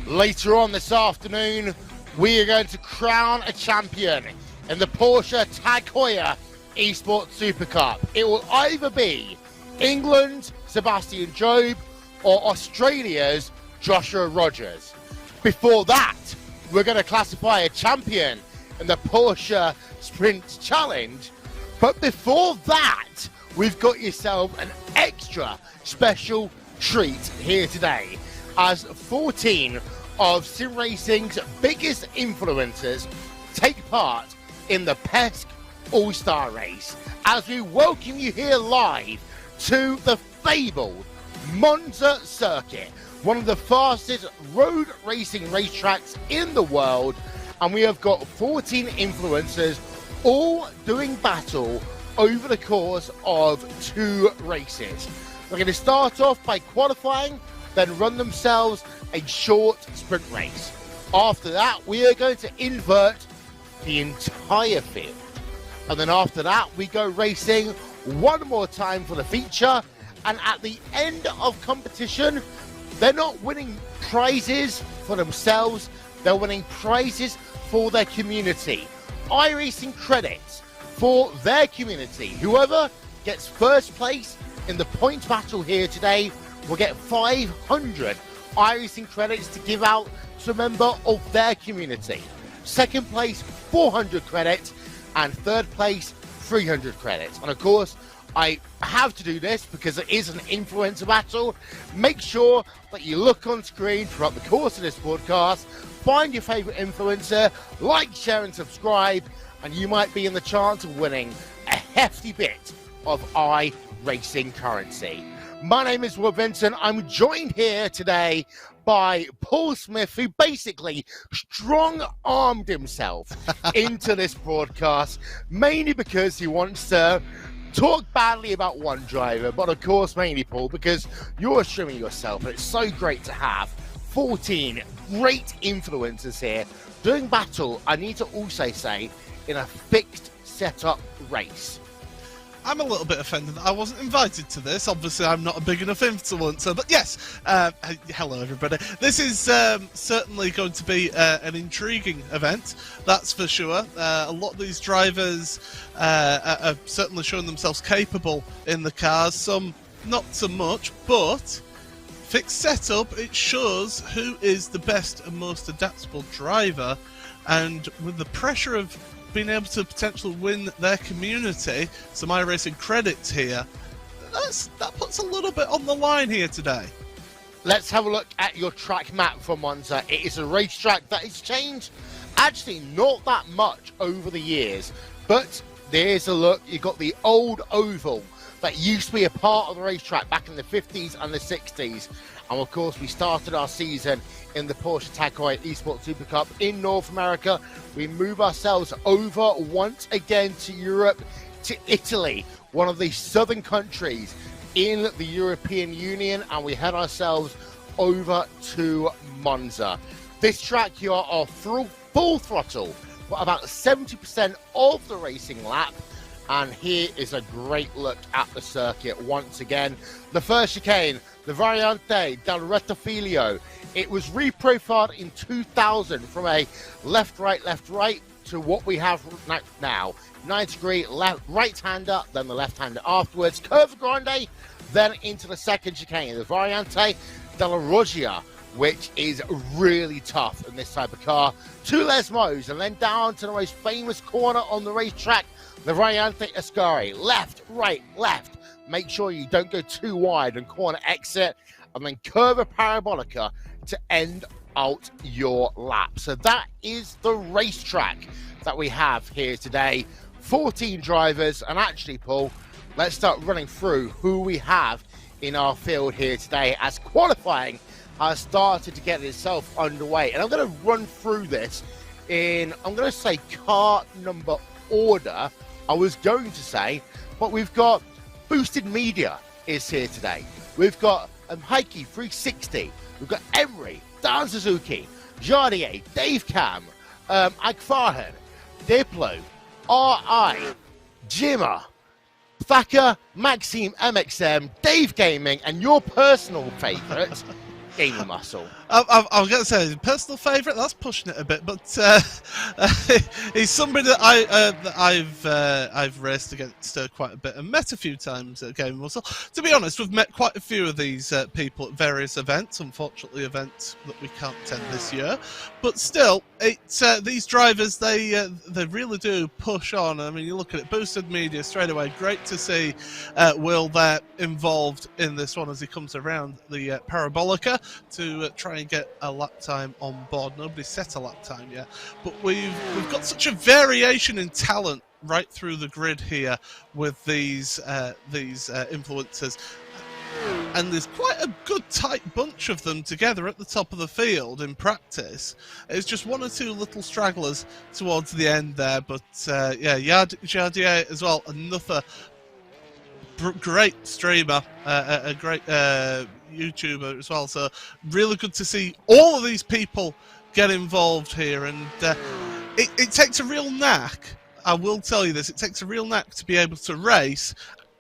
Later on this afternoon, we are going to crown a champion in the Porsche Heuer Esports Supercup. It will either be England's Sebastian Job or Australia's Joshua Rogers. Before that, we're going to classify a champion in the Porsche Sprint Challenge. But before that, we've got yourself an extra special treat here today, as 14 of sim racing's biggest influencers take part in the PESC All-Star Race, as we welcome you here live to the fabled Monza circuit, one of the fastest road racing racetracks in the world, and we have got 14 influencers all doing battle over the course of 2 races. We're going to start off by qualifying, then run themselves a short sprint race. After that, we are going to invert the entire field. And then after that, we go racing one more time for the feature. And at the end of competition, they're not winning prizes for themselves, they're winning prizes for their community. iRacing credits for their community. Whoever gets first place in the point battle here today will get 500 iRacing credits to give out to a member of their community. Second place, 400 credits, and third place, 300 credits. And of course, I have to do this because it is an influencer battle. Make sure that you look on screen throughout the course of this broadcast, find your favorite influencer, like, share, and subscribe, and you might be in the chance of winning a hefty bit of iRacing currency. My name is Will Vincent. I'm joined here today by Paul Smith, who basically strong-armed himself into this broadcast, mainly because he wants to talk badly about one driver, but of course mainly, Paul, because you're streaming yourself, and it's so great to have 14 great influencers here doing battle, I need to also say, in a fixed setup race. I'm a little bit offended that I wasn't invited to this. Obviously, I'm not a big enough influencer. But yes, hello everybody. This is certainly going to be an intriguing event, that's for sure. A lot of these drivers are certainly showing themselves capable in the cars, some not so much, but fixed setup, it shows who is the best and most adaptable driver, and with the pressure of being able to potentially win their community, some iRacing credits here, that puts a little bit on the line here today. Let's have a look at your track map for Monza. It is a racetrack that has changed actually not that much over the years, but there's a look. You've got the old oval that used to be a part of the racetrack back in the 50s and the 60s. And of course, we started our season in the Porsche Heuer Esports Supercup in North America. We move ourselves over once again to Europe, to Italy, one of the southern countries in the European Union, and we head ourselves over to Monza. This track, you are full throttle for about 70% of the racing lap. And here is a great look at the circuit once again. The first chicane, the Variante del Rettifiglio. It was reprofiled in 2000 from a left-right to what we have now. 90-degree right-hander, then the left-hander afterwards. Curva Grande, then into the second chicane, the Variante della Roggia, which is really tough in this type of car. 2 Lesmos, and then down to the most famous corner on the racetrack, the Variante Ascari. Left, right, left. Make sure you don't go too wide and corner exit, and then Curva Parabolica to end out your lap. So that is the racetrack that we have here today. 14 drivers, and actually, Paul, let's start running through who we have in our field here today, as qualifying has started to get itself underway. And I'm going to run through this in, I'm going to say car number order, I was going to say, but we've got Boosted Media is here today. We've got Heike 360. We've got Emery, Dan Suzuki, Jardier, Dave Cam, Agfarhan, Diplo, RI, Jimmer, Thacker, Maxime MXM, Dave Gaming, and your personal favourite, Gamer Muscle. I was going to say personal favourite. That's pushing it a bit, but he's somebody that I've raced against quite a bit and met a few times at Gamer Muscle. To be honest, we've met quite a few of these people at various events. Unfortunately, events that we can't attend this year, but still, it's these drivers. They really do push on. I mean, you look at it, Boosted Media straight away. Great to see Will there involved in this one as he comes around the Parabolica to try and get a lap time on board. Nobody set a lap time yet, but we've got such a variation in talent right through the grid here with these influencers, and there's quite a good tight bunch of them together at the top of the field in practice. It's just one or two little stragglers towards the end there, but yeah, Jardier as well, another great streamer, a great YouTuber as well. So really good to see all of these people get involved here, and it takes a real knack. I will tell you this: it takes a real knack to be able to race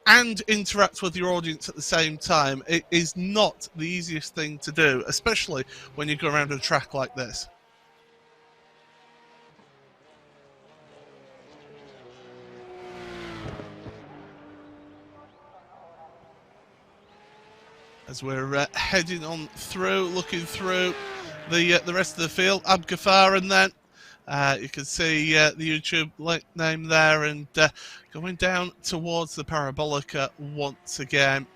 and interact with your audience at the same time. It is not the easiest thing to do, especially when you go around a track like this. As we're heading on through, looking through the rest of the field, Abgafar, and then you can see the YouTube name there, and going down towards the Parabolica once again,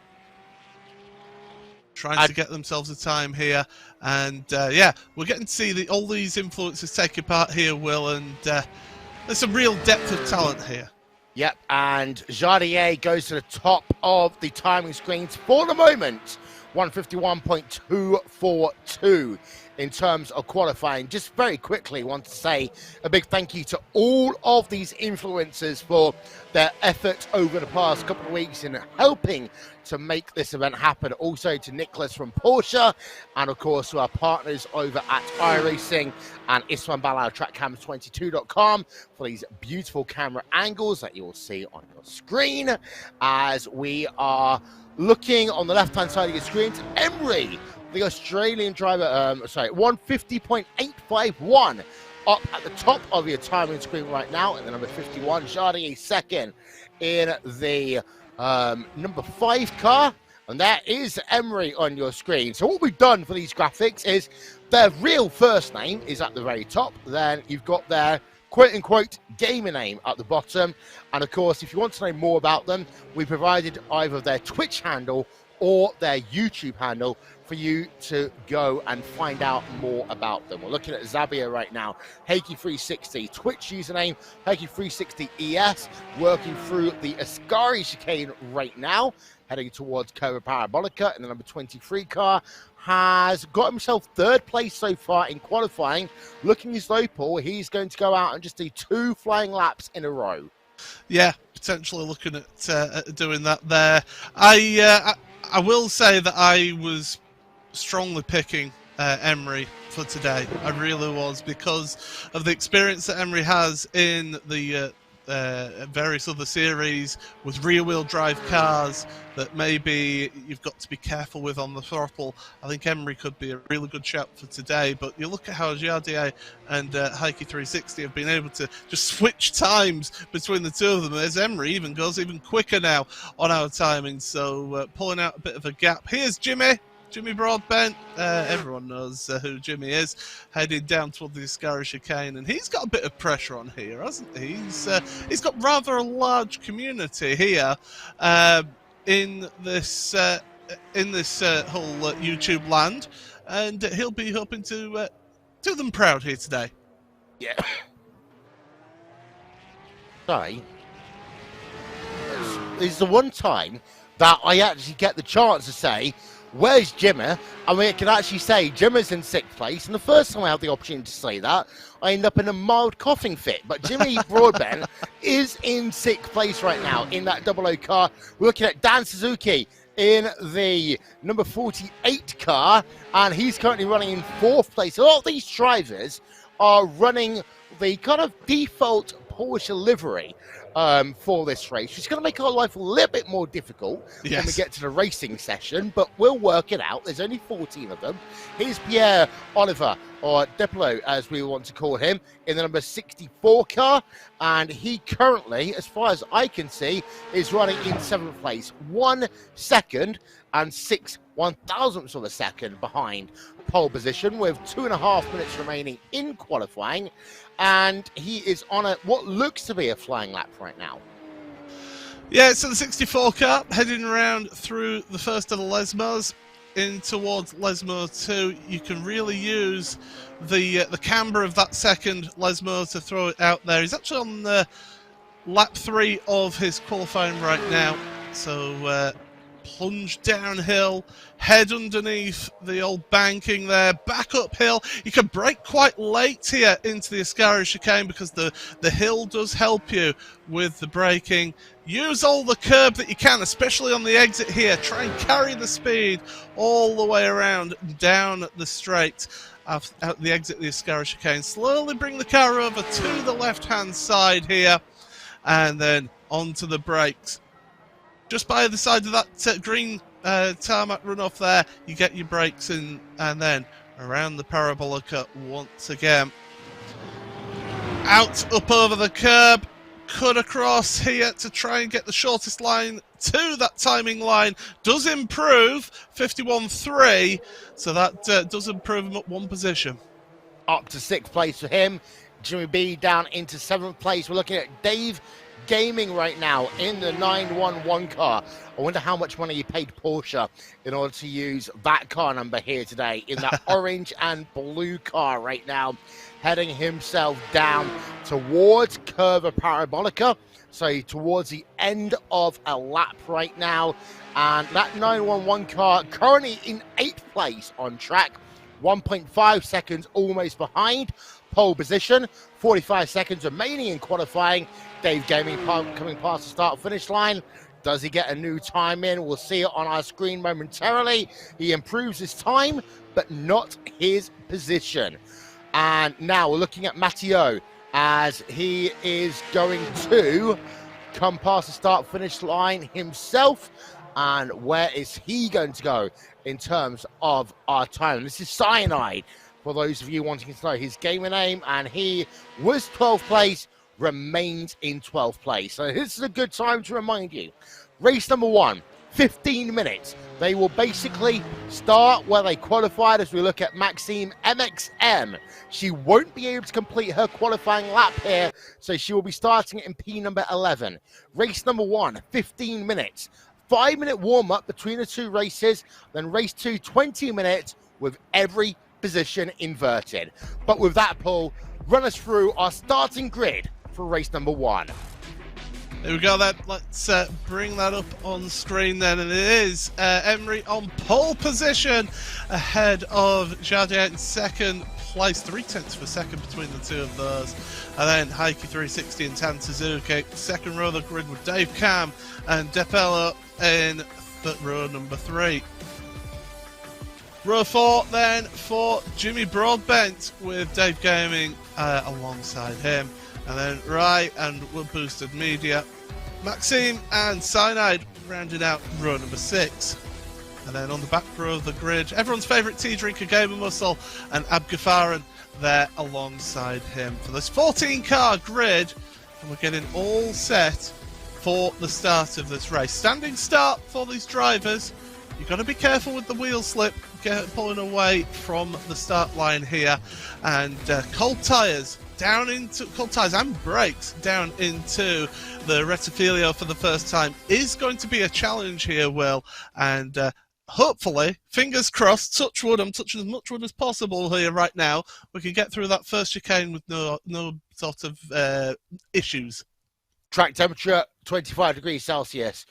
trying to get themselves a time here. And yeah, we're getting to see all these influencers taking part here, Will, and there's some real depth of talent here. Yep, and Jardier goes to the top of the timing screens for the moment, 151.242 in terms of qualifying. Just very quickly, want to say a big thank you to all of these influencers for their effort over the past couple of weeks in helping to make this event happen. Also to Nicholas from Porsche, and of course to our partners over at iRacing and Isman Balao TrackCam22.com for these beautiful camera angles that you will see on your screen as we are looking on the left-hand side of your screen to Emery, the Australian driver, 150.851 up at the top of your timing screen right now, and the number 51, Jardier second in the number 5 car, and that is Emery on your screen. So what we've done for these graphics is their real first name is at the very top, then you've got their quote-unquote gamer name at the bottom, and of course if you want to know more about them, we provided either their Twitch handle or their YouTube handle for you to go and find out more about them. We're looking at Zabia right now, Heike360, Twitch username, Heike360ES, working through the Ascari chicane right now, heading towards Curva Parabolica, and the number 23 car has got himself third place so far in qualifying, looking as though, Paul, he's going to go out and just do 2 flying laps in a row. Yeah, potentially looking at doing that there. I will say that I was strongly picking Emery for today. I really was, because of the experience that Emery has in the various other series with rear-wheel drive cars that maybe you've got to be careful with on the throttle. I think Emery could be a really good shout for today, but you look at how Jardier and Heike360 have been able to just switch times between the two of them, as Emery even goes even quicker now on our timing, so pulling out a bit of a gap. Here's Jimmy Broadbent, everyone knows who Jimmy is, heading down toward the Ascari chicane, and he's got a bit of pressure on here, hasn't he? He's got rather a large community here in this whole YouTube land, and he'll be hoping to do them proud here today. Yeah. Sorry. This is the one time that I actually get the chance to say, where's Jimmer? I mean, I can actually say Jimmer's in 6th place, and the first time I had the opportunity to say that, I end up in a mild coughing fit. But Jimmy Broadbent is in 6th place right now in that 00 car. We're looking at Dan Suzuki in the number 48 car, and he's currently running in 4th place. A lot of these drivers are running the kind of default Porsche livery for this race, which is going to make our life a little bit more difficult when we get to the racing session, but we'll work it out. There's only 14 of them. Here's Pierre Oliver, or Deplo as we want to call him, in the number 64 car, and he currently, as far as I can see, is running in 7th place, 1 second and 6 1,000ths of a second behind pole position, with 2.5 minutes remaining in qualifying, and he is on what looks to be a flying lap right now. Yeah, so the 64 car heading around through the first of the Lesmos in towards Lesmo 2. You can really use the camber of that second Lesmo to throw it out there. He's actually on the lap 3 of his qualifying right now, so plunge downhill, head underneath the old banking there, back uphill. You can brake quite late here into the Ascari chicane because the hill does help you with the braking. Use all the curb that you can, especially on the exit here. Try and carry the speed all the way around down the straight out the exit of the Ascari chicane. Slowly bring the car over to the left-hand side here, and then onto the brakes. Just by the side of that green tarmac runoff there, you get your brakes in, and then around the parabolica once again. Out, up over the curb, cut across here to try and get the shortest line to that timing line. Does improve, 51.3, so that does improve him up 1 position. Up to 6th place for him. Jimmy B down into 7th place. We're looking at Dave Gaming right now in the 911 car. I wonder how much money he paid Porsche in order to use that car number here today in that orange and blue car right now, heading himself down towards Curva Parabolica, so towards the end of a lap right now. And that 911 car currently in 8th place on track, 1.5 seconds almost behind pole position, 45 seconds remaining in qualifying. Dave Gaming coming past the start-finish line. Does he get a new time in? We'll see it on our screen momentarily. He improves his time, but not his position. And now we're looking at Matteo as he is going to come past the start-finish line himself. And where is he going to go in terms of our time? This is Cyanide, for those of you wanting to know his gamer name, and he was 12th place, remains in 12th place. So this is a good time to remind you. Race number 1, 15 minutes. They will basically start where they qualified as we look at Maxime MXM. She won't be able to complete her qualifying lap here, so she will be starting in P number 11. Race number 1, 15 minutes. 5-minute warm-up between the 2 races, then race 2, 20 minutes with every position inverted. But with that, Paul, run us through our starting grid for race number 1. There we go then. Let's bring that up on screen then. And it is Emery on pole position ahead of Jardier in 2nd place. 0.3 of a second between the 2 of those. And then Heike 360 and Tan Suzuki. 2nd row of the grid with Dave Cam and Depello in row number 3. Row 4 then for Jimmy Broadbent with Dave Gaming alongside him. And then Rai and Boosted Media, Maxime and Cyanide rounding out row number 6. And then on the back row of the grid, everyone's favourite tea drinker, Gamer Muscle, and Abgafaran there alongside him for this 14-car grid. And we're getting all set for the start of this race. Standing start for these drivers. You've got to be careful with the wheel slip, pulling away from the start line here. And cold tyres and brakes down into the Retifilio for the first time is going to be a challenge here, Will. And hopefully, fingers crossed, touch wood, I'm touching as much wood as possible here right now, we can get through that first chicane with no sort of issues. Track temperature, 25 degrees Celsius.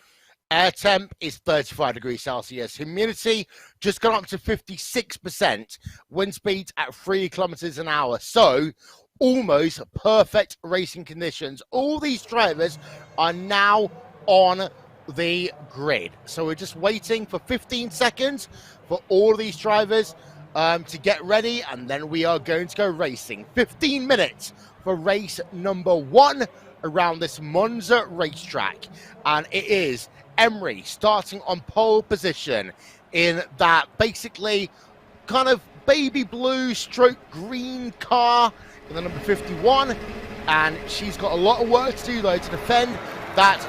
Air temp is 35 degrees Celsius. Humidity just gone up to 56%. Wind speeds at 3 kilometers an hour. So almost perfect racing conditions. All these drivers are now on the grid. So we're just waiting for 15 seconds for all these drivers to get ready, and then we are going to go racing. 15 minutes for race number 1 around this Monza racetrack. And it is Emery starting on pole position in that basically kind of baby blue stroke green car in the number 51. And she's got a lot of work to do though to defend that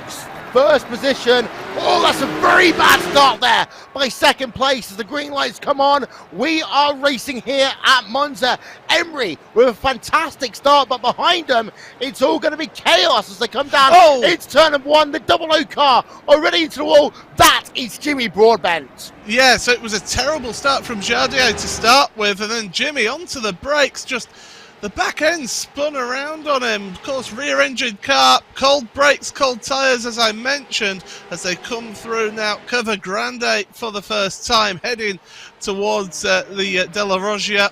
first position. Oh, that's a very bad start there by second place as the green lights come on. We are racing here at Monza. Emery with a fantastic start, but behind them, it's all going to be chaos as they come down. Oh. It's turn number 1, the double O car already into the wall. That is Jimmy Broadbent. Yeah, so it was a terrible start from Jardier to start with, and then Jimmy onto the brakes, just the back end spun around on him. Of course, rear-engine car, cold brakes, cold tyres, as I mentioned, as they come through now. Curva Grande for the first time, heading towards the Della Roggia,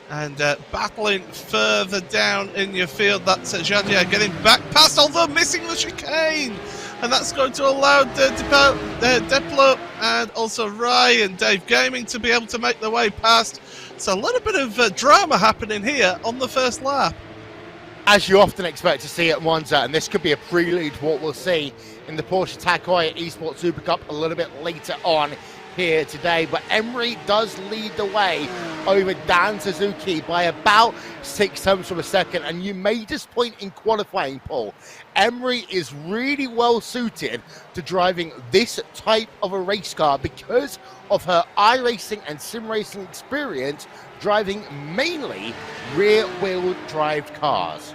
and battling further down in your field. That's Jardier getting back past, although missing the chicane. And that's going to allow Deplo and also Rai and Dave Gaming to be able to make their way past. So a little bit of drama happening here on the first lap. As you often expect to see at Monza, and this could be a prelude to what we'll see in the Porsche Tag Heuer Esports Supercup a little bit later on here today. But Emery does lead the way over Dan Suzuki by about 0.6 of a second. And you made this point in qualifying, Paul. Emery is really well suited to driving this type of a race car because of her iRacing and sim racing experience driving mainly rear-wheel drive cars.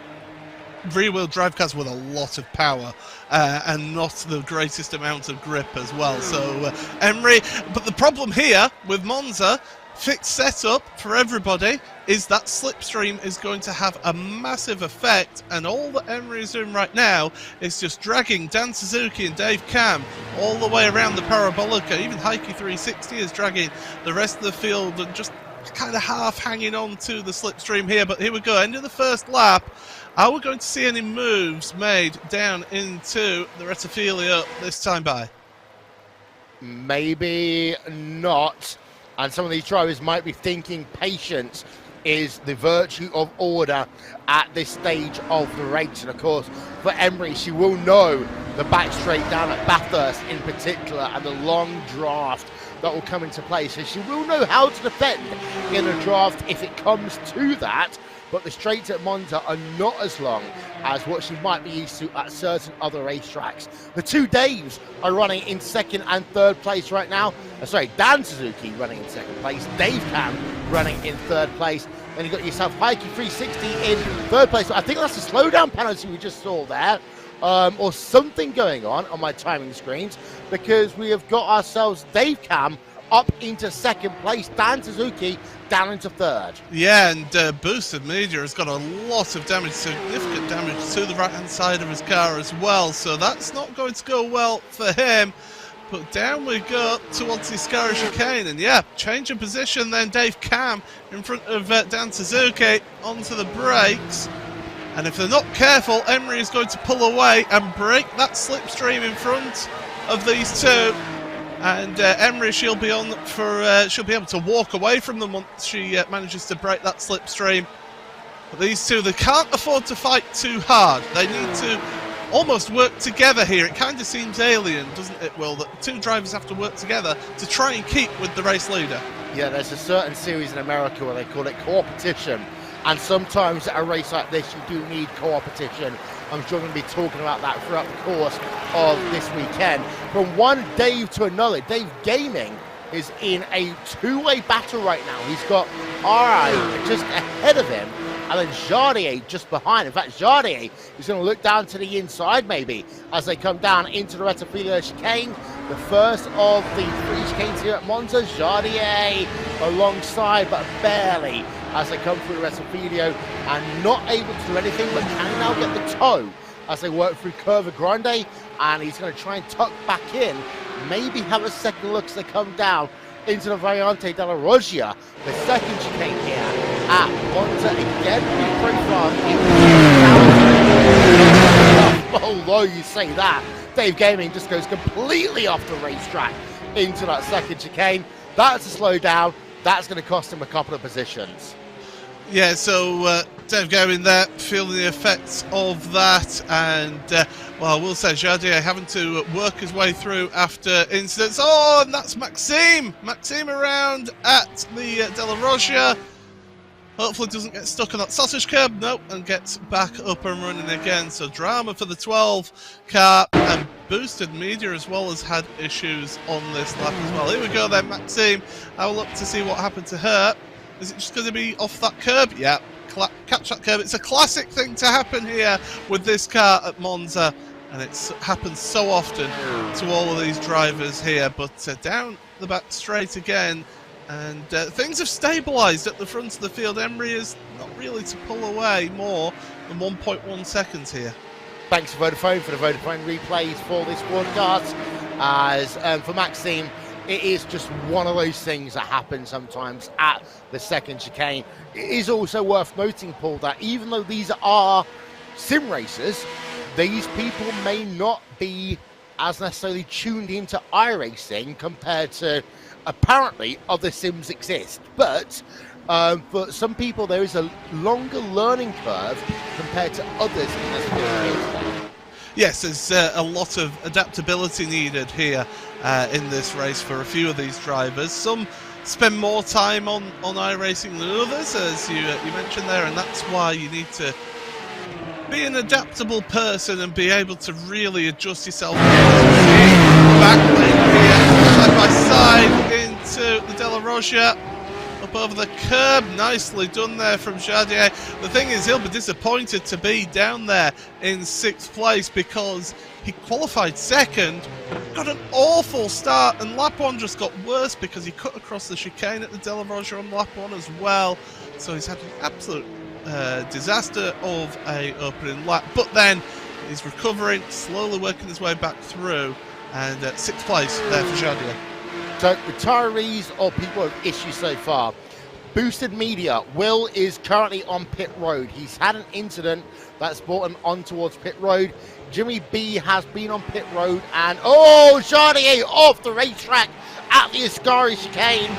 Rear-wheel drive cars with a lot of power and not the greatest amount of grip as well. So Emery, but the problem here with Monza, fixed setup for everybody, is that slipstream is going to have a massive effect, and all that Emery is doing right now is just dragging Dan Suzuki and Dave Cam all the way around the Parabolica. Even Heike 360 is dragging the rest of the field and just kind of half hanging on to the slipstream here. But here we go, end of the first lap. Are we going to see any moves made down into the Rettifilia this time by? Maybe not. And some of these drivers might be thinking patience is the virtue of order at this stage of the race. And of course, for Emery, she will know the back straight down at Bathurst in particular and the long draft that will come into play. So she will know how to defend in a draft if it comes to that. But the straights at Monza are not as long as what she might be used to at certain other racetracks. The two Daves are running in second and third place right now. Dan Suzuki running in second place, Dave Cam running in third place. Then you've got yourself Heike 360 in third place. I think that's a slowdown penalty we just saw there. Or something going on my timing screens, because we have got ourselves Dave Cam up into second place, Dan Suzuki down into third. Yeah, and Boosted Media has got a lot of damage, significant damage to the right-hand side of his car as well, so that's not going to go well for him. But down we go towards the Scara chicane, and yeah, change of position then. Dave Cam in front of Dan Suzuki onto the brakes. And if they're not careful, Emery is going to pull away and break that slipstream in front of these two. And Emery, she'll be able to walk away from them once she manages to break that slipstream. But these two, they can't afford to fight too hard. They need to almost work together here. It kind of seems alien, doesn't it, Will, that two drivers have to work together to try and keep with the race leader. Yeah, there's a certain series in America where they call it co-opetition. And sometimes at a race like this, you do need co-opetition. I'm sure we're going to be talking about that throughout the course of this weekend. From one Dave to another, Dave Gaming is in a two-way battle right now. He's got RI just ahead of him, and then Jardier just behind. In fact, Jardier is going to look down to the inside maybe as they come down into the Rettifilia chicane. The first of the three chicanes here at Monza. Jardier alongside, but barely, as they come through the Rettifilia and not able to do anything, but can now get the toe as they work through Curva Grande, and he's going to try and tuck back in maybe have a second look as they come down into the Variante della Roggia. The second chicane here at Monza. Again, we profile although you say that, Dave Gaming just goes completely off the racetrack into that second chicane. That's a slow down. That's going to cost him a couple of positions. Yeah, so Dave Gaming there, feeling the effects of that, and well, I will say Jardier having to work his way through after incidents. Oh, and that's Maxime around at the Della Roggia. Hopefully doesn't get stuck on that sausage curb, nope, and gets back up and running again. So drama for the 12 car, and Boosted Media as well has had issues on this lap as well. Here we go then, Maxime. I will look to see what happened to her. Is it just going to be off that curb? Yeah, catch that curb. It's a classic thing to happen here with this car at Monza, and it's happened so often to all of these drivers here. But down the back straight again, and things have stabilised at the front of the field. Emery is not really to pull away more than 1.1 seconds here. Thanks to Vodafone for the Vodafone replays for this broadcast. As for Maxime, it is just one of those things that happen sometimes at the second chicane. It is also worth noting, Paul, that even though these are sim racers, these people may not be as necessarily tuned into iRacing compared to apparently other sims exist. But for some people, there is a longer learning curve compared to others in this race. Yes, there's a lot of adaptability needed here in this race for a few of these drivers. Some spend more time on iRacing than others, as you mentioned there, and that's why you need to be an adaptable person and be able to really adjust yourself. Back lane here, side by side into the Della Roggia. Up over the curb, nicely done there from Jardier. The thing is, he'll be disappointed to be down there in 6th place because he qualified second, got an awful start, and lap 1 just got worse because he cut across the chicane at the Della Roggia on lap 1 as well. So he's had an absolute disaster of a opening lap, but then he's recovering, slowly working his way back through, and 6th place there for Jardier. So retirees or people with issues so far. Boosted Media, Will is currently on pit road. He's had an incident that's brought him on towards pit road. Jimmy B has been on pit road, and Jardier off the racetrack at the Ascari chicane.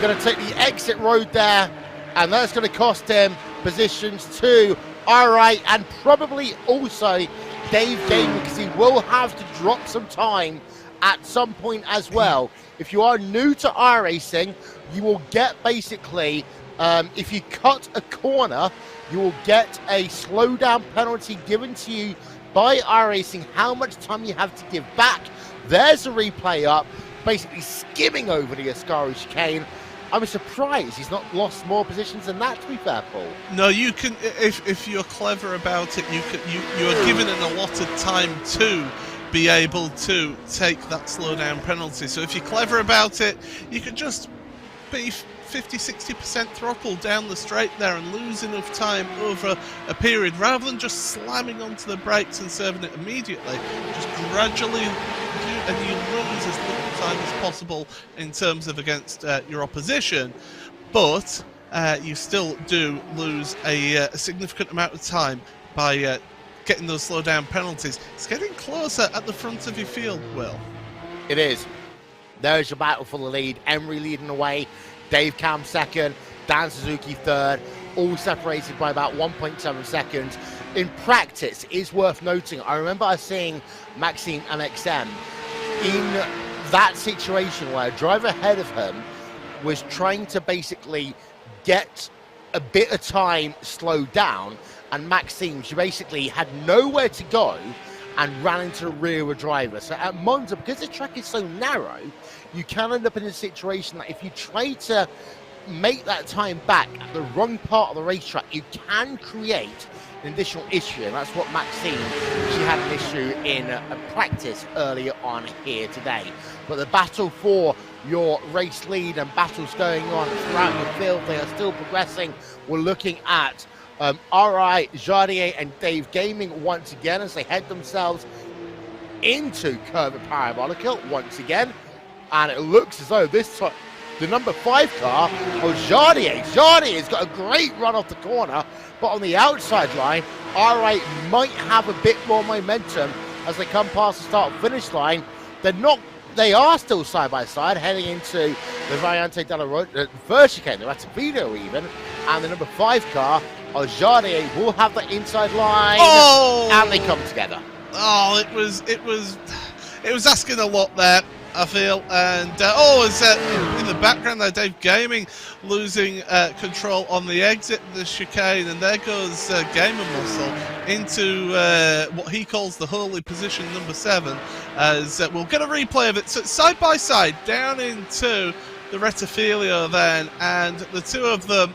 Going to take the exit road there, and that's going to cost him positions too. All right, and probably also Dave Gaming, because he will have to drop some time at some point as well. If you are new to iRacing, you will get basically, if you cut a corner, you will get a slowdown penalty given to you by iRacing, how much time you have to give back. There's a replay up, basically skimming over the Ascari chicane. I'm surprised he's not lost more positions than that, to be fair, Paul. No, you can, if you're clever about it, you are given an allotted time to be able to take that slowdown penalty. So if you're clever about it, you could just be 50-60% throttle down the straight there and lose enough time over a period, rather than just slamming onto the brakes and serving it immediately. Just gradually and you lose as little time as possible in terms of against your opposition, but you still do lose a significant amount of time by getting those slowdown penalties. It's getting closer at the front of your field, Will. It is. There's your battle for the lead. Emery leading away, Dave Cam second, Dan Suzuki third, all separated by about 1.7 seconds. In practice, it's worth noting, I remember seeing Maxime MXM in that situation where a driver ahead of him was trying to basically get a bit of time slowed down, and Maxime, she basically had nowhere to go and ran into the rear of a driver. So at Monza, because the track is so narrow, you can end up in a situation that if you try to make that time back at the wrong part of the racetrack, you can create an additional issue, and that's what Maxime, she had an issue in practice earlier on here today. But the battle for your race lead and battles going on throughout the field, they are still progressing. We're looking at RI, Jardier and Dave Gaming once again as they head themselves into Curva Parabolica once again. And it looks as though this time the number 5 car, Jardier's got a great run off the corner, but on the outside line, R8 might have a bit more momentum as they come past the start-finish line. They are still side by side, heading into the Variante della first chicane, the Ratavido even, and the number 5 car, Jardier, will have the inside line, and they come together. Oh, it was asking a lot there, I feel, and in the background there, Dave Gaming losing control on the exit of the chicane, and there goes Gamer Muscle into what he calls the holy position number 7, as we'll get a replay of it. So side by side, down into the Rettifilio then, and the two of them,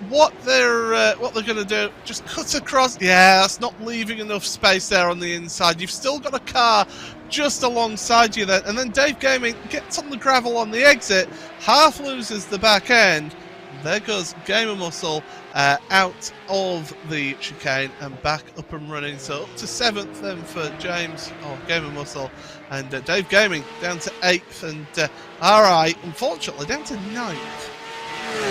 what they're going to do, just cut across. Yeah, that's not leaving enough space there on the inside. You've still got a car just alongside you there, and then Dave Gaming gets on the gravel on the exit, half loses the back end. There goes Gamer Muscle out of the chicane and back up and running. So up to 7th then for Gamer Muscle, and Dave Gaming down to 8th, and R8 unfortunately down to 9th.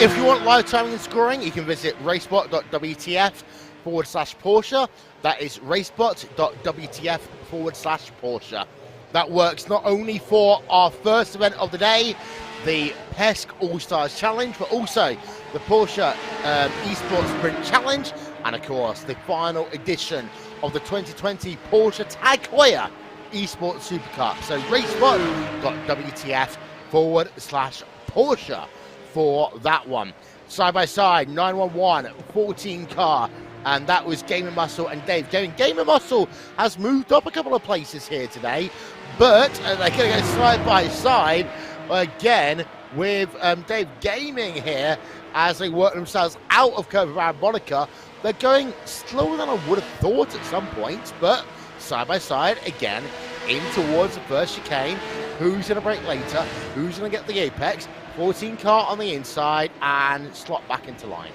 If you want live timing and scoring, you can visit racebot.wtf/Porsche. That is racebot.wtf/Porsche. That works not only for our first event of the day, the PESC All-Stars Challenge, but also the Porsche Esports Sprint Challenge, and of course the final edition of the 2020 Porsche Tag Heuer Esports Supercup. So racebot.wtf/Porsche for that one. Side by side, 911, 14 car, and that was Gamer Muscle and Dave Gaming. Gamer Muscle has moved up a couple of places here today, but they're going to go side by side again with Dave Gaming here as they work themselves out of Curva Parabolica. They're going slower than I would have thought at some points, but side by side again in towards the first chicane. Who's going to brake later? Who's going to get the apex? 14 car on the inside and slot back into line.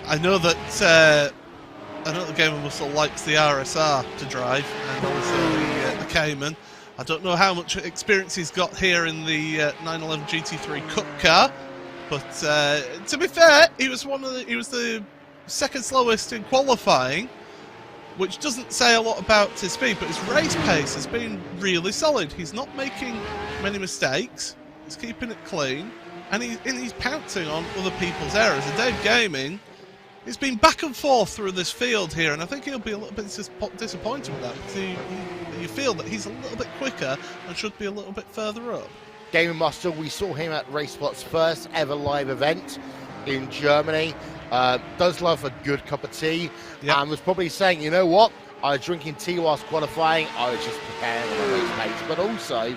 I know that Gamer Muscle likes the RSR to drive, and also the Cayman. I don't know how much experience he's got here in the 911 GT3 Cup car, but to be fair, he was the second slowest in qualifying, which doesn't say a lot about his speed, but his race pace has been really solid. He's not making many mistakes. He's keeping it clean, and he's pouncing on other people's errors. And Dave Gaming, he's been back and forth through this field here, and I think he'll be a little bit disappointed with that, because you feel that he's a little bit quicker and should be a little bit further up. Gamer Muscle, we saw him at RaceSpot's first ever live event in Germany. Does love a good cup of tea, and was probably saying, you know what, I was drinking tea whilst qualifying, I was just preparing for the race pace. But also,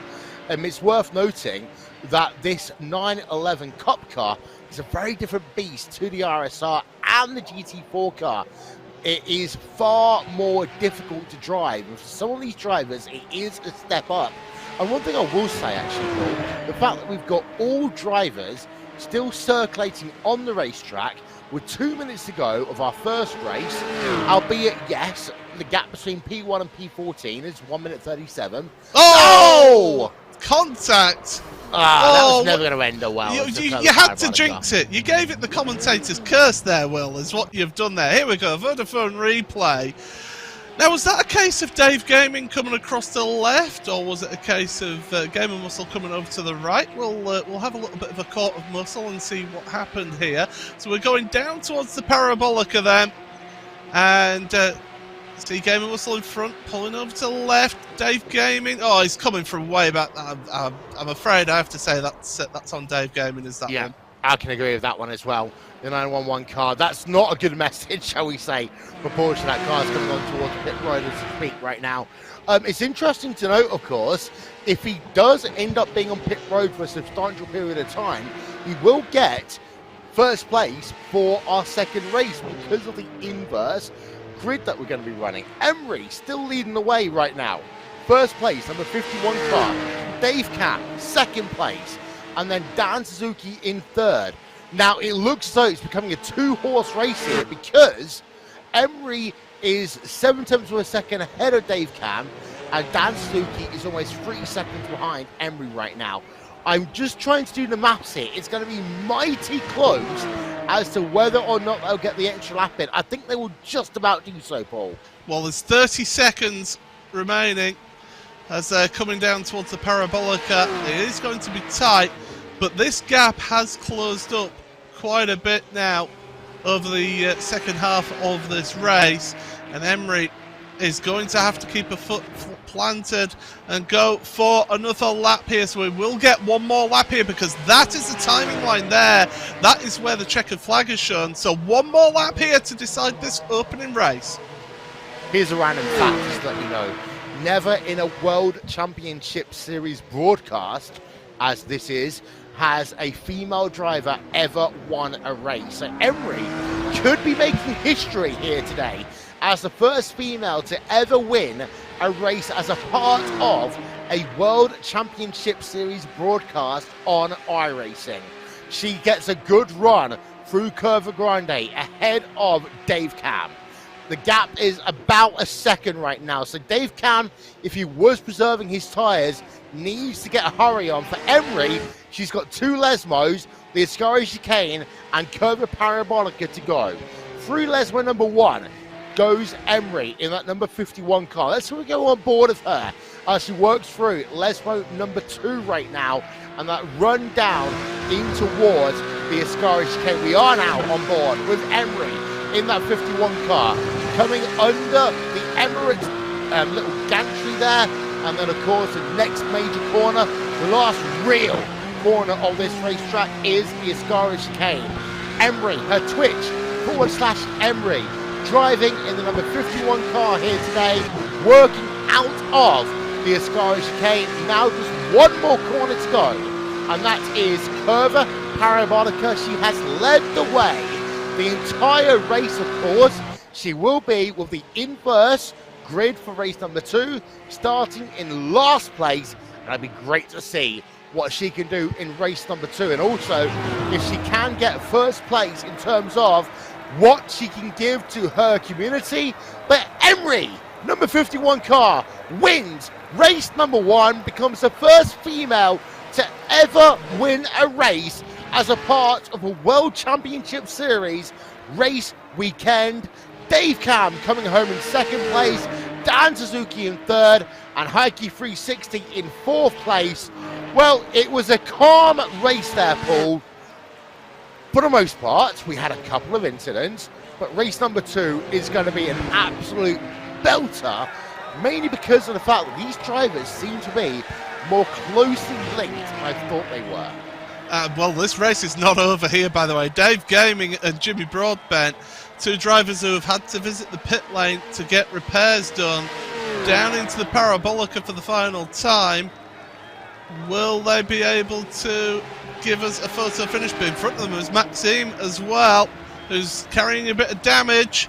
it's worth noting that this 911 Cup car is a very different beast to the RSR and the GT4 car. It is far more difficult to drive, and for some of these drivers it is a step up. And one thing I will say actually, Paul, the fact that we've got all drivers still circulating on the racetrack with 2 minutes to go of our first race, albeit yes, the gap between P1 and P14 is 1 minute 37. Oh! Contact! That was never going to end well. You had to jinx it. You gave it the commentator's curse there, Will, is what you've done there. Here we go, Vodafone replay. Now, was that a case of Dave Gaming coming across to the left, or was it a case of Gamer Muscle coming over to the right? We'll have a little bit of a court of muscle and see what happened here. So we're going down towards the Parabolica then, and see Gamer Muscle in front, pulling over to the left. Dave Gaming, oh, he's coming from way back. I'm afraid I have to say that's on Dave Gaming, is that one? I can agree with that one as well. The 911 car, that's not a good message, shall we say, for Porsche. That car is coming on towards the pit road as we speak right now. It's interesting to note, of course, if he does end up being on pit road for a substantial period of time, he will get first place for our second race because of the inverse grid that we're going to be running. Emery still leading the way right now. First place, number 51 car. Dave Cat, second place. And then Dan Suzuki in third. Now, it looks as though it's becoming a two-horse race here because Emery is 7 tenths of a second ahead of Dave Cam, and Dan Suzuki is almost 3 seconds behind Emery right now. I'm just trying to do the maths here. It's going to be mighty close as to whether or not they'll get the extra lap in. I think they will just about do so, Paul. Well, there's 30 seconds remaining as they're coming down towards the Parabolica. It is going to be tight, but this gap has closed up quite a bit now over the second half of this race, and Emery is going to have to keep a foot planted and go for another lap here. So we will get one more lap here, because that is the timing line there. That is where the checkered flag is shown. So one more lap here to decide this opening race. Here's a random fact, just to let you know. Never in a World Championship Series broadcast, as this is, has a female driver ever won a race. So Emery could be making history here today as the first female to ever win a race as a part of a World Championship Series broadcast on iRacing. She gets a good run through Curva Grande ahead of Dave Cam. The gap is about a second right now, so Dave Cam, if he was preserving his tyres, needs to get a hurry on. For Emery, she's got 2 Lesmos, the Ascari Chicane and Curva Parabolica to go. Through Lesmo number 1 goes Emery in that number 51 car. Let's see if we go on board of her as she works through Lesmo number 2 right now, and that run down in towards the Ascari Chicane. We are now on board with Emery in that 51 car, coming under the Emirates little gantry there, and then of course the next major corner, the last real corner of this racetrack, is the Ascari Chicane. Emery, her Twitch /Emery, driving in the number 51 car here today, working out of the Ascari Chicane. Now just one more corner to go, and that is Curva Parabolica. She has led the way the entire race, of course. She will be with the inverse grid for race number 2, starting in last place, and it'd be great to see what she can do in race number 2, and also if she can get first place in terms of what she can give to her community. But Emery, number 51 car, wins race number 1, becomes the first female to ever win a race as a part of a World Championship Series race weekend. Dave Cam coming home in 2nd place, Dan Suzuki in 3rd, and Heike 360 in 4th place. Well, it was a calm race there, Paul. For the most part, we had a couple of incidents, but race number 2 is going to be an absolute belter, mainly because of the fact that these drivers seem to be more closely linked than I thought they were. Well, this race is not over here, by the way. Dave Gaming and Jimmy Broadbent, 2 drivers who have had to visit the pit lane to get repairs done, down into the Parabolica for the final time. Will they be able to give us a photo finish? But in front of them is Maxime as well, who's carrying a bit of damage,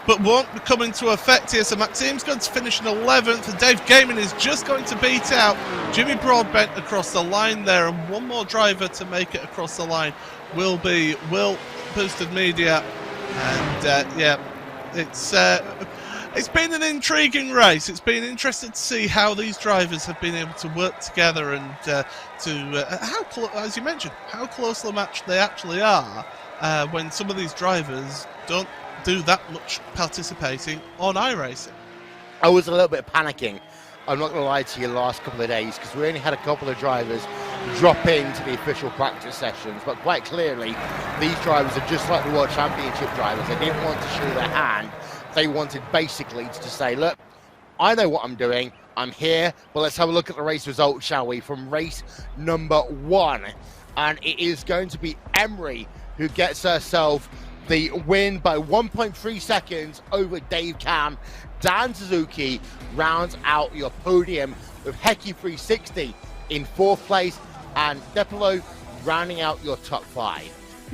but won't be coming to effect here. So Maxime's going to finish in 11th, and Dave Gaiman is just going to beat out Jimmy Broadbent across the line there, and one more driver to make it across the line will be Will Boosted Media. And yeah, it's been an intriguing race. It's been interesting to see how these drivers have been able to work together, and as you mentioned, how close the match they actually are when some of these drivers don't do that much participating on iRacing. I was a little bit panicking, I'm not going to lie to you, the last couple of days, because we only had a couple of drivers drop into the official practice sessions, but quite clearly these drivers are just like the World Championship drivers. They didn't want to show their hand. They wanted basically to just say, look, I know what I'm doing, I'm here, but let's have a look at the race results, shall we, from race number 1. And it is going to be Emery who gets herself the win by 1.3 seconds over Dave Cam. Dan Suzuki rounds out your podium with Heki 360 in 4th place, and Depolo rounding out your top 5.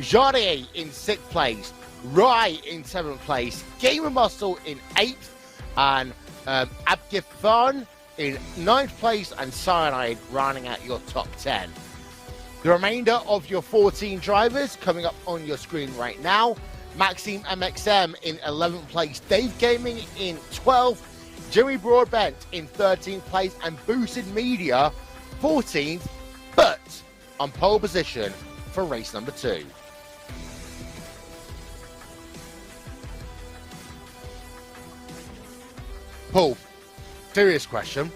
Jardier in 6th place, Rai in 7th place, Gamer Muscle in 8th, and Abgifan in 9th place, and Cyanide rounding out your top 10. The remainder of your 14 drivers coming up on your screen right now. Maxime MXM in 11th place, Dave Gaming in 12th, Jimmy Broadbent in 13th place, and Boosted Media 14th, but on pole position for race number 2. Paul, serious question.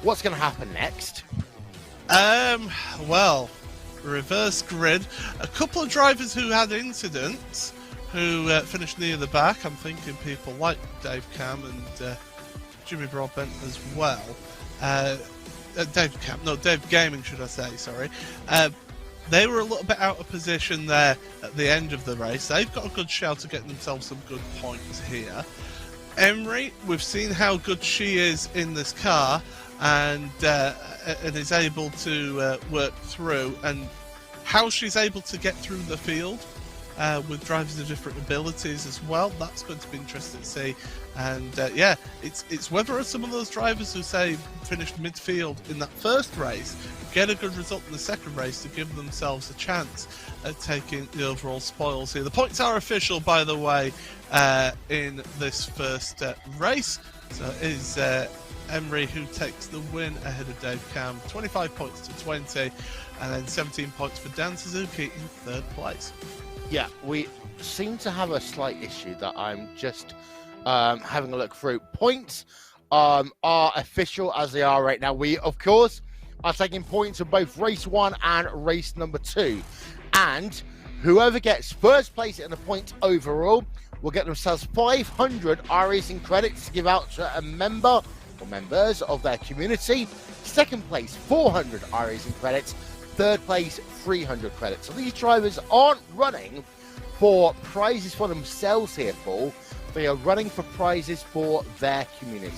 What's going to happen next? Well, reverse grid. A couple of drivers who had incidents who finished near the back. I'm thinking people like Dave Cam and Jimmy Broadbent as well. Dave Gaming, should I say, sorry. They were a little bit out of position there at the end of the race. They've got a good shout of getting themselves some good points here. Emery, we've seen how good she is in this car and is able to work through, and how she's able to get through the field with drivers of different abilities as well. That's going to be interesting to see. And yeah, it's whether some of those drivers who say finished midfield in that first race get a good result in the second race to give themselves a chance at taking the overall spoils here. The points are official, by the way, in this first race. So it is Emery who takes the win ahead of Dave Cam, 25 points to 20, and then 17 points for Dan Suzuki in third place. Yeah, we seem to have a slight issue that I'm just having a look through. Points are official as they are right now. We, of course, are taking points of both race 1 and race number 2. And whoever gets first place in the points overall will get themselves 500 iRacing credits to give out to a member or members of their community. Second place, 400 iRacing credits. Third place, 300 credits. So these drivers aren't running for prizes for themselves here, Paul. They are running for prizes for their community.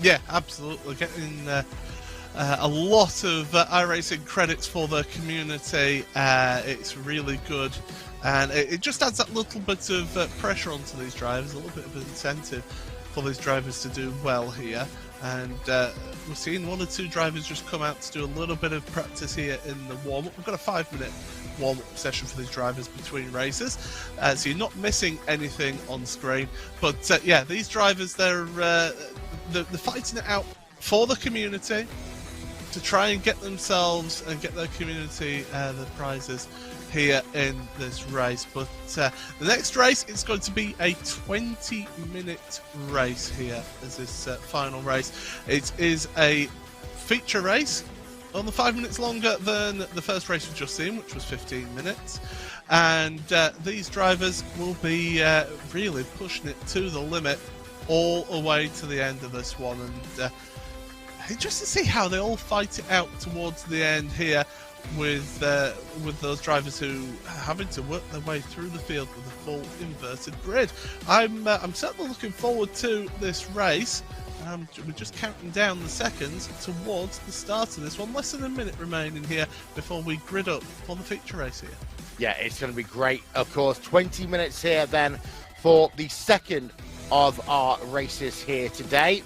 Yeah, absolutely. Getting a lot of iRacing credits for their community. It's really good. And it just adds that little bit of pressure onto these drivers, a little bit of an incentive for these drivers to do well here. And we're seeing 1 or 2 drivers just come out to do a little bit of practice here in the warm-up. We've got a 5-minute warm-up session for these drivers between races, so you're not missing anything on screen. But yeah, these drivers, they're fighting it out for the community to try and get themselves and get their community the prizes here in this race. But the next race is going to be a 20-minute race here as this final race. It is a feature race, only 5 minutes longer than the first race we've just seen, which was 15 minutes. And these drivers will be really pushing it to the limit all the way to the end of this one. And just to see how they all fight it out towards the end here with those drivers who are having to work their way through the field with a full inverted grid. I'm certainly looking forward to this race. We're just counting down the seconds towards the start of this one. Less than a minute remaining here before we grid up for the feature race here. Yeah, it's going to be great. Of course, 20 minutes here then for the second of our races here today.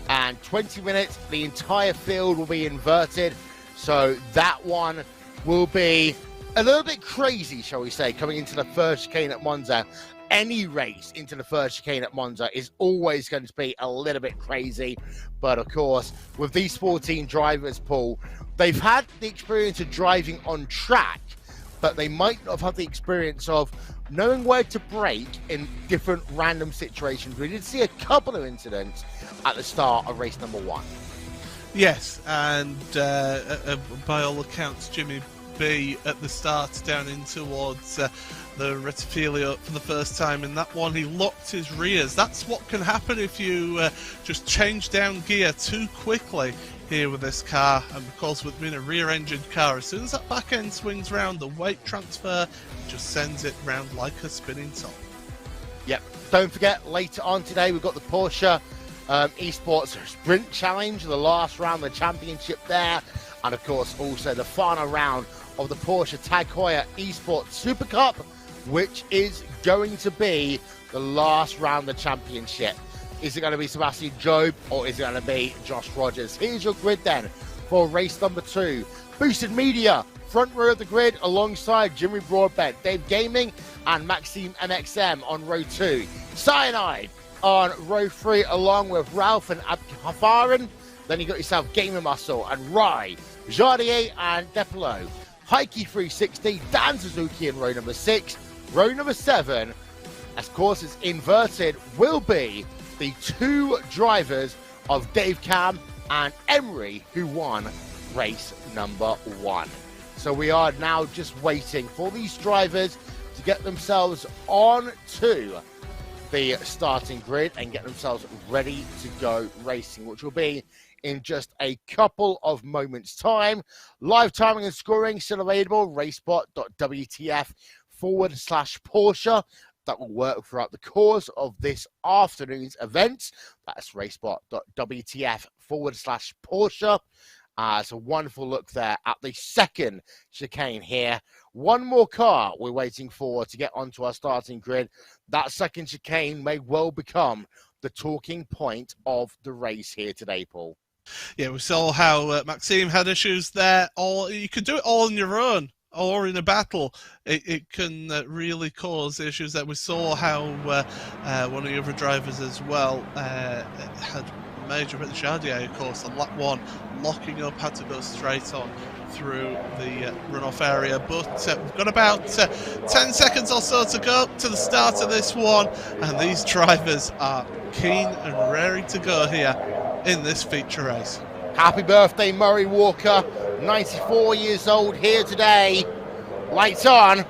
And 20 minutes, the entire field will be inverted. So that one will be a little bit crazy, shall we say, coming into the first chicane at Monza. Any race into the first chicane at Monza is always going to be a little bit crazy. But of course, with these 14 drivers, Paul, they've had the experience of driving on track, but they might not have had the experience of knowing where to brake in different random situations. We did see a couple of incidents at the start of race number 1. Yes, and by all accounts, Jimmy B at the start down in towards the Rettifilio for the first time in that one, he locked his rears. That's what can happen if you just change down gear too quickly here with this car. And of course, with being a rear-engined car, as soon as that back end swings round, the weight transfer just sends it round like a spinning top. Yep. Don't forget, later on today, we've got the Porsche Esports Sprint Challenge, the last round of the championship there, and of course also the final round of the Porsche Heuer Esports Supercup, which is going to be the last round of the championship. Is it going to be Sebastian Job or is it going to be Josh Rogers? Here's your grid then for race number 2. Boosted Media, front row of the grid alongside Jimmy Broadbent, Dave Gaming and Maxime MXM on row 2. Cyanide on row 3 along with Ralph and Hafaran. Then you got yourself Gamer Muscle and Rai, Jardier and Depolo. Heike 360, Dan Suzuki in row number 6. Row number 7, as course is inverted, will be the 2 drivers of Dave Cam and Emery, who won race number 1. So we are now just waiting for these drivers to get themselves on to the starting grid and get themselves ready to go racing, which will be in just a couple of moments' time. Live timing and scoring still available, racebot.wtf/Porsche. That will work throughout the course of this afternoon's event. That's racebot.wtf/Porsche. It's a wonderful look there at the second chicane here. One more car we're waiting for to get onto our starting grid. That second chicane may well become the talking point of the race here today, Paul. Yeah, we saw how Maxime had issues there. Or you could do it all on your own or in a battle. It can really cause issues. That we saw how one of the other drivers as well had major at the Jardier, of course, on lap 1, locking up, had to go straight on through the runoff area. But we've got about 10 seconds or so to go to the start of this one, and these drivers are keen and raring to go here in this feature race. Happy birthday, Murray Walker, 94 years old here today. Lights on.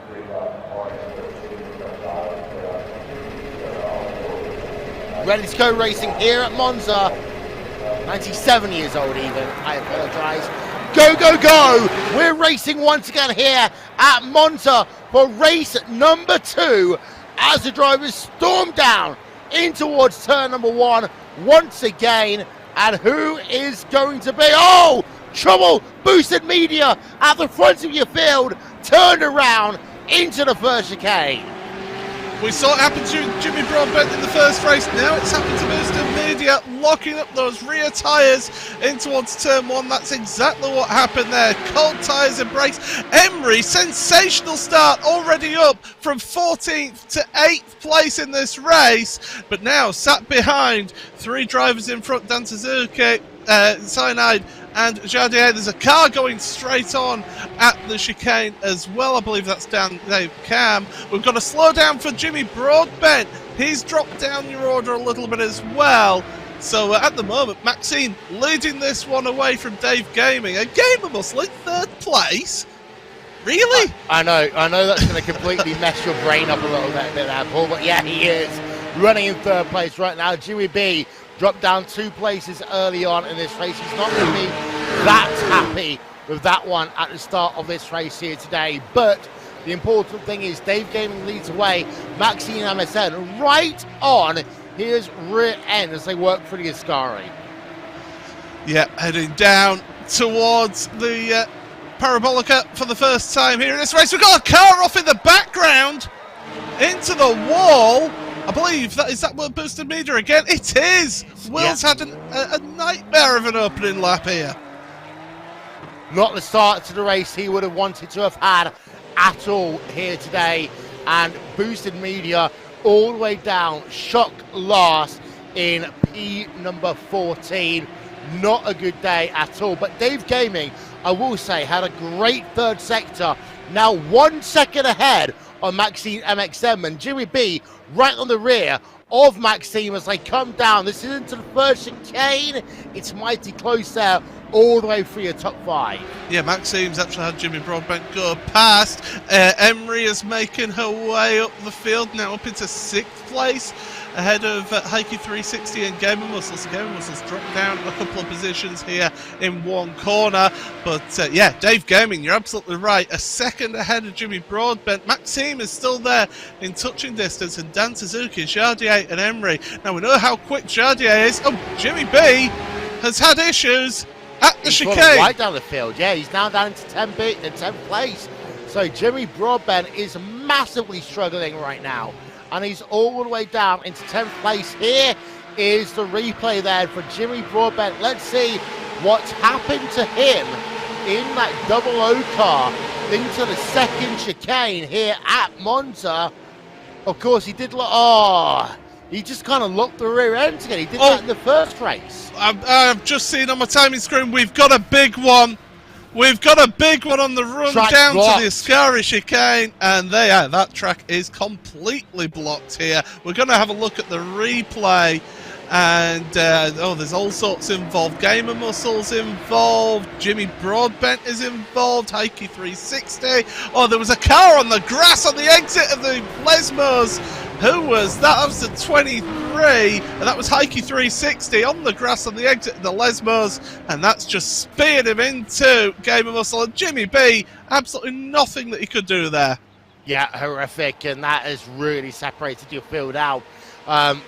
Ready to go racing here at Monza. 97 years old even, I apologise. Go, go, go! We're racing once again here at Monza for race number 2 as the drivers storm down in towards turn number 1 once again. And who is going to be? Oh, trouble! Boosted Media at the front of your field, turned around into the first chicane. We saw it happen to Jimmy Broadbent in the first race. Now it's happened to Boosted Media, locking up those rear tyres in towards turn 1. That's exactly what happened there. Cold tyres and brakes. Emery, sensational start, already up from 14th to 8th place in this race. But now sat behind 3 drivers in front, Dan Suzuki, Cyanide and Jardier. There's a car going straight on at the chicane as well. I believe that's down Dave Cam. We've got a slow down for Jimmy Broadbent. He's dropped down your order a little bit as well. So at the moment, Maxine leading this one away from Dave Gaming. A Gamer Muscle in 3rd place. Really? I know that's going to completely mess your brain up a little bit there, Paul. But yeah, he is running in 3rd place right now. Jimmy B dropped down 2 places early on in this race. He's not going to be that happy with that one at the start of this race here today. But the important thing is Dave Gaming leads away. Maxine MSN right on his rear end as they work through the Ascari. Yeah, heading down towards the Parabolica for the first time here in this race. We've got a car off in the background into the wall. I believe that what Boosted Media again. It is. Will's had a nightmare of an opening lap here. Not the start to the race he would have wanted to have had at all here today. And Boosted Media all the way down, shock last in P number 14. Not a good day at all. But Dave Gaming, I will say, had a great 3rd sector. Now 1 second ahead on Maxime MXM, and Jimmy B right on the rear of Maxime as they come down. This is into the first chicane. It's mighty close there, all the way through your top 5. Yeah, Maxime's actually had Jimmy Broadbent go past. Emery is making her way up the field, now up into 6th place, ahead of Heike 360 and Gamer Muscles. Gamer Muscles dropped down a couple of positions here in one corner. But yeah, Dave Gaming, you're absolutely right. A second ahead of Jimmy Broadbent. Maxime is still there in touching distance, and Dan Suzuki, Jardier and Emery. Now we know how quick Jardier is. Oh, Jimmy B has had issues at the chicane. Right down the field, yeah, he's now down into 10th place. So Jimmy Broadbent is massively struggling right now, and he's all the way down into 10th place. Here is the replay there for Jimmy Broadbent. Let's see what's happened to him in that double O car into the second chicane here at Monza. Of course, he did he just kind of locked the rear end again. He did that in the first race. I've just seen on my timing screen, we've got a big one. We've got a big one on the run Track down blocked to the Ascari chicane, and that track is completely blocked here. We're going to have a look at the replay, and there's all sorts involved. Gamer Muscle's involved, Jimmy Broadbent is involved, Heike 360. Oh, there was a car on the grass on the exit of the Lesmos. Who was that? That was the 23, and that was Heike 360 on the grass on the exit of the Lesmos, and that's just speared him into Gamer Muscle. And Jimmy B, absolutely nothing that he could do there. Yeah, horrific, and that has really separated your field out.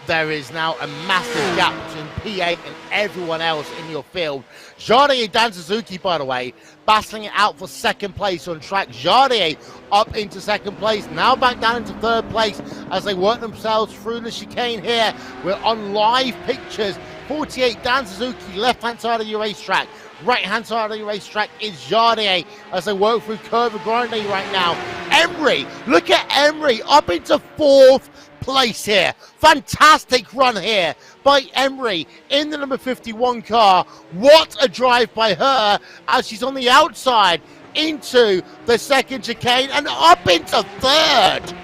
There is now a massive gap between P8 and everyone else in your field. Jardier and Dan Suzuki, by the way, battling it out for second place on track. Jardier up into second place, now back down into third place as they work themselves through the chicane here. We're on live pictures. 48, Dan Suzuki, left-hand side of your racetrack. Right-hand side of the racetrack is Jardier as they work through Curva Grande right now. Emery, look at Emery up into fourth place here. Fantastic run here by Emery in the number 51 car. What a drive by her as she's on the outside into the second chicane and up into third.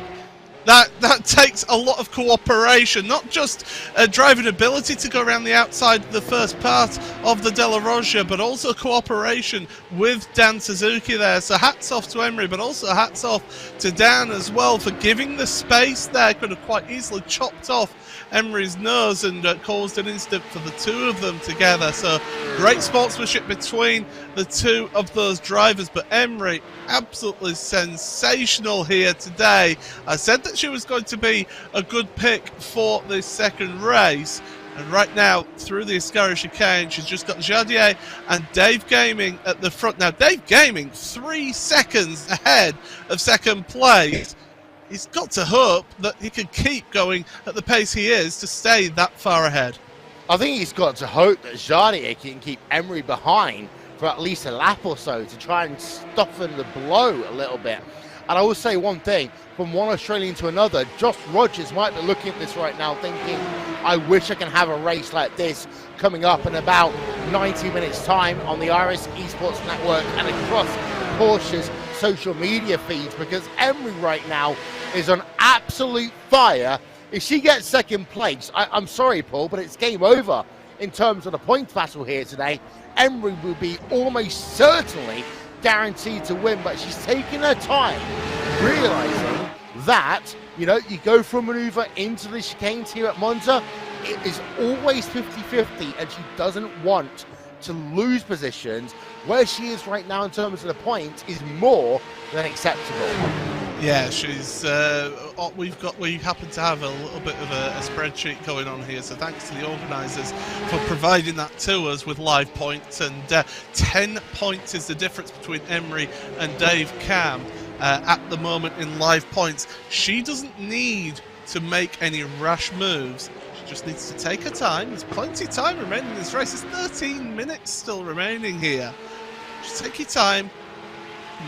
That takes a lot of cooperation, not just driving ability to go around the outside the first part of the Della Roja, but also cooperation with Dan Suzuki there. So hats off to Emery, but also hats off to Dan as well for giving the space there. Could have quite easily chopped off Emery's nose and caused an incident for the two of them together. So great sportsmanship between the two of those drivers, but Emery absolutely sensational here today. I said that she was going to be a good pick for this second race, and right now through the Ascari chicane she's just got Jardier and Dave Gaming at the front. Now Dave Gaming 3 seconds ahead of second place. He's got to hope that he can keep going at the pace he is to stay that far ahead. I think he's got to hope that Jardier can keep Emery behind for at least a lap or so to try and soften the blow a little bit. And I will say one thing, from one Australian to another, Josh Rogers might be looking at this right now thinking, I wish I can have a race like this coming up in about 90 minutes time on the Heuer Esports Network and across Porsche's social media feeds, because Emery right now is on absolute fire. If she gets second place, I'm sorry, Paul, but it's game over in terms of the point battle here today. Emery will be almost certainly guaranteed to win, but she's taking her time, realizing that, you go for a maneuver into the chicanes here at Monza, it is always 50-50, and she doesn't want to lose positions. Where she is right now in terms of the points is more than acceptable. Yeah, she's. We happen to have a little bit of a spreadsheet going on here, so thanks to the organisers for providing that to us with live points. And 10 points is the difference between Emery and Dave Cam at the moment in live points. She doesn't need to make any rash moves. She just needs to take her time. There's plenty of time remaining in this race. There's 13 minutes still remaining here. Just take your time.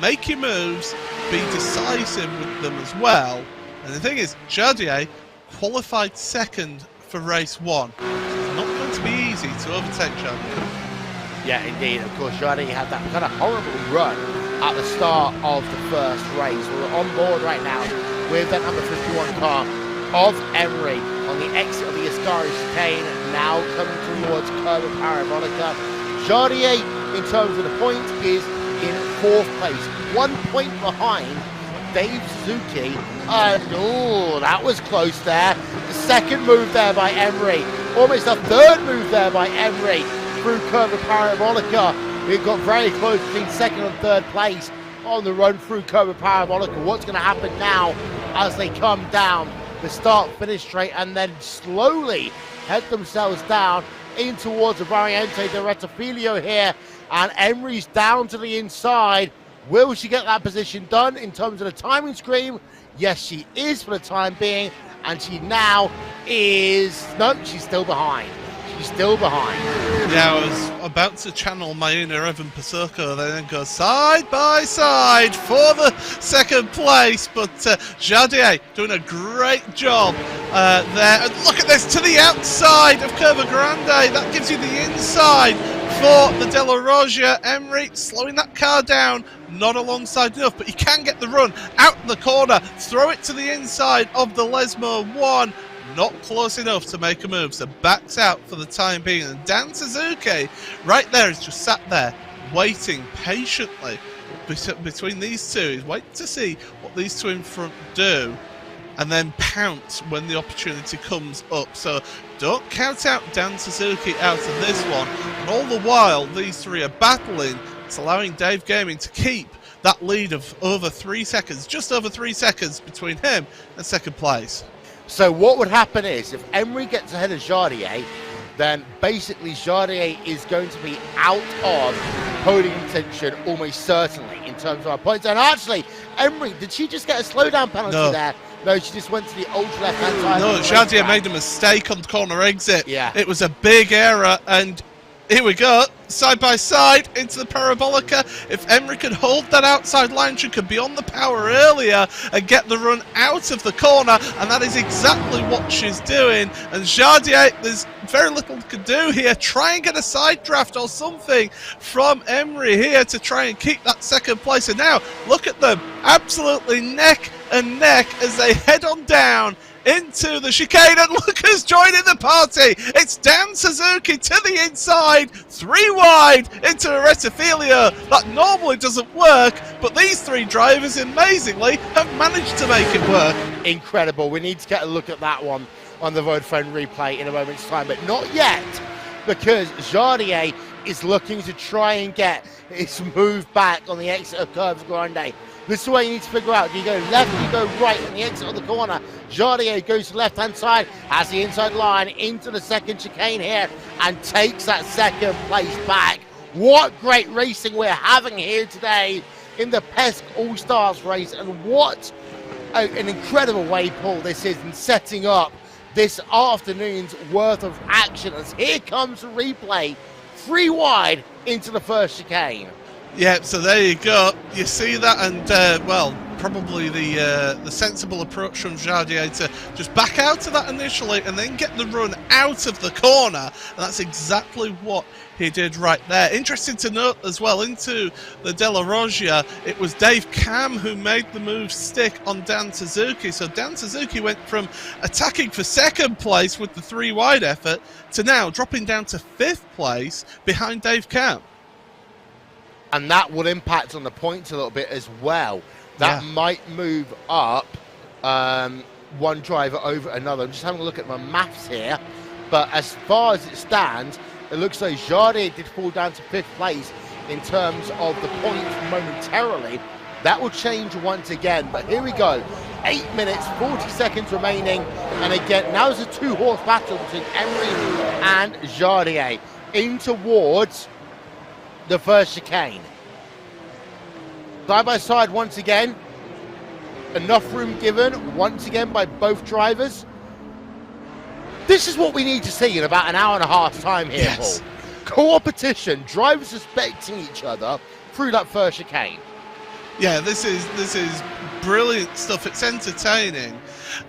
Make your moves, be decisive with them as well. And the thing is, Jardier qualified second for race 1. It's not going to be easy to overtake Jardier. Yeah, indeed. Of course, Jardier had that kind of horrible run at the start of the first race. We're on board right now with that number 51 car of Emery on the exit of the Ascari chicane, now coming towards Curva Parabolica. Jardier, in terms of the point, is in fourth place, 1 point behind Dave Suzuki. That was close there. The second move there by Emery, almost a third move there by Emery through Curva Parabolica. We've got very close between second and third place on the run through Curva Parabolica. What's going to happen now as they come down the start-finish straight and then slowly head themselves down in towards the Variante de Rettifilio here, and Emery's down to the inside. Will she get that position done in terms of the timing screen? Yes, she is for the time being, and she now is... No, she's still behind. She's still behind. Yeah, I was about to channel my inner Evan Pasoko, then go side by side for the second place, but Jardier doing a great job there. And look at this, to the outside of Curva Grande. That gives you the inside for the De La Rogia. Emery slowing that car down, not alongside enough, but he can get the run out the corner, throw it to the inside of the Lesmo 1. Not close enough to make a move, so backs out for the time being. And Dan Suzuki, right there, is just sat there, waiting patiently between these two. He's waiting to see what these two in front do, and then pounce when the opportunity comes up. So don't count out Dan Suzuki out of this one. And all the while, these three are battling. It's allowing Dave Gaming to keep that lead of over 3 seconds, just over 3 seconds between him and second place. So what would happen is, if Emery gets ahead of Jardier, then basically Jardier is going to be out of podium contention almost certainly in terms of our points. And actually, Emery, did she just get a slowdown penalty there? No, she just went to the ultra left-hand side. No, Jardier made a mistake on the corner exit. Yeah. It was a big error, and here we go, side by side into the Parabolica. If Emery could hold that outside line, she could be on the power earlier and get the run out of the corner, and that is exactly what she's doing. And Jardier, there's very little to do here. Try and get a side draft or something from Emery here to try and keep that second place. And now, look at them, absolutely neck and neck as they head on down into the chicane, and look who's joining the party. It's Dan Suzuki to the inside, 3 wide into Rettifilio. That normally doesn't work, but these three drivers amazingly have managed to make it work. Incredible. We need to get a look at that one on the Vodafone replay in a moment's time, but not yet, because Jardier is looking to try and get his move back on the exit of Curva Grande. This is what you need to figure out. Do you go left, do you go right on the exit of the corner? Jardier goes to the left-hand side, has the inside line into the second chicane here, and takes that second place back. What great racing we're having here today in the PESC All-Stars race, and what an incredible way, Paul, this is in setting up this afternoon's worth of action, as here comes the replay, 3 wide into the first chicane. Yeah, so there you go. You see that, and well, probably the sensible approach from Jardier to just back out of that initially and then get the run out of the corner, and that's exactly what he did right there. Interesting to note as well, into the De La Rogia, it was Dave Cam who made the move stick on Dan Suzuki. So Dan Suzuki went from attacking for second place with the 3 wide effort to now dropping down to 5th place behind Dave Cam. And that will impact on the points a little bit as well. That might move up one driver over another. I'm just having a look at my maths here. But as far as it stands, it looks like Jardier did fall down to 5th place in terms of the points momentarily. That will change once again. But here we go. 8 minutes, 40 seconds remaining. And again, now there's a 2-horse battle between Emery and Jardier in towards the first chicane. Side by side once again. Enough room given once again by both drivers. This is what we need to see in about an hour and a half time here, Paul. Co-opetition, drivers respecting each other through that first chicane. Yeah, this is brilliant stuff. It's entertaining.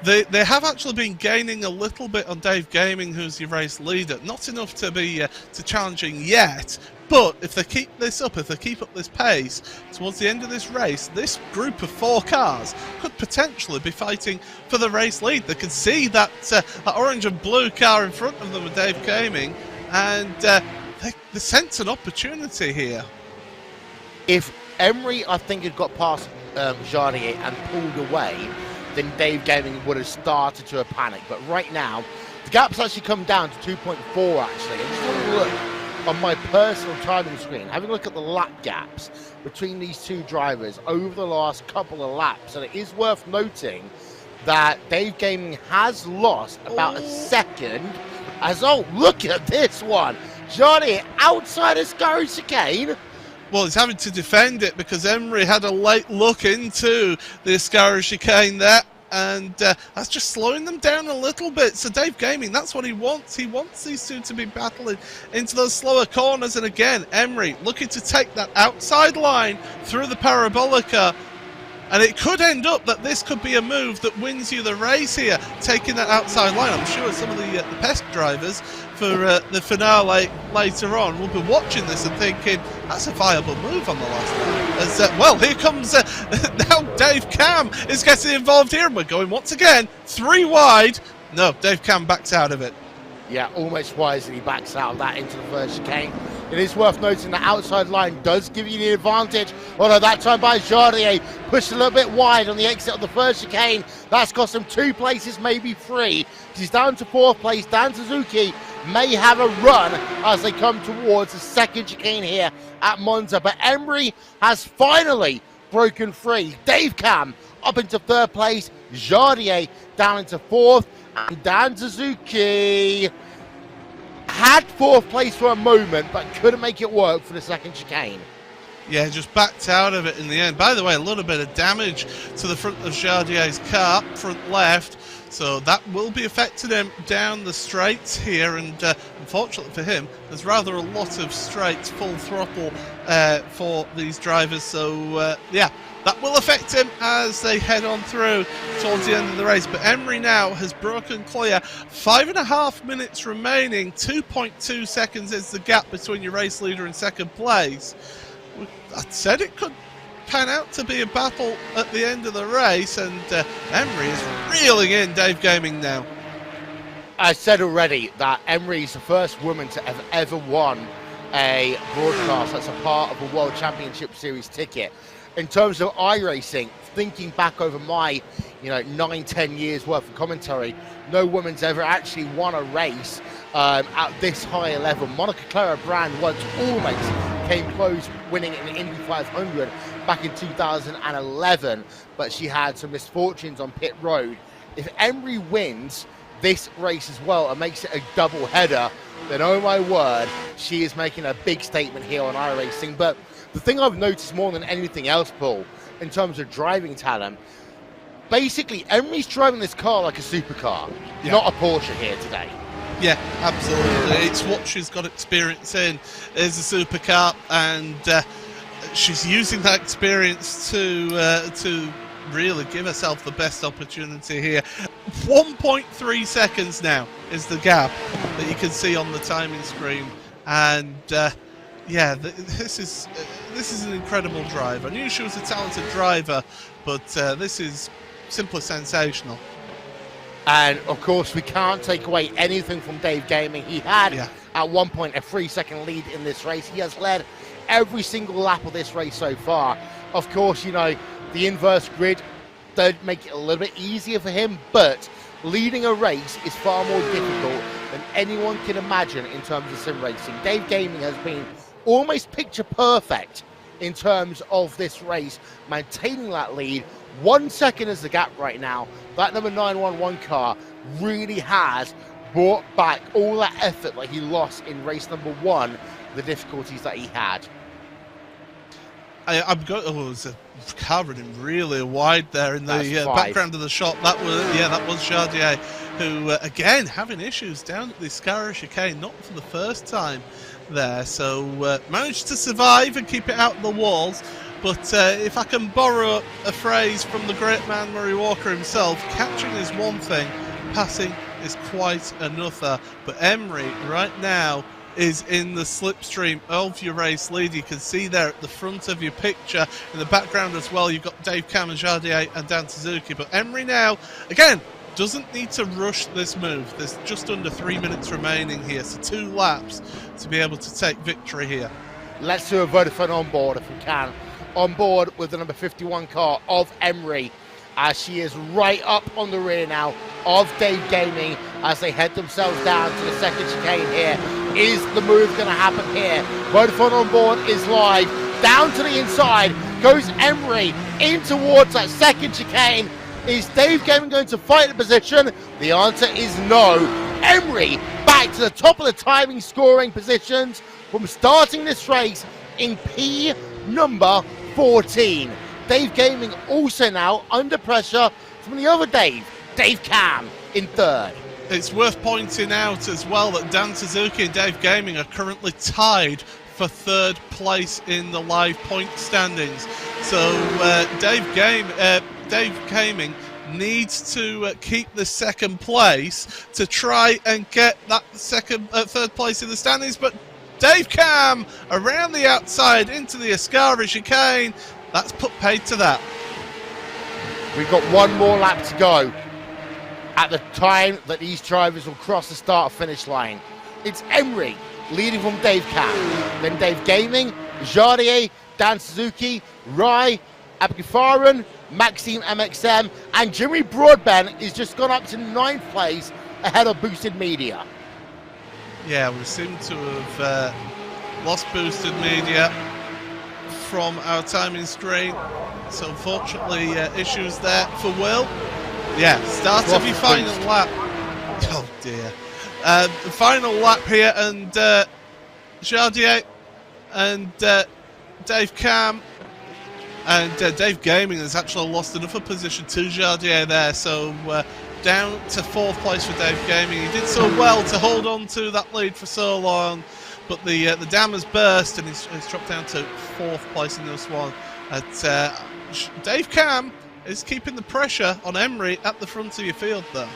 They have actually been gaining a little bit on Dave Gaming, who's your race leader. Not enough to be too challenging yet. But if they keep this up, if they keep up this pace, towards the end of this race, this group of 4 cars could potentially be fighting for the race lead. They can see that orange and blue car in front of them with Dave Gaming, and they sense an opportunity here. If Emery, I think, had got past Jardier and pulled away, then Dave Gaming would have started to a panic. But right now, the gap's actually come down to 2.4 actually. I just want to look on my personal timing screen, having a look at the lap gaps between these two drivers over the last couple of laps, and it is worth noting that Dave Gaming has lost about a second. Look at this one, Johnny outside of Scurry chicane. Well, he's having to defend it because Emery had a late look into the Ascara chicane there. and that's just slowing them down a little bit. So Dave Gaming, that's what he wants. He wants these two to be battling into those slower corners, and again, Emery looking to take that outside line through the Parabolica. And it could end up that this could be a move that wins you the race here, taking that outside line. I'm sure some of the PESC drivers for the finale later on will be watching this and thinking, that's a viable move on the last lap. As, well, here comes now Dave Cam is getting involved here, and we're going once again 3 wide. No, Dave Cam backs out of it. Yeah, almost wisely backs out of that into the first chicane. It is worth noting the outside line does give you the advantage, although that time by Jardier pushed a little bit wide on the exit of the first chicane. That's cost him 2 places, maybe 3. He's down to 4th place. Dan Suzuki may have a run as they come towards the second chicane here at Monza, but Emery has finally broken free. Dave Cam up into 3rd place, Jardier down into 4th, and Dan Suzuki had 4th place for a moment, but couldn't make it work for the second chicane. Yeah, just backed out of it in the end. By the way, a little bit of damage to the front of Jardier's car, front left, so that will be affecting him down the straights here, and unfortunately for him, there's rather a lot of straights, full throttle for these drivers, so yeah, that will affect him as they head on through towards the end of the race. But Emery now has broken clear. 5.5 minutes remaining. 2.2 seconds is the gap between your race leader and second place. I said it could pan out to be a battle at the end of the race, and Emery is reeling in Dave Gaming now. I said already that Emery is the first woman to have ever won a broadcast that's a part of a World Championship Series ticket. In terms of iRacing, thinking back over my 9-10 years worth of commentary, no woman's ever actually won a race at this high a level. Monica Clara Brand once almost came close winning in the Indy 500 back in 2011, but she had some misfortunes on pit road. If Emery wins this race as well and makes it a double header, then oh my word, she is making a big statement here on iRacing. But the thing I've noticed more than anything else, Paul, in terms of driving talent, basically Emery's driving this car like a supercar, not a Porsche here today. Yeah, absolutely. It's what she's got experience in, is a supercar, and she's using that experience to really give herself the best opportunity here. 1.3 seconds now is the gap that you can see on the timing screen, and yeah, this is an incredible drive. I knew she was a talented driver, but this is simply sensational. And of course, we can't take away anything from Dave Gaming. He had at one point a 3-second lead in this race. He has led every single lap of this race so far. Of course, the inverse grid does make it a little bit easier for him, but leading a race is far more difficult than anyone can imagine in terms of sim racing. Dave Gaming has been almost picture perfect in terms of this race, maintaining that lead. 1 second is the gap right now. That number 911 car really has brought back all that effort that he lost in race number 1, the difficulties that he had. I'm going. Oh, it was a car running really wide there in the background of the shot. That was Jardier, who again having issues down at the Scara chicane, not for the first time there. So managed to survive and keep it out of the walls. But if I can borrow a phrase from the great man Murray Walker himself, catching is one thing, passing is quite another. But Emery right now is in the slipstream of your race lead. You can see there at the front of your picture, in the background as well, you've got Dave Cam and Jardier and Dan Suzuki. But Emery now, again, doesn't need to rush this move. There's just under 3 minutes remaining here, so 2 laps to be able to take victory here. Let's do a Vodafone onboard if we can. On board with the number 51 car of Emery, as she is right up on the rear now of Dave Gaming as they head themselves down to the second chicane here. Is the move going to happen here? Vodafone on board is live. Down to the inside goes Emery in towards that second chicane. Is Dave Gaming going to fight the position? The answer is no. Emery back to the top of the timing scoring positions from starting this race in P number 14. Dave Gaming also now under pressure from from the other Dave Cam in third. It's worth pointing out as well that Dan Suzuki and Dave Gaming are currently tied for third place in the live point standings. So Dave Gaming needs to keep the second place to try and get that third place in the standings. But Dave Cam around the outside into the Ascari chicane. That's put paid to that. We've got one more lap to go at the time that these drivers will cross the start-finish line. It's Emery leading from Dave Cam, then Dave Gaming, Jardier, Dan Suzuki, Rai, Abgifaran, Maxime MXM, and Jimmy Broadbent is just gone up to 9th place ahead of Boosted Media. Yeah, we seem to have lost Boosted Media from our timing screen. So unfortunately, issues there for Will. Yeah, start of your final lap. Oh dear. The final lap here, and Jardier and Dave Cam and Dave Gaming has actually lost another position to Jardier there. So down to 4th place for Dave Gaming. He did so well to hold on to that lead for so long, but the dam has burst and he's dropped down to 4th place in this one. Dave Cam is keeping the pressure on Emery at the front of your field, though.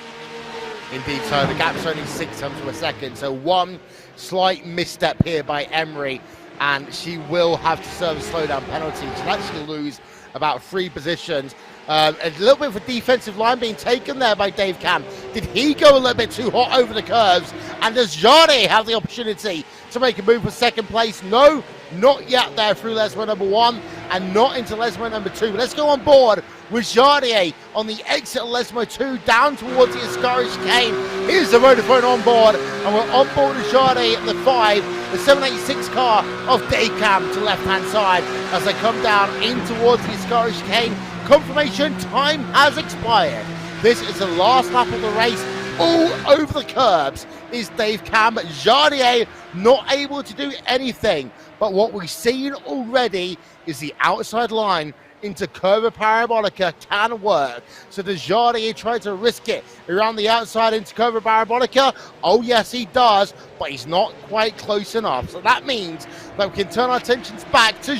Indeed, so the gap's only 6 tenths of a second. So one slight misstep here by Emery, and she will have to serve a slowdown penalty. She'll actually lose about 3 positions. A little bit of a defensive line being taken there by Dave Cam. Did he go a little bit too hot over the curves? And does Jardier have the opportunity to make a move for 2nd place? No, not yet there through Lesmo number 1 and not into Lesmo number 2. But let's go on board with Jardier on the exit of Lesmo 2 down towards the Ascari chicane. Here's the Vodafone on board, and we're on board with Jardier at the 5, the 786 car of Dave Cam to left-hand side as they come down in towards the Ascari chicane. Confirmation time has expired. This is the last lap of the race. All over the curbs is Dave Cam. Jardier not able to do anything. But what we've seen already is the outside line into Curva Parabolica can work. So does Jardier try to risk it around the outside into Curva Parabolica? Oh yes, he does, but he's not quite close enough. So that means that we can turn our attentions back to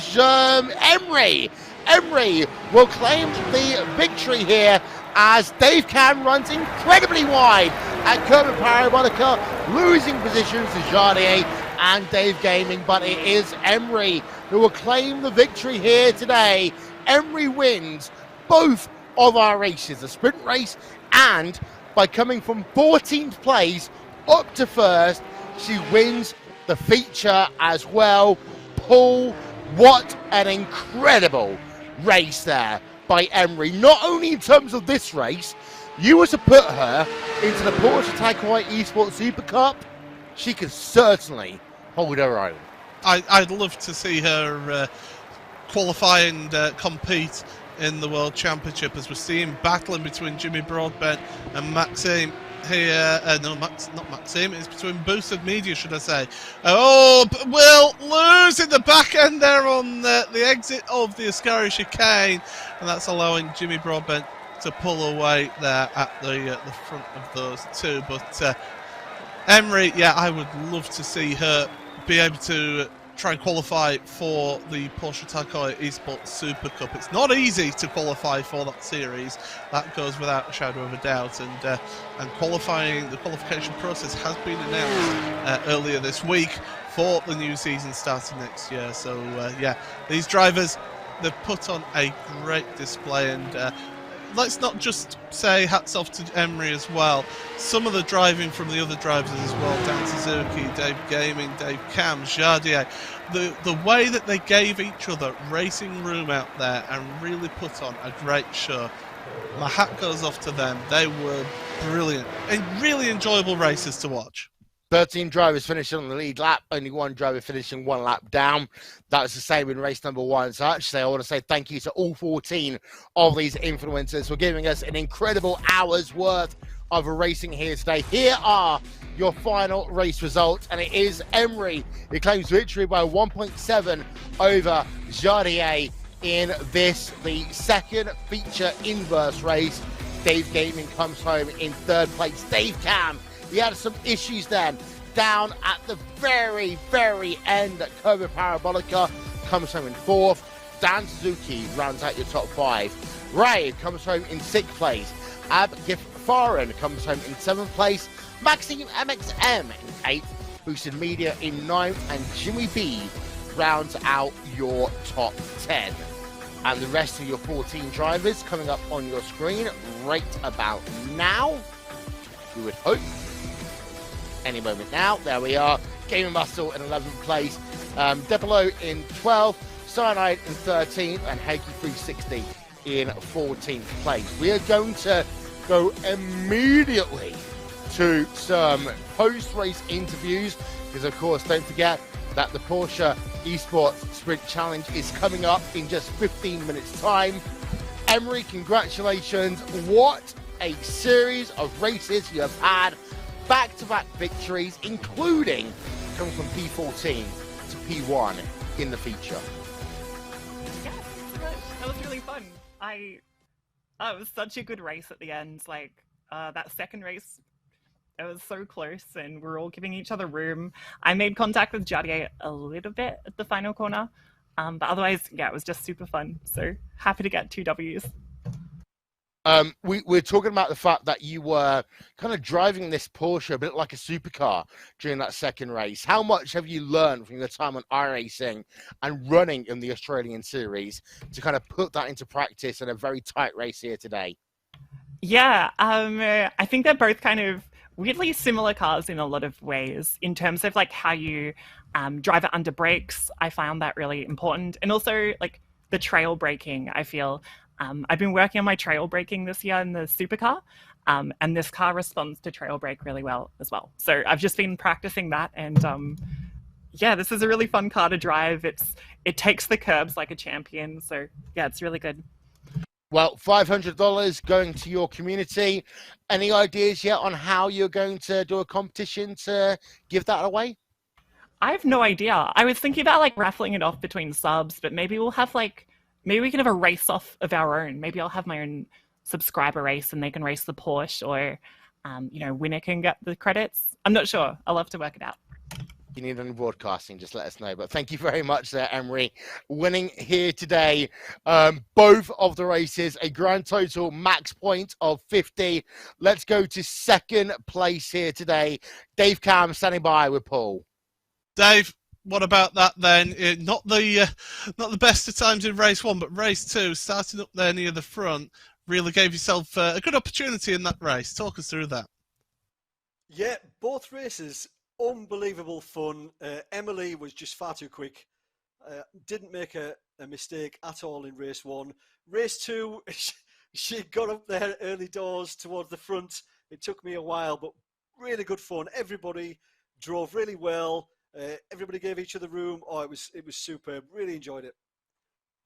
Emery. Emery will claim the victory here as Dave Cam runs incredibly wide at Curva Parabolica, losing positions to Jardier and Dave Gaming, but it is Emery who will claim the victory here today. Emery wins both of our races, the sprint race, and by coming from 14th place up to 1st, she wins the feature as well. Paul, what an incredible race there by Emery. Not only in terms of this race, you were to put her into the Porsche Taycan Esports Supercup, she could certainly hold her own. I'd love to see her qualify and compete in the World Championship, as we're seeing battling between Jimmy Broadbent and Maxime here. Not Maxime, it's between Boosted Media, should I say. Will losing the back end there on the exit of the Ascari chicane, and that's allowing Jimmy Broadbent to pull away there at the front of those two. But Emery, yeah, I would love to see her be able to try and qualify for the Porsche Taycan Esports Supercup. It's not easy to qualify for that series, that goes without a shadow of a doubt, and the qualification process has been announced earlier this week for the new season starting next year. So yeah, these drivers, they've put on a great display, and let's not just say hats off to Emery as well. Some of the driving from the other drivers as well, Dan Suzuki, Dave Gaming, Dave Cam, Jardier, the way that they gave each other racing room out there and really put on a great show. My hat goes off to them. They were brilliant and really enjoyable races to watch. 13 drivers finishing on the lead lap, only 1 driver finishing 1 lap down. That was the same in race number 1. So actually, I want to say thank you to all 14 of these influencers for giving us an incredible hour's worth of racing here today. Here are your final race results, and it is Emery who claims victory by 1.7 over Jardier in this, the second feature inverse race Dave Gaming comes home in third place. Dave Cam, he had some issues then. Down at the very, very end at Curva Parabolica, comes home in fourth. Dan Suzuki rounds out your top five. Ray comes home in sixth place. Ab Gifarin comes home in seventh place. Maxime MXM in eighth. Boosted Media in ninth. And Jimmy B rounds out your top 10. And the rest of your 14 drivers coming up on your screen right about now. We would hope. Any moment now. There we are. Gaming Muscle in 11th place. Depolo in 12th. Cyanide in 13th. And Heki 360 in 14th place. We are going to go immediately to some post-race interviews. Because, of course, don't forget that the Porsche Esports Sprint Challenge is coming up in just 15 minutes' time. Emery, congratulations. What a series of races you have had. Back-to-back victories, including coming from P14 to P1 in the feature. Yeah, that was really fun. It was such a good race at the end. Like, that second race, it was so close and we're all giving each other room. I made contact with Jardier a little bit at the final corner. But otherwise, yeah, it was just super fun. So happy to get 2 Ws. We're talking about the fact that you were kind of driving this Porsche a bit like a supercar during that second race. How much have you learned from your time on iRacing and running in the Australian series to kind of put that into practice in a very tight race here today? Yeah, I think they're both kind of weirdly similar cars in a lot of ways in terms of like how you drive it under brakes. I found that really important. And also like the trail braking, I feel. I've been working on my trail braking this year in the supercar, and this car responds to trail brake really well as well. So I've just been practicing that, and yeah, this is a really fun car to drive. It takes the curbs like a champion, so yeah, it's really good. Well, $500 going to your community. Any ideas yet on how you're going to do a competition to give that away? I have no idea. I was thinking about like raffling it off between subs, but maybe we'll have maybe we can have a race off of our own. Maybe I'll have my own subscriber race and they can race the Porsche, or, winner can get the credits. I'm not sure. I'll have to work it out. If you need any broadcasting, just let us know. But thank you very much there, Emery. Winning here today, both of the races, a grand total max point of 50. Let's go to second place here today. Dave Cam standing by with Paul. Dave, what about that then? Not the best of times in race 1, but race 2, starting up there near the front, really gave yourself a good opportunity in that race. Talk us through that. Yeah, both races, unbelievable fun. Emily was just far too quick. Didn't make a mistake at all in race 1. Race 2, she got up there early doors towards the front. It took me a while, but really good fun. Everybody drove really well. Everybody gave each other room. Oh, it was superb. Really enjoyed it.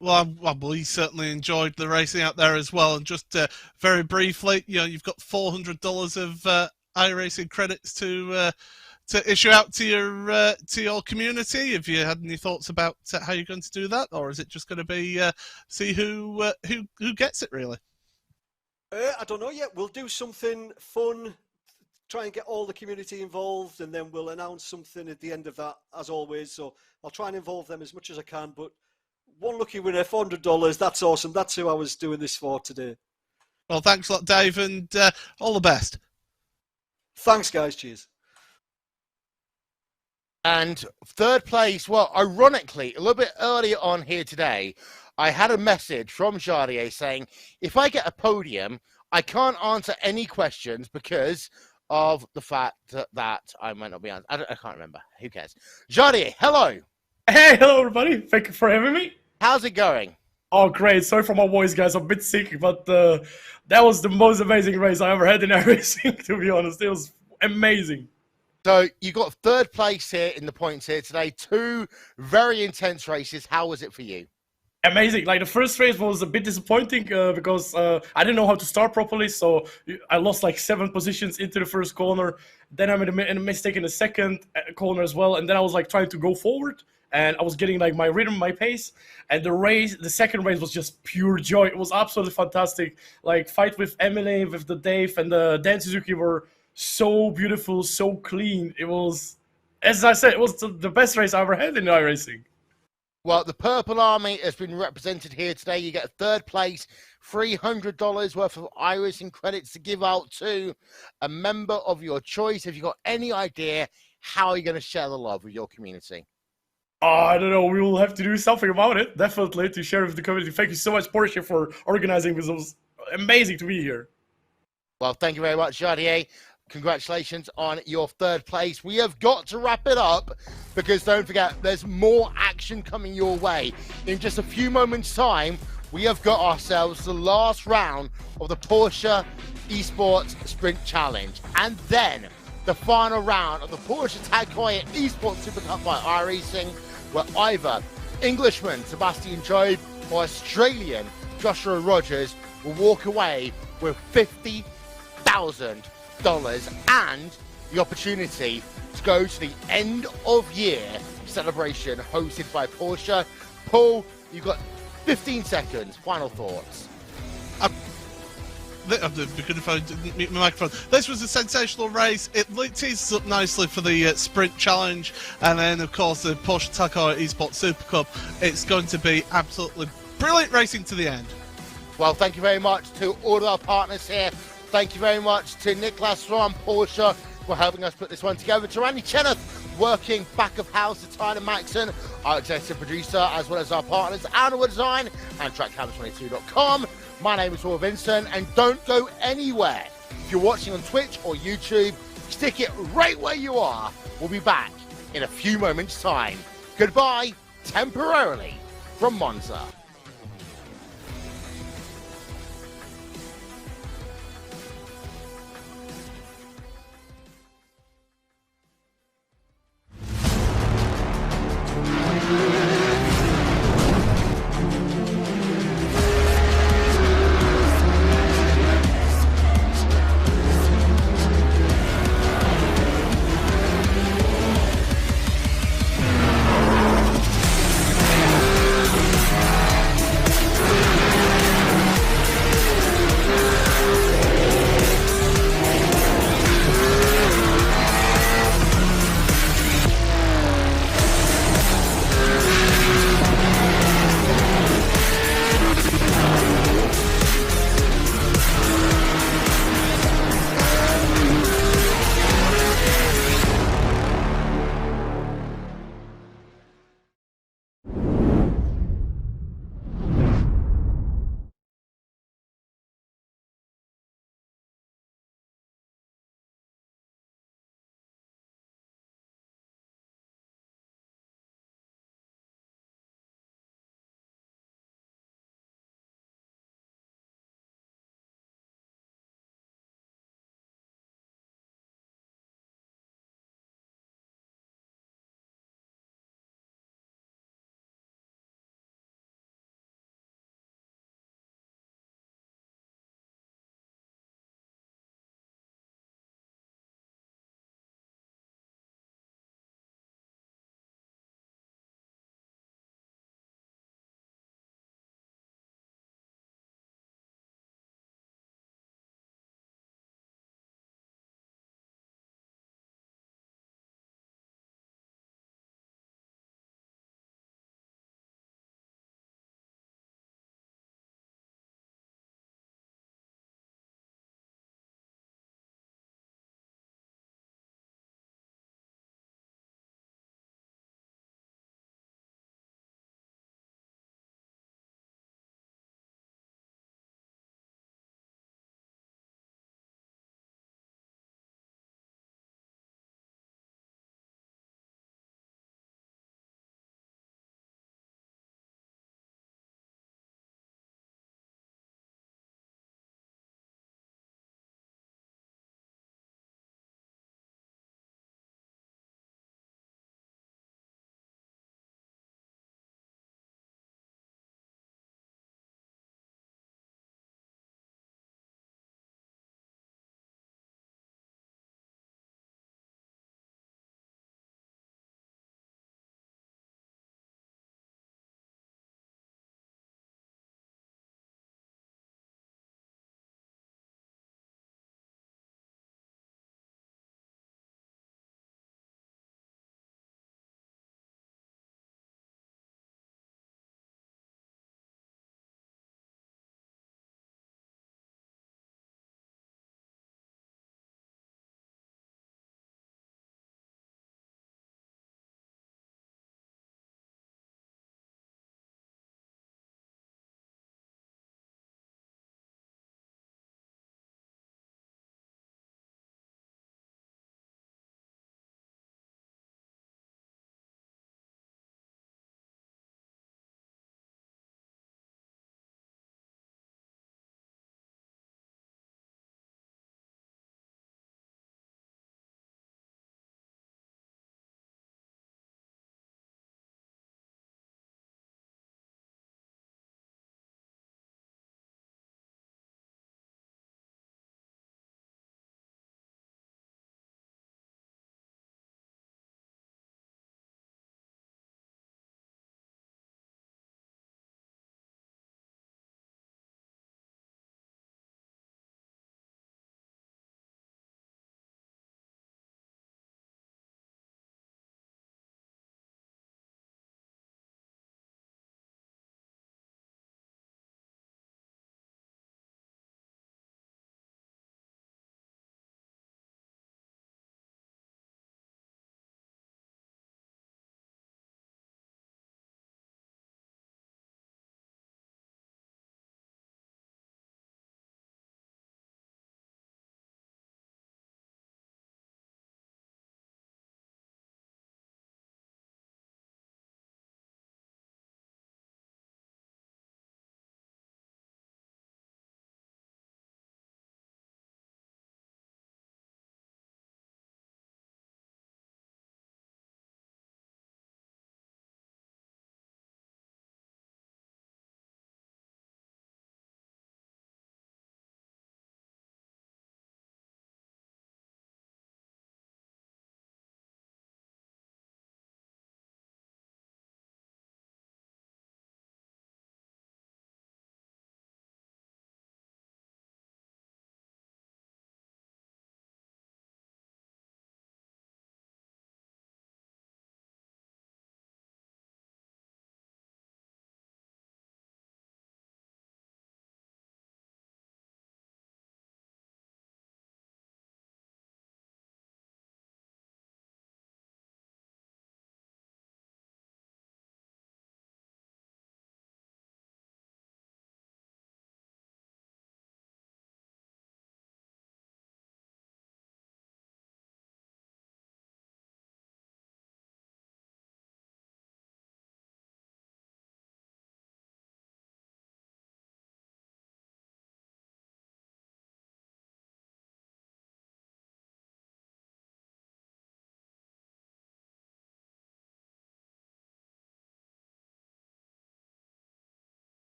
Well, we certainly enjoyed the racing out there as well. And just very briefly, you've got $400 of iRacing credits to issue out to your community. Have you had any thoughts about how you're going to do that, or is it just going to be see who gets it really? I don't know yet. We'll do something fun. Try and get all the community involved, and then we'll announce something at the end of that, as always. So I'll try and involve them as much as I can. But one lucky winner, $400. That's awesome. That's who I was doing this for today. Well, thanks a lot, Dave, and all the best. Thanks, guys. Cheers. And third place, well, ironically, a little bit earlier on here today, I had a message from Jardier saying, if I get a podium, I can't answer any questions because of the fact that I might not be on. I can't remember. Who cares? Jardier, hello. Hey, hello, everybody. Thank you for having me. How's it going? Oh, great. Sorry for my voice, guys. I'm a bit sick, but that was the most amazing race I ever had in racing, to be honest. It was amazing. So you got third place here in the points here today. 2 very intense races. How was it for you? Amazing. Like the first race was a bit disappointing because I didn't know how to start properly, so I lost like 7 positions into the first corner. Then I made a mistake in the second corner as well, and then I was like trying to go forward, and I was getting like my rhythm, my pace. And the second race was just pure joy. It was absolutely fantastic. Like fight with Emily, with the Dave, and the Dan Suzuki were so beautiful, so clean. It was, as I said, it was the best race I ever had in iRacing. Well, the Purple Army has been represented here today. You get third place, $300 worth of iRacing credits to give out to a member of your choice. Have you got any idea how you're going to share the love with your community? I don't know. We will have to do something about it, definitely, to share with the community. Thank you so much, Porsche, for organizing this. It was amazing to be here. Well, thank you very much, Jardier. Congratulations on your third place. We have got to wrap it up because don't forget, there's more action coming your way. In just a few moments' time, we have got ourselves the last round of the Porsche Esports Sprint Challenge. And then the final round of the Porsche Tag Heuer Esports Supercup by iRacing, where either Englishman Sebastian Job or Australian Joshua Rogers will walk away with $50,000 and the opportunity to go to the end of year celebration hosted by Porsche. Paul, you've got 15 seconds. Final thoughts. I'm good if I didn't mute my microphone. This was a sensational race. It teases up nicely for the Sprint Challenge, and then of course the Porsche Tag Heuer Esports Super Cup. It's going to be absolutely brilliant racing to the end. Well, thank you very much to all of our partners here. Thank you very much to Niklas from Porsche for helping us put this one together. To Randy Cheneth, working back of house, to Tyler Maxon, our executive producer, as well as our partners, Animal Design and TrackCam22.com. My name is Will Vincent, and don't go anywhere. If you're watching on Twitch or YouTube, stick it right where you are. We'll be back in a few moments' time. Goodbye, temporarily, from Monza.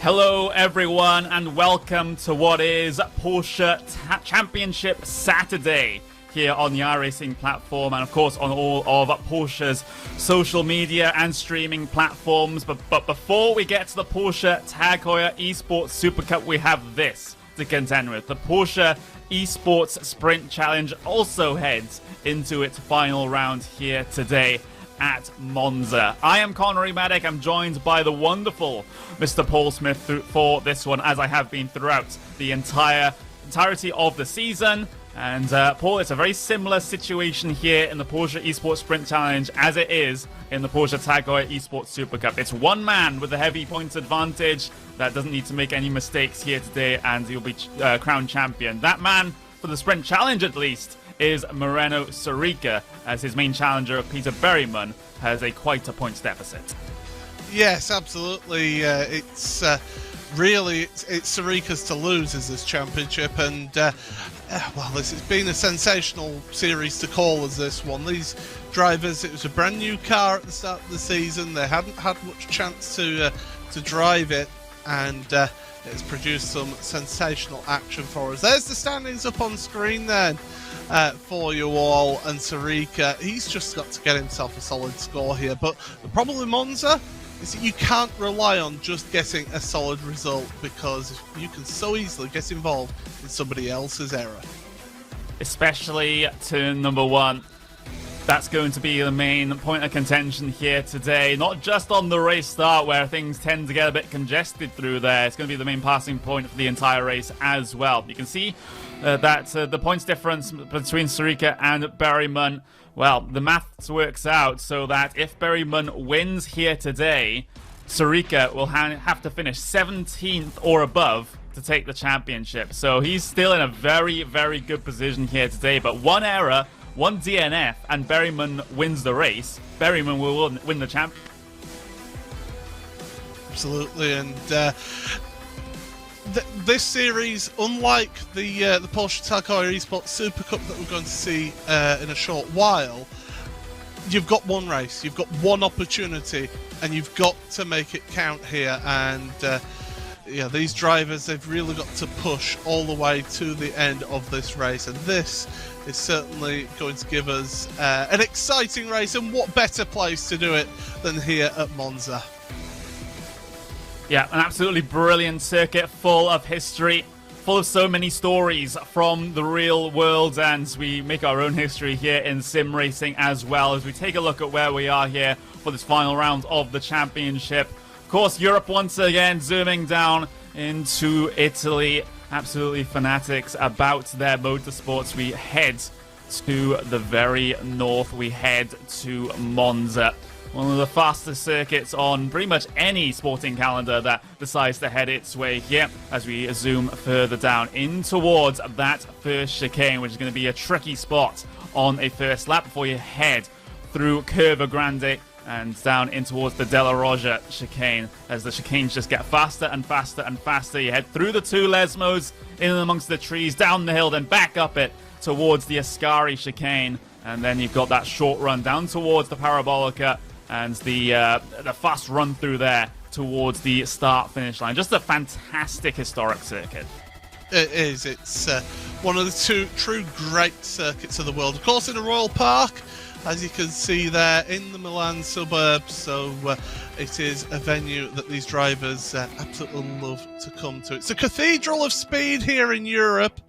Hello everyone and welcome to what is Porsche Championship Saturday here on the iRacing platform and of course on all of Porsche's social media and streaming platforms. But before we get to the Porsche Heuer Esports Supercup, we have this to contend with. The Porsche Esports Sprint Challenge also heads into its final round here today at Monza. I am Connery Maddock. I'm joined by the wonderful Mr. Paul Smith for this one, as I have been throughout the entirety of the season. And Paul, it's a very similar situation here in the Porsche Esports Sprint Challenge as it is in the Porsche Heuer Esports Supercup. It's one man with a heavy points advantage that doesn't need to make any mistakes here today, and he'll be crowned champion. That man, for the Sprint Challenge at least, is Moreno Sorica, as his main challenger, Peter Berryman, has quite a points deficit. Yes, absolutely. It's Sorica's to lose as this championship, and well, this has been a sensational series to call as this one. These drivers, it was a brand new car at the start of the season. They hadn't had much chance to drive it, and it's produced some sensational action for us. There's the standings up on screen then for you all, and Sorica, he's just got to get himself a solid score here. But the problem with Monza is that you can't rely on just getting a solid result, because you can so easily get involved in somebody else's error. Especially turn number one. That's going to be the main point of contention here today. Not just on the race start, where things tend to get a bit congested through there. It's going to be the main passing point for the entire race as well. You can see that the points difference between Sorica and Berryman, well, the maths works out so that if Berryman wins here today, Sorica will have to finish 17th or above to take the championship. So he's still in a very, very good position here today. But one error, one DNF, and Berryman wins the race. Berryman will win the championship. Absolutely, and this series, unlike the Porsche Heuer Esports Supercup that we're going to see in a short while, you've got one race, you've got one opportunity, and you've got to make it count here. And yeah, these drivers, they've really got to push all the way to the end of this race, and this is certainly going to give us an exciting race, and what better place to do it than here at Monza. Yeah, an absolutely brilliant circuit, full of history, full of so many stories from the real world, and we make our own history here in sim racing as well, as we take a look at where we are here for this final round of the championship. Of course, Europe once again zooming down into Italy. Absolutely fanatics about their motorsports. We head to the very north. We head to Monza, one of the fastest circuits on pretty much any sporting calendar that decides to head its way here, as we zoom further down in towards that first chicane, which is going to be a tricky spot on a first lap before you head through Curva Grande and down in towards the Della Roggia chicane, as the chicanes just get faster and faster and faster. You head through the two Lesmos, in amongst the trees, down the hill, then back up it towards the Ascari chicane, and then you've got that short run down towards the Parabolica and the fast run through there towards the start-finish line. Just a fantastic historic circuit. It is. It's one of the two true great circuits of the world. Of course, in a Royal Park, as you can see there in the Milan suburbs. So it is a venue that these drivers absolutely love to come to. It's a cathedral of speed here in Europe.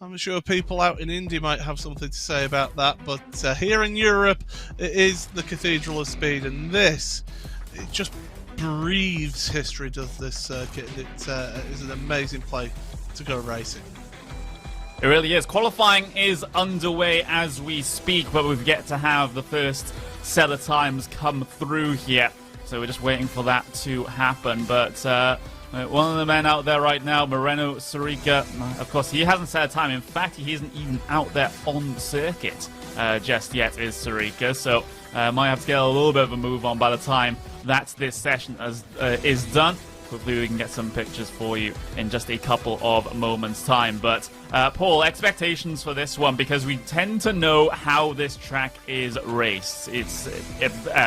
I'm sure people out in Indy might have something to say about that, but here in Europe, it is the cathedral of speed, and this, it just breathes history, does this circuit. It is an amazing place to go racing. It really is. Qualifying is underway as we speak, but we've yet to have the first set of times come through here. So we're just waiting for that to happen. But one of the men out there right now, Moreno Sorica, of course, he hasn't set a time. In fact, he isn't even out there on the circuit just yet, is Sorica. So might have to get a little bit of a move on by the time that this session is done. Hopefully we can get some pictures for you in just a couple of moments' time. But Paul, expectations for this one, because we tend to know how this track is raced. It's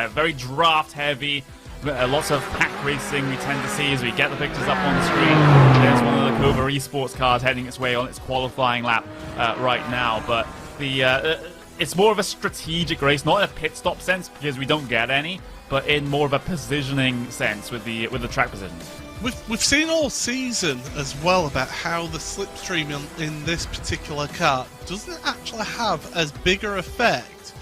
very draft heavy, Lots of pack racing we tend to see as we get the pictures up on the screen. There's one of the Heuer Esports cars heading its way on its qualifying lap right now. But it's more of a strategic race, not in a pit stop sense because we don't get any, but in more of a positioning sense with the track positions. We've seen all season as well about how the slipstream in this particular car doesn't actually have as bigger effect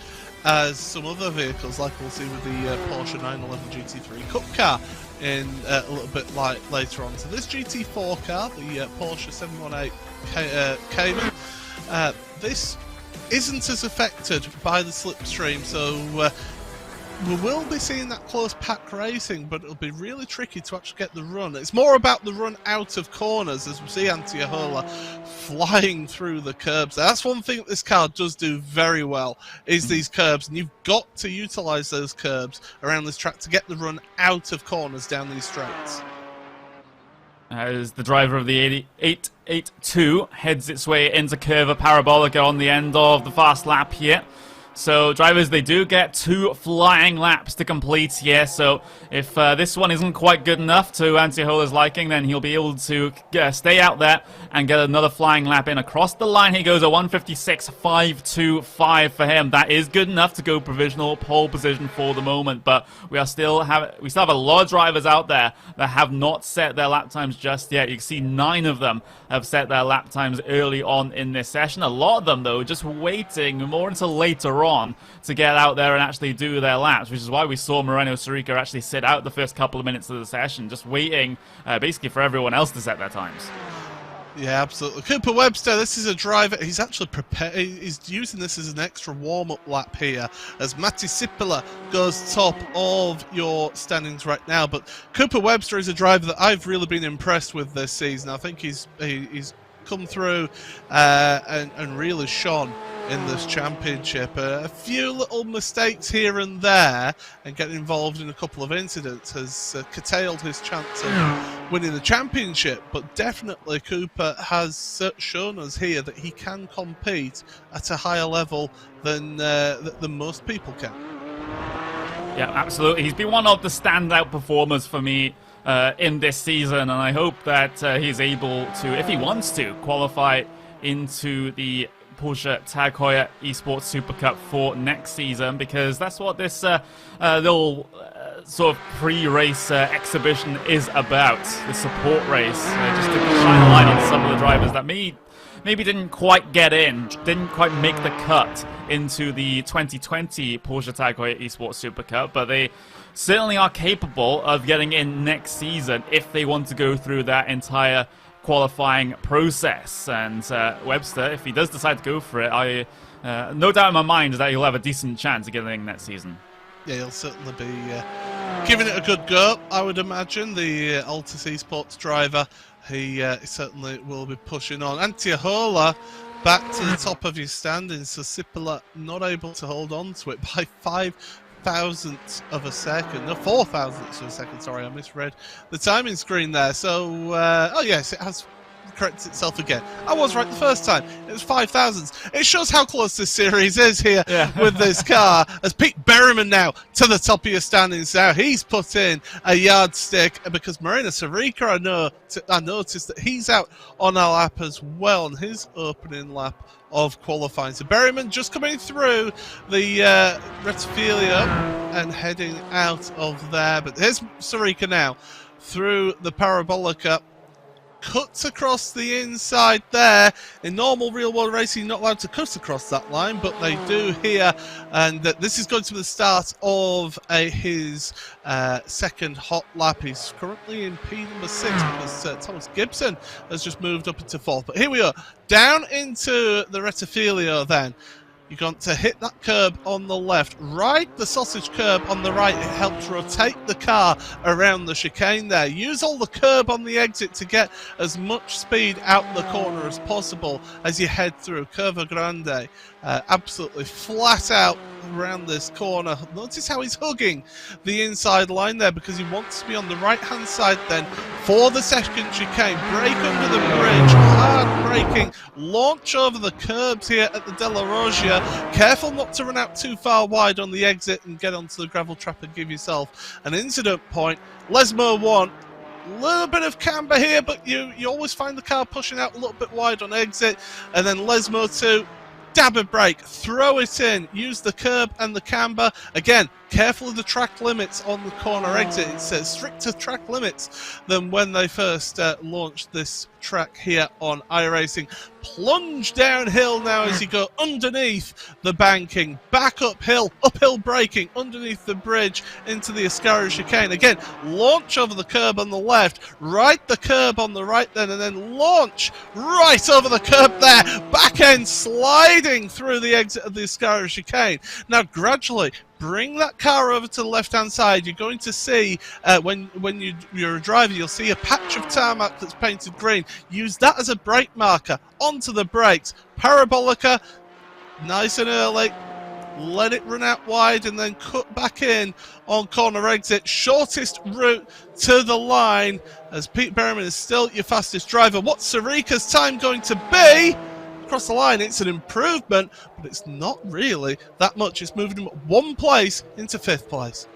as some other vehicles, like we'll see with the Porsche 911 GT3 Cup car in a little bit later on. So this GT4 car, the Porsche 718 Cayman, this isn't as affected by the slipstream, so we will be seeing that close pack racing, but it'll be really tricky to actually get the run. It's more about the run out of corners, as we see Heuer flying through the curbs. That's one thing that this car does do very well, is these curbs, and you've got to utilise those curbs around this track to get the run out of corners down these straights. As the driver of the 882 heads its way into Curva Parabolica on the end of the fast lap here. So drivers, they do get 2 flying laps to complete here, so if this one isn't quite good enough to Heuer's liking, then he'll be able to stay out there and get another flying lap in. Across the line he goes, a 156.525 for him. That is good enough to go provisional pole position for the moment, but we still have a lot of drivers out there that have not set their lap times just yet. You can see 9 of them have set their lap times early on in this session. A lot of them, though, just waiting more until later on to get out there and actually do their laps, which is why we saw Moreno Sorica actually sit out the first couple of minutes of the session, just waiting basically for everyone else to set their times. Yeah, absolutely. Cooper Webster, this is a driver, he's actually prepared, he's using this as an extra warm-up lap here, as Matti Sipilä goes top of your standings right now. But Cooper Webster is a driver that I've really been impressed with this season. I think he's come through and really shone in this championship. A few little mistakes here and there, and getting involved in a couple of incidents has curtailed his chance of winning the championship, but definitely Cooper has shown us here that he can compete at a higher level than most people can. Yeah, absolutely. He's been one of the standout performers for me in this season, and I hope that he's able to, if he wants to, qualify into the Porsche Tag Heuer Esports Supercup for next season, because that's what this little sort of pre-race exhibition is about, the support race, just to shine a light on some of the drivers that maybe didn't quite get in, didn't quite make the cut into the 2020 Porsche Tag Heuer Esports Supercup, but they certainly are capable of getting in next season if they want to go through that entire qualifying process. And Webster, if he does decide to go for it, I no doubt in my mind that he'll have a decent chance of getting in next season. Yeah, he'll certainly be giving it a good go, I would imagine. The Altus Esports driver, he certainly will be pushing on. Heuer back to the top of his standings, so Sipilä not able to hold on to it by 5 thousandths of a second, no, 4 thousandths of a second, sorry, I misread the timing screen there. So, oh yes, it has corrected itself again. I was right the first time, it was 5 thousandths. It shows how close this series is here with this car, as Pete Berryman now to the top of your standings now. He's put in a yardstick, because Moreno Sorica, I noticed that he's out on a lap as well, on his opening lap of qualifying. So Berryman just coming through the Rettifilia and heading out of there. But here's Sorica now through the Parabolica. Cuts across the inside there. In normal real-world racing, you're not allowed to cut across that line, but they do here. And this is going to be the start of his second hot lap. He's currently in P6 because Thomas Gibson has just moved up into 4th. But here we are, down into the Rettifilia then. You're going to hit that curb on the left, ride the sausage curb on the right. It helps rotate the car around the chicane there. Use all the curb on the exit to get as much speed out the corner as possible as you head through Curva Grande. Absolutely flat out around this corner. Notice how he's hugging the inside line there, because he wants to be on the right hand side then for the second chicane. Brake under the bridge hard braking, launch over the curbs here at the Della Roggia. Careful not to run out too far wide on the exit and get onto the gravel trap and give yourself an incident point. Lesmo 1. Little bit of camber here, but you always find the car pushing out a little bit wide on exit. And then Lesmo 2, dab a brake, throw it in, use the curb and the camber. Again, careful of the track limits on the corner exit. It says stricter track limits than when they first launched this track here on iRacing. Plunge downhill now as you go underneath the banking, back uphill braking underneath the bridge into the Ascari chicane. Again, launch over the curb on the left, right the curb on the right then, and then launch right over the curb there, back end sliding through the exit of the Ascari chicane. Now gradually bring that car over to the left-hand side. You're going to see, when you're a driver, you'll see a patch of tarmac that's painted green. Use that as a brake marker onto the brakes. Parabolica, nice and early. Let it run out wide and then cut back in on corner exit. Shortest route to the line, as Pete Berryman is still your fastest driver. What's Sarika's time going to be? Across the line, it's an improvement, but it's not really that much. It's moving him 1 place into 5th place.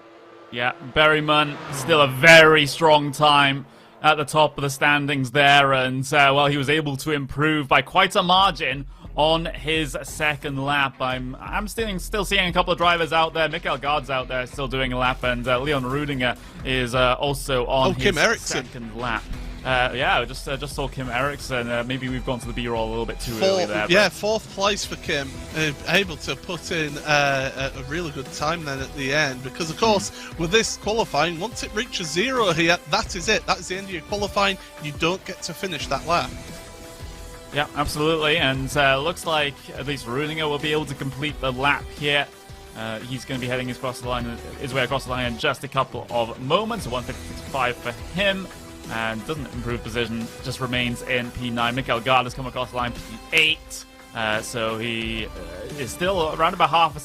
Yeah, Berryman, still a very strong time at the top of the standings there, and well, he was able to improve by quite a margin on his second lap. I'm still seeing a couple of drivers out there. Mikael Gard's out there still doing a lap, and Leon Rudinger is also on his second lap. Yeah, just saw Kim Eriksson. Maybe we've gone to the B-roll a little bit too early there. Yeah, 4th place for Kim. Able to put in a really good time then at the end. Because, of course, with this qualifying, once it reaches 0 here, that is it. That is the end of your qualifying. You don't get to finish that lap. Yeah, absolutely. And looks like at least Rudinger will be able to complete the lap here. He's going to be heading his way across the line in just a couple of moments. 1:56.5 for him. And doesn't improve position, just remains in P9. Mikael Gard has come across the line P8, so he is still around about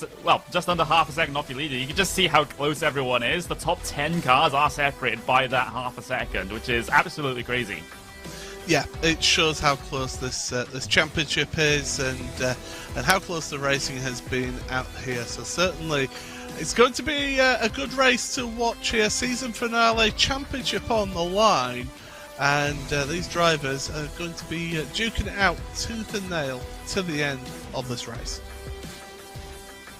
just under half a second off your leader. You can just see how close everyone is. The top 10 cars are separated by that half a second, which is absolutely crazy. Yeah, it shows how close this championship is, and how close the racing has been out here. So certainly, it's going to be a good race to watch here. Season finale, championship on the line, and these drivers are going to be duking it out tooth and nail to the end of this race.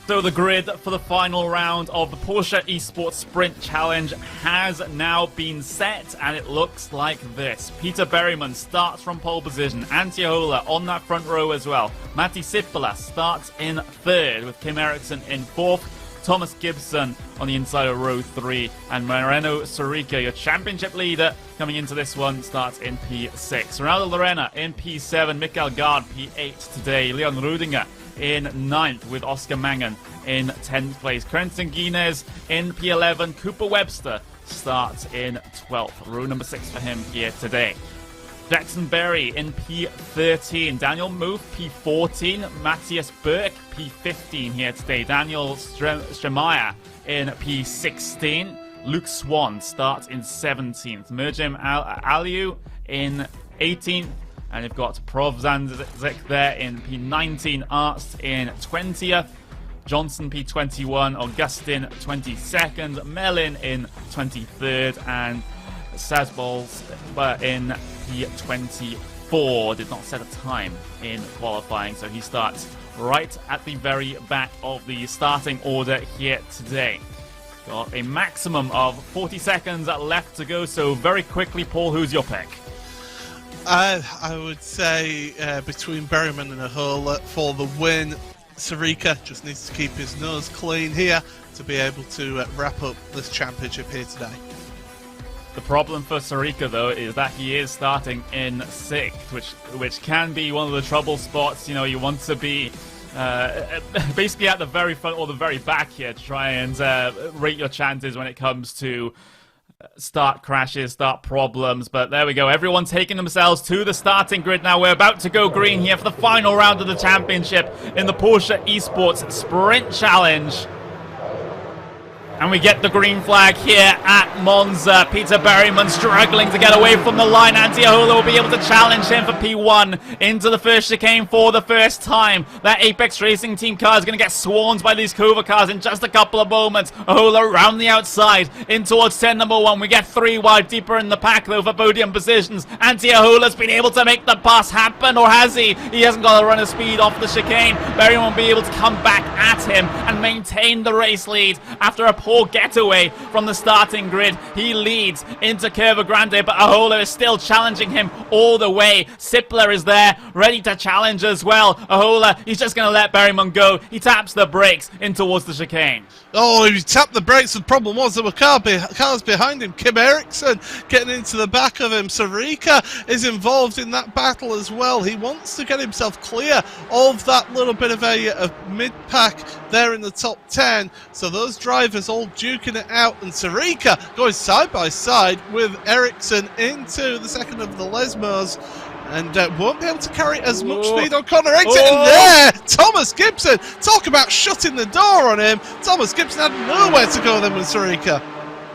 So the grid for the final round of the Porsche Esports Sprint Challenge has now been set, and it looks like this. Peter Berryman starts from pole position. Antti Ahola on that front row as well. Matti Sippola starts in 3rd, with Kim Eriksson in 4th. Thomas Gibson on the inside of row 3, and Moreno Sorica, your championship leader, coming into this one, starts in P6. Ronaldo Lorena in P7, Mikael Gard P8 today, Leon Rudinger in 9th with Oscar Mangan in 10th place. Quentin Guinness in P11, Cooper Webster starts in 12th, row number 6 for him here today. Jackson Berry in P13, Daniel Muth P14, Matthias Burke P15 here today, Daniel Stremeyer in P16, Luke Swan starts in 17th, Mirjam Aliu in 18th, and you've got Provzanzik there in P19, Arzt in 20th, Johnson P21, Augustin 22nd, Mellin in 23rd, and Sazbols in P24. Did not set a time in qualifying, so he starts right at the very back of the starting order here today. Got a maximum of 40 seconds left to go, so very quickly, Paul, who's your pick? I would say between Berryman and Ahola for the win. Sorica just needs to keep his nose clean here to be able to wrap up this championship here today. The problem for Sorica, though, is that he is starting in 6th, which can be one of the trouble spots. You know, you want to be basically at the very front or the very back here to try and rate your chances when it comes to start crashes, start problems. But there we go. Everyone taking themselves to the starting grid now. We're about to go green here for the final round of the championship in the Porsche Esports Sprint Challenge. And we get the green flag here at Monza. Peter Berryman struggling to get away from the line. Antiola will be able to challenge him for P1 into the first chicane for the first time. That Apex Racing Team car is going to get swarmed by these Kova cars in just a couple of moments. Ahola around the outside in towards turn number 1. We get 3 wide deeper in the pack though for podium positions. Antiola's been able to make the pass happen, or has he? He hasn't got a run of speed off the chicane. Berryman will be able to come back at him and maintain the race lead after a poor getaway from the starting grid. He leads into Curva Grande, but Ahola is still challenging him all the way. Sipler is there, ready to challenge as well. Ahola, he's just going to let Berryman go. He taps the brakes in towards the chicane. Oh, he tapped the brakes. The problem was there were cars behind him. Kim Eriksson getting into the back of him. Sarika is involved in that battle as well. He wants to get himself clear of that little bit of a mid-pack there in the top 10. So those drivers all duking it out, and Sarika going side by side with Eriksson into the second of the Lesmos. And won't be able to carry as much speed on Connor Exit. And there, Thomas Gibson. Talk about shutting the door on him. Thomas Gibson had nowhere to go then with Sarika.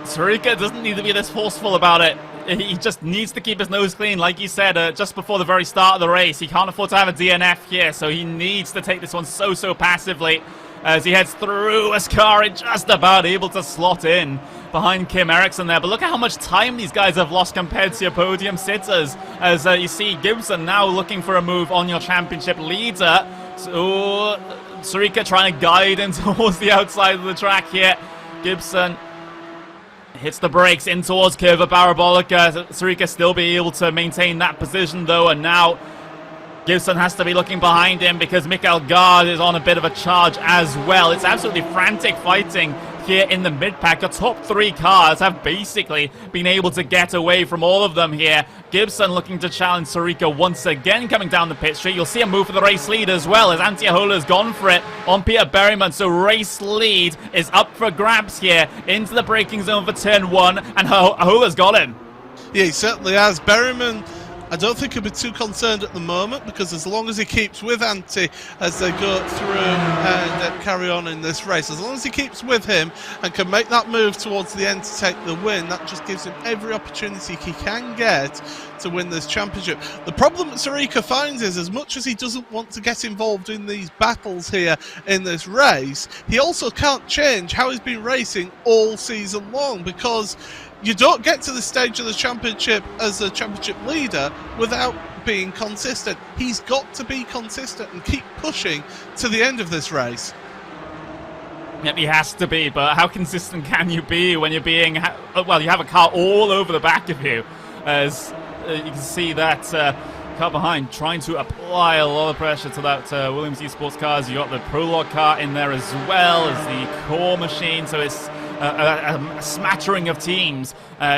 Sarika doesn't need to be this forceful about it. He just needs to keep his nose clean, like you said, just before the very start of the race. He can't afford to have a DNF here, so he needs to take this one so passively as he heads through Ascari, just about able to slot in behind Kim Eriksson there. But look at how much time these guys have lost compared to your podium sitters, as you see Gibson now looking for a move on your championship leader. So Sarika trying to guide him towards the outside of the track here. Gibson hits the brakes in towards Curva Parabolica. Sarika still be able to maintain that position though, and now Gibson has to be looking behind him because Mikael Gard is on a bit of a charge as well. It's absolutely frantic fighting here in the mid-pack. The top 3 cars have basically been able to get away from all of them here. Gibson looking to challenge Sarika once again coming down the pit straight. You'll see a move for the race lead as well as Antiola has gone for it on Peter Berryman. So race lead is up for grabs here into the braking zone for turn 1, and Ahola's got him. Yeah, he certainly has. Berryman, I don't think he'll be too concerned at the moment, because as long as he keeps with Antti as they go through and carry on in this race, as long as he keeps with him and can make that move towards the end to take the win, that just gives him every opportunity he can get to win this championship. The problem that Sarika finds is, as much as he doesn't want to get involved in these battles here in this race, he also can't change how he's been racing all season long, because you don't get to the stage of the championship as a championship leader without being consistent. He's got to be consistent and keep pushing to the end of this race. Yep, he has to be, but how consistent can you be when you're being... well, you have a car all over the back of you, as you can see that car behind trying to apply a lot of pressure to that Williams Esports cars. You got the Prologue car in there as well as the core machine, so it's a smattering of teams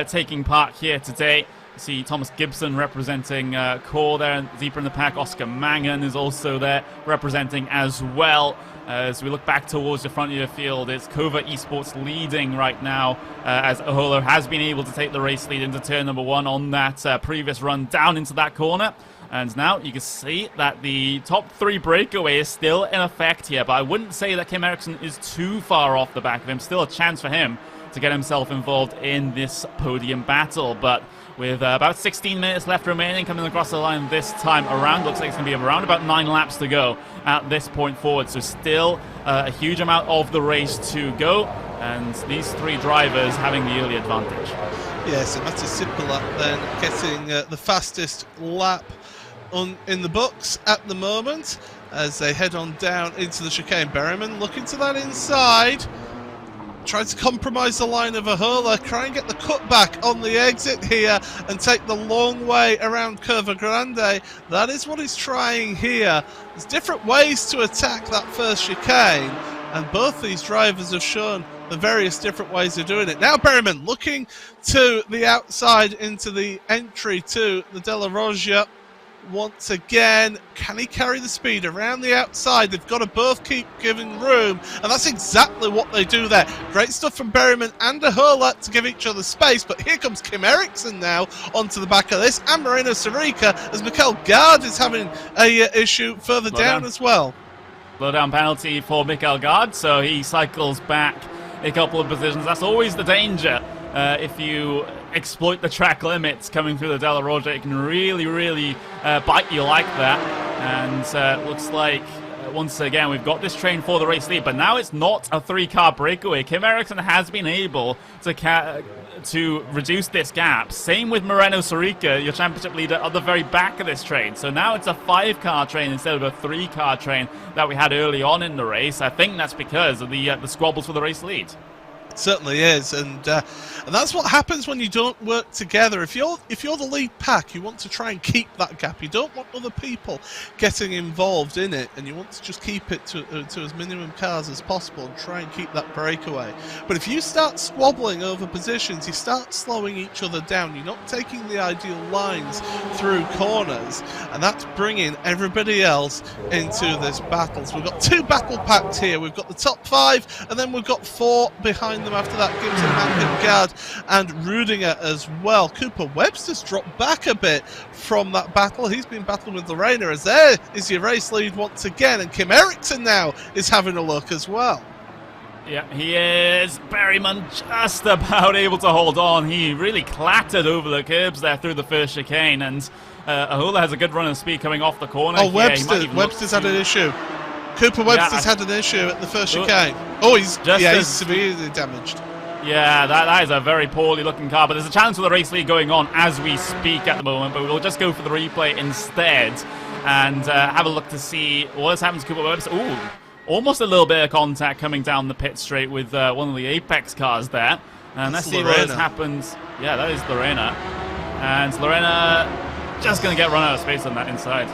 taking part here today. You see Thomas Gibson representing Core there, and deeper in the pack Oscar Mangan is also there representing as well. As we look back towards the front of your field, it's Heuer Esports leading right now, as Ahola has been able to take the race lead into turn number 1 on that previous run down into that corner. And now you can see that the top 3 breakaway is still in effect here, but I wouldn't say that Kim Eriksson is too far off the back of him. Still a chance for him to get himself involved in this podium battle, but with about 16 minutes left remaining coming across the line this time around, looks like it's going to be around about 9 laps to go at this point forward, so still a huge amount of the race to go, and these 3 drivers having the early advantage. Yes, and that's a simple lap then, getting the fastest lap in the books at the moment as they head on down into the chicane. Berryman looking to that inside, trying to compromise the line of Ahola, try and get the cutback on the exit here and take the long way around Curva Grande. That is what he's trying here. There's different ways to attack that first chicane, and both these drivers have shown the various different ways of doing it. Now Berryman looking to the outside into the entry to the Della Roggia. Once again, can he carry the speed around the outside? They've got to both keep giving room, and that's exactly what they do there. Great stuff from Berryman and Ahola to give each other space, but here comes Kim Eriksson now onto the back of this, and Marina Sarika, as Mikael Gard is having a issue further down as well. Slow down penalty for Mikael Gard, so he cycles back a couple of positions. That's always the danger. If you exploit the track limits coming through the Della Roja, it can really, really bite you like that. And looks like, once again, we've got this train for the race lead, but now it's not a 3-car breakaway. Kim Eriksson has been able to reduce this gap. Same with Moreno Sorica, your championship leader, at the very back of this train. So now it's a 5-car train instead of a 3-car train that we had early on in the race. I think that's because of the squabbles for the race lead. It certainly is, and that's what happens when you don't work together. If you're the lead pack, you want to try and keep that gap. You don't want other people getting involved in it, and you want to just keep it to as minimum cars as possible and try and keep that breakaway. But if you start squabbling over positions, you start slowing each other down. You're not taking the ideal lines through corners, and that's bringing everybody else into this battle. So we've got 2 battle packs here. We've got the top 5, and then we've got 4 behind them after that. Gibson, Mankin, Gard and Rudinger as well. Cooper Webster's dropped back a bit from that battle. He's been battling with Lorena, as there is your race lead once again, and Kim Eriksson now is having a look as well. Yeah, he is. Berryman just about able to hold on. He really clattered over the curbs there through the first chicane, and Ahola has a good run of speed coming off the corner. Oh, Webster's had an issue. Cooper Webster's had an issue at the first chicane. Oh, he's severely damaged. Yeah, that is a very poorly looking car, but there's a challenge for the race lead going on as we speak at the moment, but we'll just go for the replay instead and have a look to see what has happened to Cooper Webster. Ooh, almost a little bit of contact coming down the pit straight with one of the Apex cars there. And let's see what has happened. Yeah, that is Lorena. And Lorena just going to get run out of space on that inside.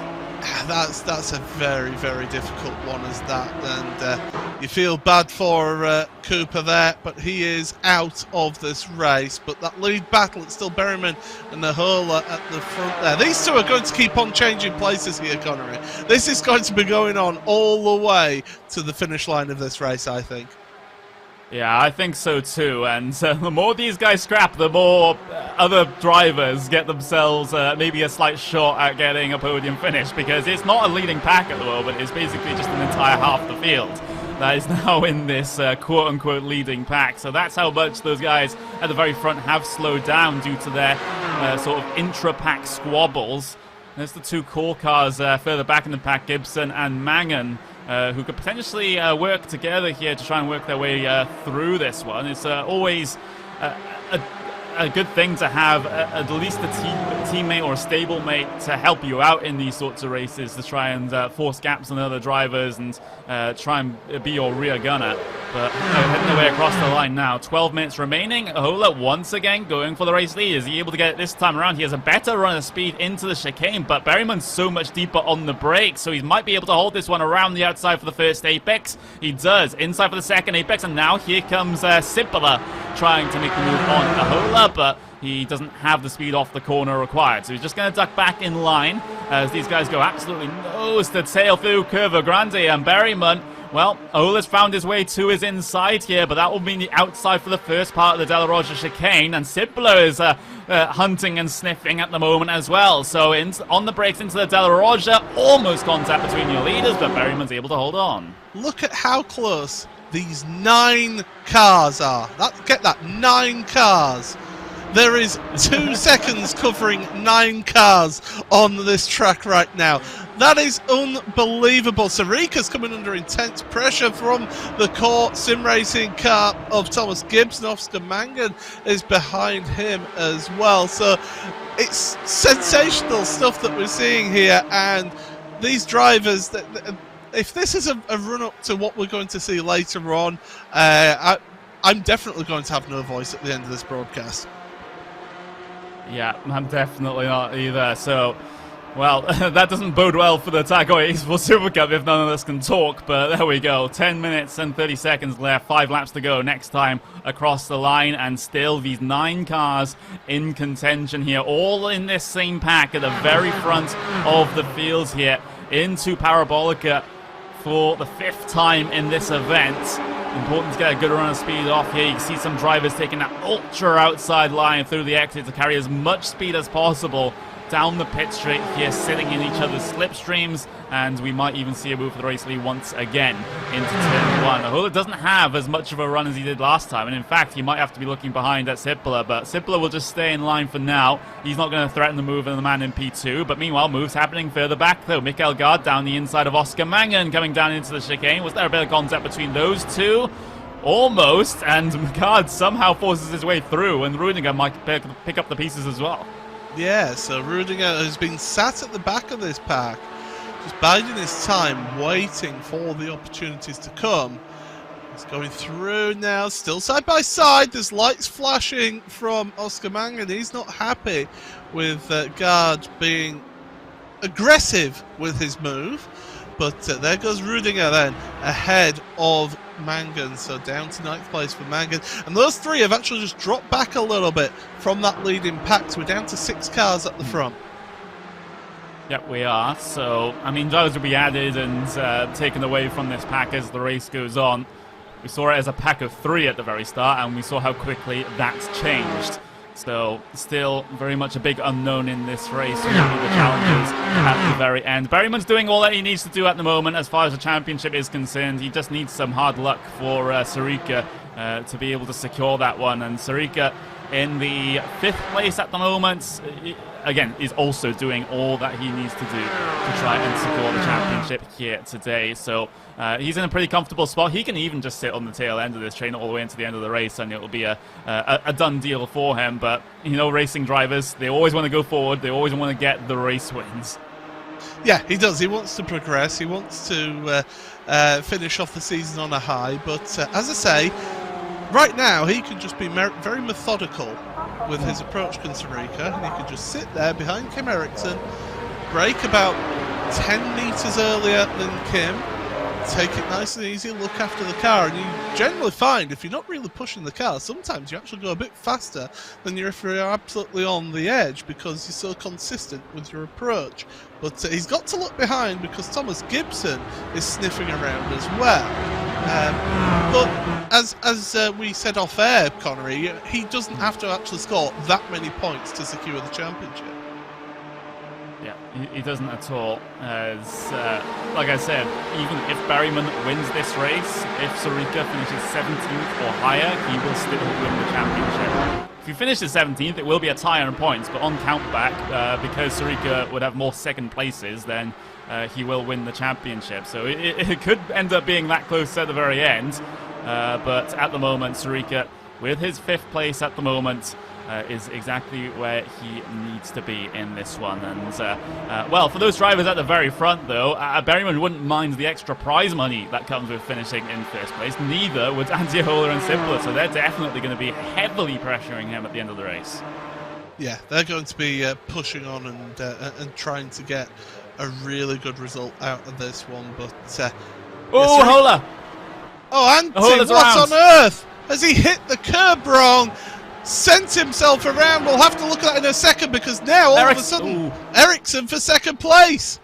That's a very, very difficult one, as that, and you feel bad for Cooper there, but he is out of this race. But that lead battle, it's still Berryman and Ahola at the front there. These two are going to keep on changing places here, Connery. This is going to be going on all the way to the finish line of this race, I think. Yeah, I think so too, and the more these guys scrap, the more other drivers get themselves maybe a slight shot at getting a podium finish, because it's not a leading pack at the moment, it's basically just an entire half the field that is now in this quote-unquote leading pack. So that's how much those guys at the very front have slowed down due to their sort of intra-pack squabbles. There's the 2 core cars further back in the pack, Gibson and Mangan, who could potentially work together here to try and work their way through this one. It's always a good thing to have at least a teammate or a stablemate to help you out in these sorts of races, to try and force gaps on other drivers and try and be your rear gunner. But heading their way across the line now. 12 minutes remaining. Ahola once again going for the race lead. Is he able to get it this time around? He has a better run of speed into the chicane, but Berryman's so much deeper on the brakes, so he might be able to hold this one around the outside for the first apex. He does. Inside for the second apex, and now here comes Simpler trying to make the move on Ahola, but he doesn't have the speed off the corner required. So he's just going to duck back in line as these guys go absolutely nose to tail through Curva Grande, and Berryman, well, Ahola's found his way to his inside here, but that will mean the outside for the first part of the Della Roja chicane, and Simpler is hunting and sniffing at the moment as well. So on the brakes into the Della Roja, almost contact between your leaders, but Berryman's able to hold on. Look at how close these 9 cars are. Get that, 9 cars. There is 2 seconds covering 9 cars on this track right now. That is unbelievable. Sarika's coming under intense pressure from the core sim racing car of Thomas Gibbs, and Oscar Mangan is behind him as well. So it's sensational stuff that we're seeing here, and these drivers, if this is a run-up to what we're going to see later on, I'm definitely going to have no voice at the end of this broadcast. Yeah, I'm definitely not either. So, well, that doesn't bode well for the Heuer Esports Supercup if none of us can talk, but there we go. 10 minutes and 30 seconds left, 5 laps to go next time across the line, and still these 9 cars in contention here, all in this same pack at the very front of the fields here into Parabolica for the 5th time in this event. Important to get a good run of speed off here. You can see some drivers taking that ultra outside line through the exit to carry as much speed as possible down the pit straight here, sitting in each other's slipstreams, and we might even see a move for the race lead once again into turn 1. Heuer doesn't have as much of a run as he did last time, and in fact, he might have to be looking behind at Sippler, but Sippler will just stay in line for now. He's not going to threaten the move of the man in P2, but meanwhile, moves happening further back, though. Mikael Gard down the inside of Oscar Mangan, coming down into the chicane. Was there a bit of contact between those two? Almost, and Gard somehow forces his way through, and Rudiger might pick up the pieces as well. Yeah, so Rudiger has been sat at the back of this pack, just biding his time, waiting for the opportunities to come. He's going through now, still side by side. There's lights flashing from Oscar Mangan. He's not happy with Gard being aggressive with his move. But there goes Rudiger then, ahead of Mangan, so down to 9th place for Mangan. And those three have actually just dropped back a little bit from that leading pack, so we're down to 6 cars at the front. Yep, we are. So, I mean, drivers will be added and taken away from this pack as the race goes on. We saw it as a pack of 3 at the very start, and we saw how quickly that's changed. So, still very much a big unknown in this race. Who will be the challengers at the very end. Berryman's doing all that he needs to do at the moment as far as the championship is concerned. He just needs some hard luck for Sarika to be able to secure that one. And Sarika in the 5th place at the moment, again, is also doing all that he needs to do to try and secure the championship here today. So he's in a pretty comfortable spot. He can even just sit on the tail end of this train all the way into the end of the race, and it will be a done deal for him. But, you know, racing drivers, they always want to go forward. They always want to get the race wins. Yeah, he does. He wants to progress. He wants to finish off the season on a high. But as I say, right now he can just be very methodical with his approach to Sarika, and he can just sit there behind Kim Eriksson, brake about 10 metres earlier than Kim, take it nice and easy, look after the car, and you generally find if you're not really pushing the car, sometimes you actually go a bit faster than if you're absolutely on the edge because you're so consistent with your approach. But he's got to look behind because Thomas Gibson is sniffing around as well. But as we said off air, Connery, he doesn't have to actually score that many points to secure the championship. Yeah, he doesn't at all. As like I said, even if Berryman wins this race, if Sarika finishes 17th or higher, he will still win the championship. If he finishes 17th, it will be a tie on points, but on countback, because Sarika would have more second places, then he will win the championship. So it could end up being that close at the very end. But at the moment, Sarika, with his 5th place at the moment, is exactly where he needs to be in this one. And, well, for those drivers at the very front, though, Berryman wouldn't mind the extra prize money that comes with finishing in 1st place. Neither would Antti Heuer and Sippler, so they're definitely going to be heavily pressuring him at the end of the race. Yeah, they're going to be pushing on and trying to get a really good result out of this one. But Heuer! Oh, Antti, what on earth? Has he hit the curb wrong? Sent himself around. We'll have to look at that in a second because now all of a sudden Eriksson for 2nd place.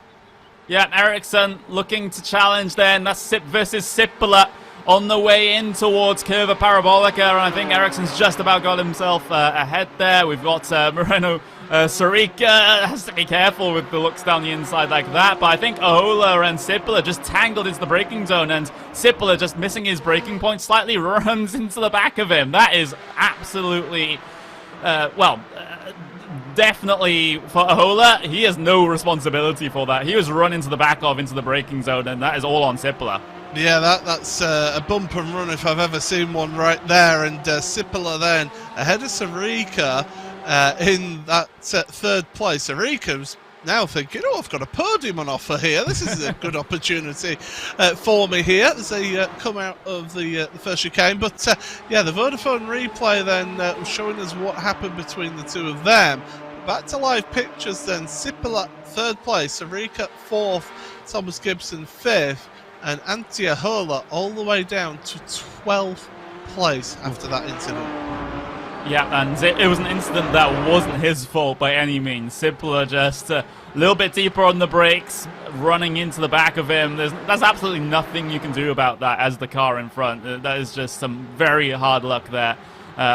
Yeah, Eriksson looking to challenge then. That's Sip versus Sippler on the way in towards Curva Parabolica, and I think Eriksson's just about got himself ahead there. We've got Moreno Sarika has to be careful with the looks down the inside like that, but I think Heuer and Sippler just tangled into the braking zone, and Sippler just missing his braking point slightly runs into the back of him. That is absolutely, definitely for Heuer, he has no responsibility for that. He was run into the back of into the braking zone, and that is all on Sippler. Yeah, that's a bump and run if I've ever seen one right there, and Sippler then ahead of Sarika in that 3rd place. Sarika's now thinking, oh, I've got a podium on offer here. This is a good opportunity for me here as they come out of the first chicane. But yeah, the Vodafone replay then was showing us what happened between the two of them. Back to live pictures then. Sippler 3rd place, Sarika 4th, Thomas Gibson 5th, and Antti Heuer all the way down to 12th place after that incident. Yeah, and it was an incident that wasn't his fault by any means. Sippler just a little bit deeper on the brakes, running into the back of him. There's absolutely nothing you can do about that as the car in front. That is just some very hard luck there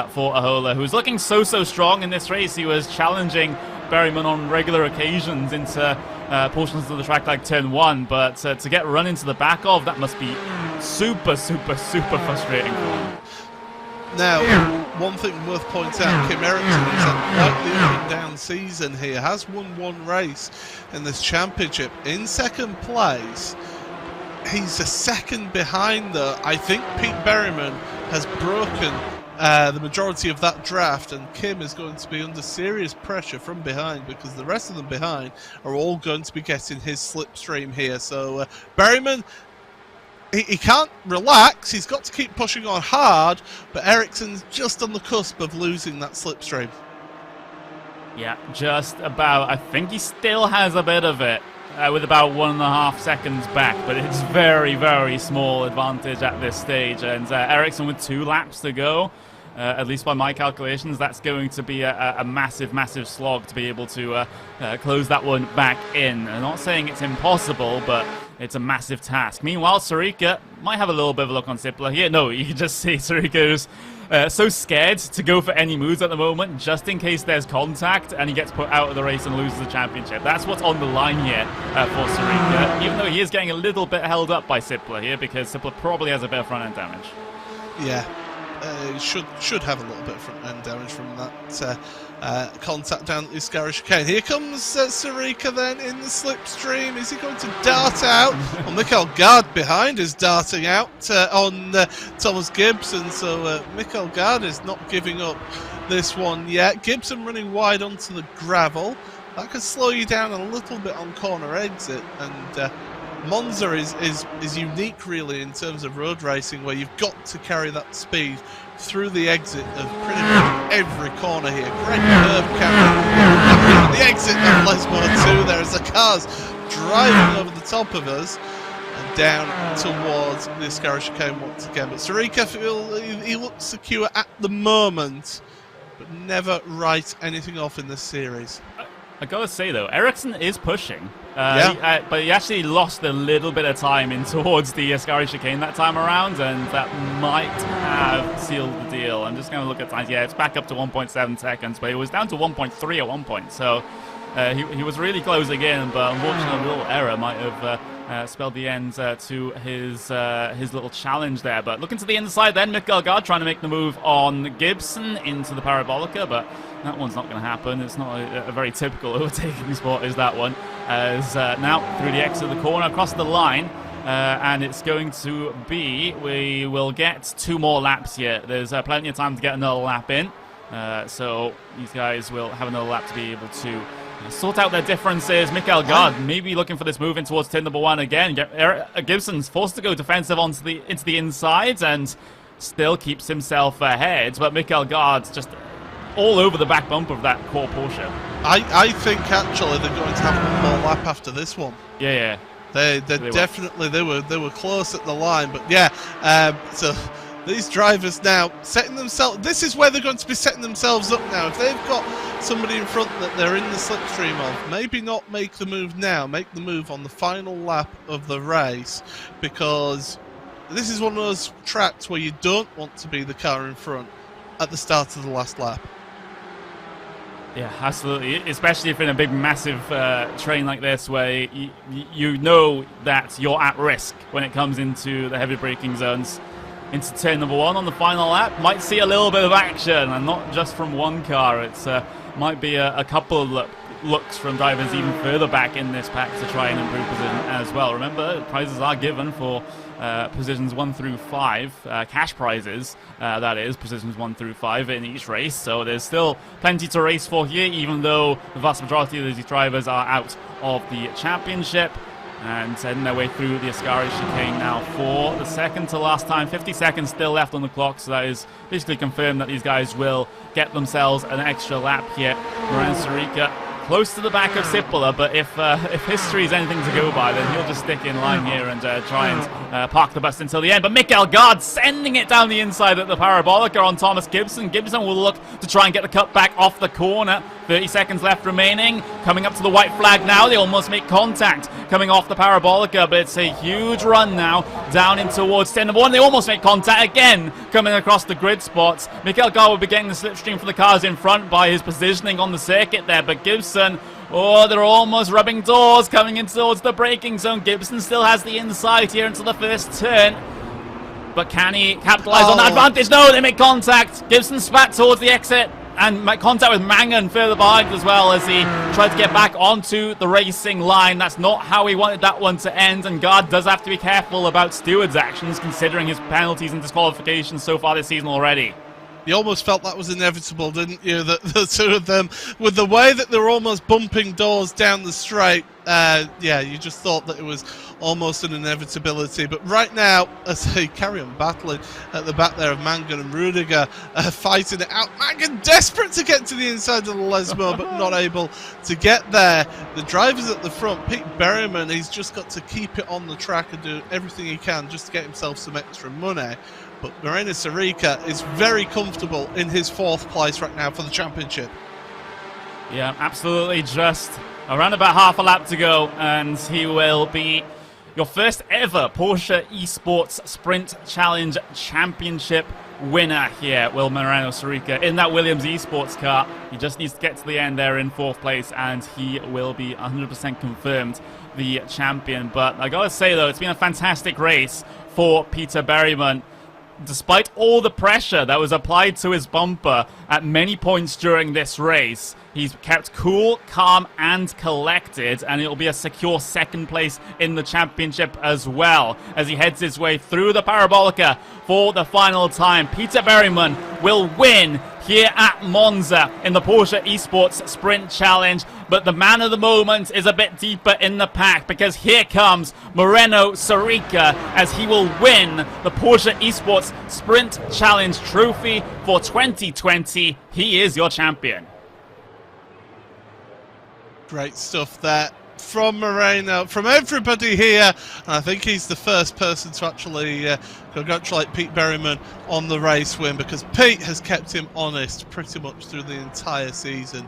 for Heuer, who's looking so strong in this race. He was challenging Berryman on regular occasions into portions of the track like turn 1, but to get run into the back of, that must be super frustrating for him. Now, one thing worth pointing out, Kim Eriksson has had quite the up and down season here, has won one race in this championship in second place. He's a second behind though. I think Pete Berryman has broken the majority of that draft, and Kim is going to be under serious pressure from behind because the rest of them behind are all going to be getting his slipstream here. So Berryman, he can't relax, he's got to keep pushing on hard, but Eriksson's just on the cusp of losing that slipstream. Yeah, just about. I think he still has a bit of it with about 1.5 seconds back, but it's very small advantage at this stage. And Eriksson with 2 laps to go, at least by my calculations, that's going to be a massive slog to be able to close that one back in. I'm not saying it's impossible, but it's a massive task. Meanwhile, Sarika might have a little bit of a look on Sipler here. No, you can just see Sarika's so scared to go for any moves at the moment, just in case there's contact and he gets put out of the race and loses the championship. That's what's on the line here for Sarika, even though he is getting a little bit held up by Sipler here, because Sipler probably has a bit of front-end damage. Yeah, should have a little bit of front-end damage from that contact down the Iscari chicane. Here comes Sarika then in the slipstream. Is he going to dart out? Well, Mikael Gard behind is darting out on Thomas Gibson, so Mikael Gard is not giving up this one yet. Gibson running wide onto the gravel. That could slow you down a little bit on corner exit, and Monza is unique really in terms of road racing, where you've got to carry that speed through the exit of pretty much every corner here. Great curve camera. The exit of Lesmo 2 there as the car's driving over the top of us and down towards the Iscari chicane once again. But Sarika, he looks secure at the moment, but never write anything off in this series. I gotta say though, Eriksson is pushing, but he actually lost a little bit of time in towards the Iscari chicane that time around, and that might have sealed the deal. I'm just gonna look at times. Yeah, it's back up to 1.7 seconds, but it was down to 1.3 at one point, so he was really close again, but unfortunately a little error might have spelled the end to his little challenge there. But looking to the inside then, Mikael Gard trying to make the move on Gibson into the Parabolica, but that one's not going to happen. It's not a very typical overtaking spot, is that one. As now through the exit of the corner, across the line, and it's going to be, we will get 2 more laps here. There's plenty of time to get another lap in, so these guys will have another lap to be able to sort out their differences. Mikael Gard maybe looking for this move in towards turn number 1 again. Gibson's forced to go defensive into the inside and still keeps himself ahead, but Mikael Gard's just all over the back bumper of that core Porsche. I think actually they're going to have one more lap after this one. Yeah. They definitely they were close at the line, but yeah. So these drivers now setting themselves. This is where they're going to be setting themselves up now. If they've got somebody in front that they're in the slipstream of, maybe not make the move now. Make the move on the final lap of the race, because this is one of those tracks where you don't want to be the car in front at the start of the last lap. Yeah, absolutely. Especially if in a big, massive train like this, where you know that you're at risk when it comes into the heavy braking zones. Into turn number 1 on the final lap, might see a little bit of action, and not just from one car. It's might be a couple of looks from drivers even further back in this pack to try and improve position as well. Remember, prizes are given for positions 1 through 5, cash prizes, that is, positions 1 through 5 in each race. So there's still plenty to race for here, even though the vast majority of these drivers are out of the championship. And heading their way through the Iscari chicane now for the second to last time. 50 seconds still left on the clock, so that is basically confirmed that these guys will get themselves an extra lap here. Moran Sarika close to the back of Sipler, but if history is anything to go by, then he'll just stick in line here and try and park the bus until the end. But Mikael Gard sending it down the inside at the Parabolica on Thomas Gibson. Gibson will look to try and get the cut back off the corner. 30 seconds left remaining. Coming up to the white flag now. They almost make contact. coming off the Parabolica, but it's a huge run now down in towards 10 number 1. They almost make contact again coming across the grid spots. Mikael Gard will be getting the slipstream for the cars in front by his positioning on the circuit there, but Gibson, they're almost rubbing doors coming in towards the braking zone. Gibson still has the inside here until the first turn. But can he capitalize on that advantage? No, they make contact. Gibson spat towards the exit and make contact with Mangan further behind as well as he tried to get back onto the racing line. That's not how he wanted that one to end, and Gard does have to be careful about Stewart's actions considering his penalties and disqualifications so far this season already. You almost felt that was inevitable, didn't you? That the two of them, with the way that they're almost bumping doors down the straight, yeah, you just thought that it was almost an inevitability. But right now, as they carry on battling at the back there of Mangan and Rudiger, fighting it out. Mangan desperate to get to the inside of the Lesmo, but not able to get there. The drivers at the front, Pete Berryman, he's just got to keep it on the track and do everything he can just to get himself some extra money. But Moreno Sorica is very comfortable in his 4th place right now for the championship. Yeah, absolutely. Just around about half a lap to go, and he will be your first ever Porsche Esports Sprint Challenge Championship winner here, will Moreno Sorica, in that Williams Esports car. He just needs to get to the end there in 4th place, and he will be 100% confirmed the champion. But I gotta say, though, it's been a fantastic race for Peter Berryman. Despite all the pressure that was applied to his bumper at many points during this race, he's kept cool, calm, and collected, and it'll be a secure 2nd place in the championship as well as he heads his way through the Parabolica for the final time. Peter Berryman will win here at Monza in the Porsche Esports Sprint Challenge, but the man of the moment is a bit deeper in the pack because here comes Moreno Sorica as he will win the Porsche Esports Sprint Challenge trophy for 2020. He is your champion. Great stuff there from Moreno, from everybody here, and I think he's the first person to actually congratulate Pete Berryman on the race win, because Pete has kept him honest pretty much through the entire season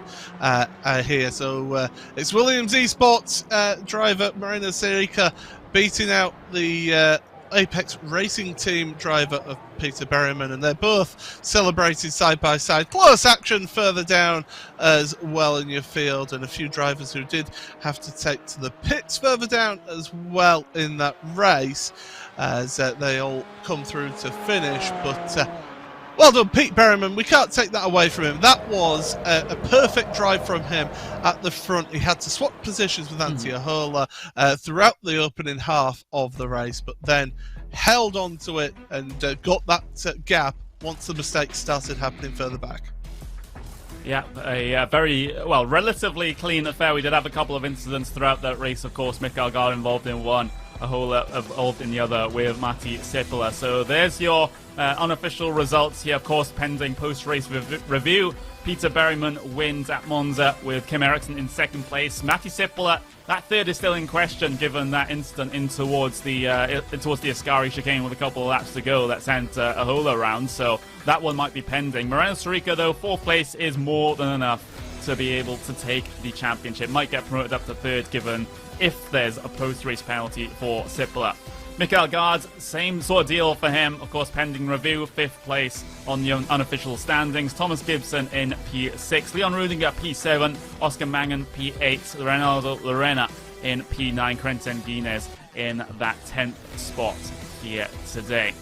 here. So it's Williams Esports driver Moreno Sorica beating out the Apex Racing Team driver of Peter Berryman, and they're both celebrated side by side. Close action further down as well in your field, and a few drivers who did have to take to the pits further down as well in that race as they all come through to finish. But well done, Pete Berryman. We can't take that away from him. That was a perfect drive from him at the front. He had to swap positions with Antti Ahola throughout the opening half of the race, but then held on to it and got that gap once the mistakes started happening further back. Yeah, a very, well, relatively clean affair. We did have a couple of incidents throughout that race, of course. Mikael Gard involved in one, Ahola involved in the other with Matti Seppälä. So there's your unofficial results here, of course, pending post-race review. Peter Berryman wins at Monza with Kim Eriksson in 2nd place. Matti Seppälä, that 3rd is still in question given that incident in towards the Ascari chicane with a couple of laps to go that sent Ahola around. So that one might be pending. Moreno Sorica, though, 4th place is more than enough to be able to take the championship. Might get promoted up to 3rd given if there's a post-race penalty for Seppälä. Mikael Gard, same sort of deal for him, of course, pending review, 5th place on the unofficial standings. Thomas Gibson in P6, Leon Rudiger P7, Oscar Mangan P8, Reynaldo Lorena in P9, Quentin Guinness in that 10th spot here today.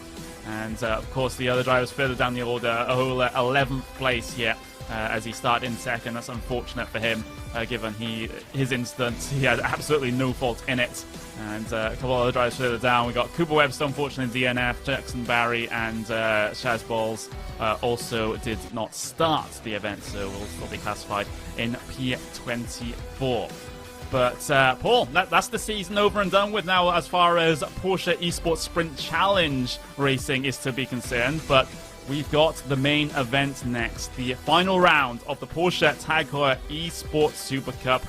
And of course, the other drivers further down the order, Ahola 11th place here as he started in 2nd. That's unfortunate for him, given his incident. He had absolutely no fault in it. And a couple of other drivers further down, we got Cooper Webster, unfortunately, DNF, Jackson Barry, and Shaz Balls also did not start the event, so will still be classified in P24. But Paul, that's the season over and done with now as far as Porsche Esports Sprint Challenge racing is to be concerned. But we've got the main event next, the final round of the Porsche Heuer Esports Supercup.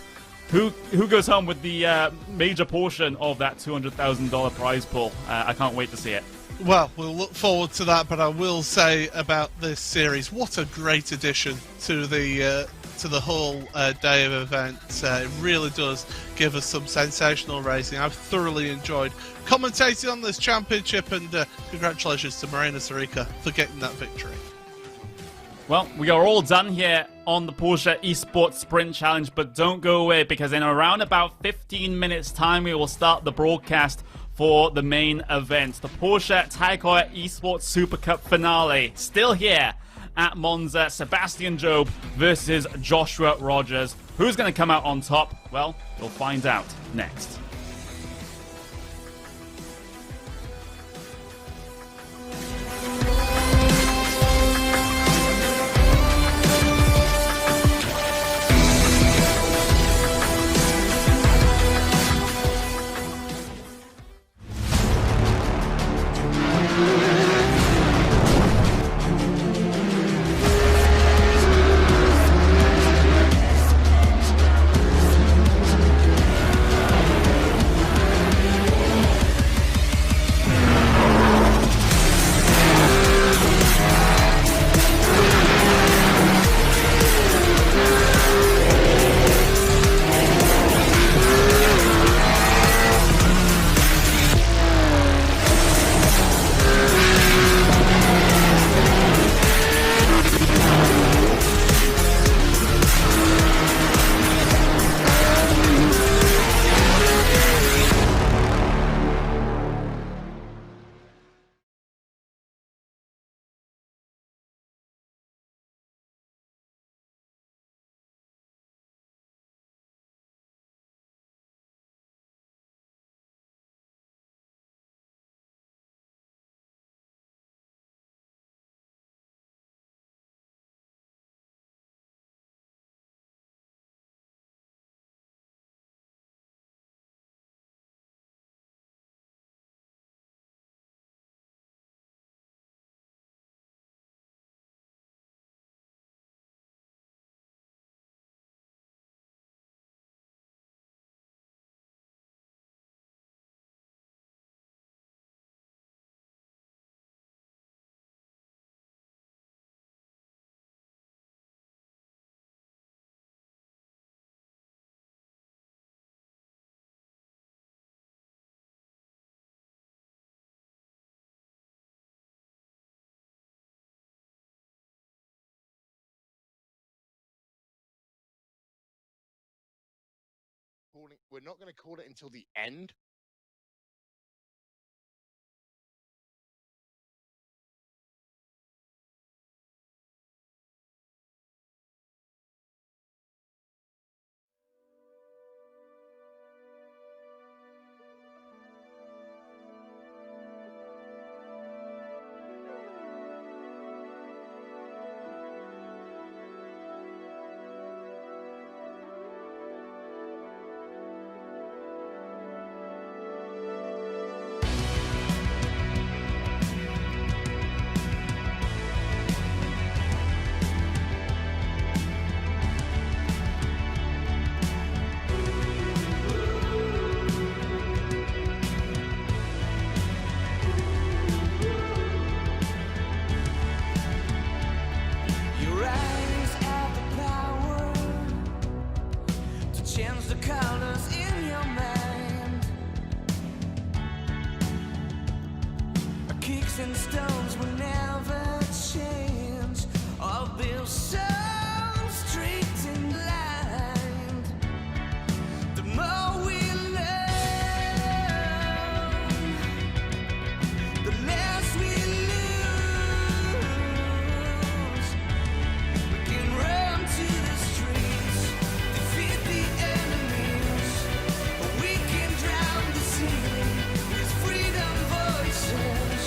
Who goes home with the major portion of that $200,000 prize pool? I can't wait to see it. Well, we'll look forward to that, but I will say about this series, what a great addition to the to the whole day of events. It really does give us some sensational racing. I've thoroughly enjoyed commentating on this championship, and congratulations to Marina Sarica for getting that victory. Well, we are all done here on the Porsche Esports Sprint Challenge, but don't go away, because in around about 15 minutes time we will start the broadcast for the main event, the Porsche Heuer Esports Supercup finale. Still here at Monza, Sebastian Job versus Joshua Rogers. Who's going to come out on top? Well, we'll find out next. We're not going to call it until the end. and stones will never change. I'll be so straight and blind. The more we learn, the less we lose. We can run to the streets, defeat the enemies, or we can drown the sea with freedom voices.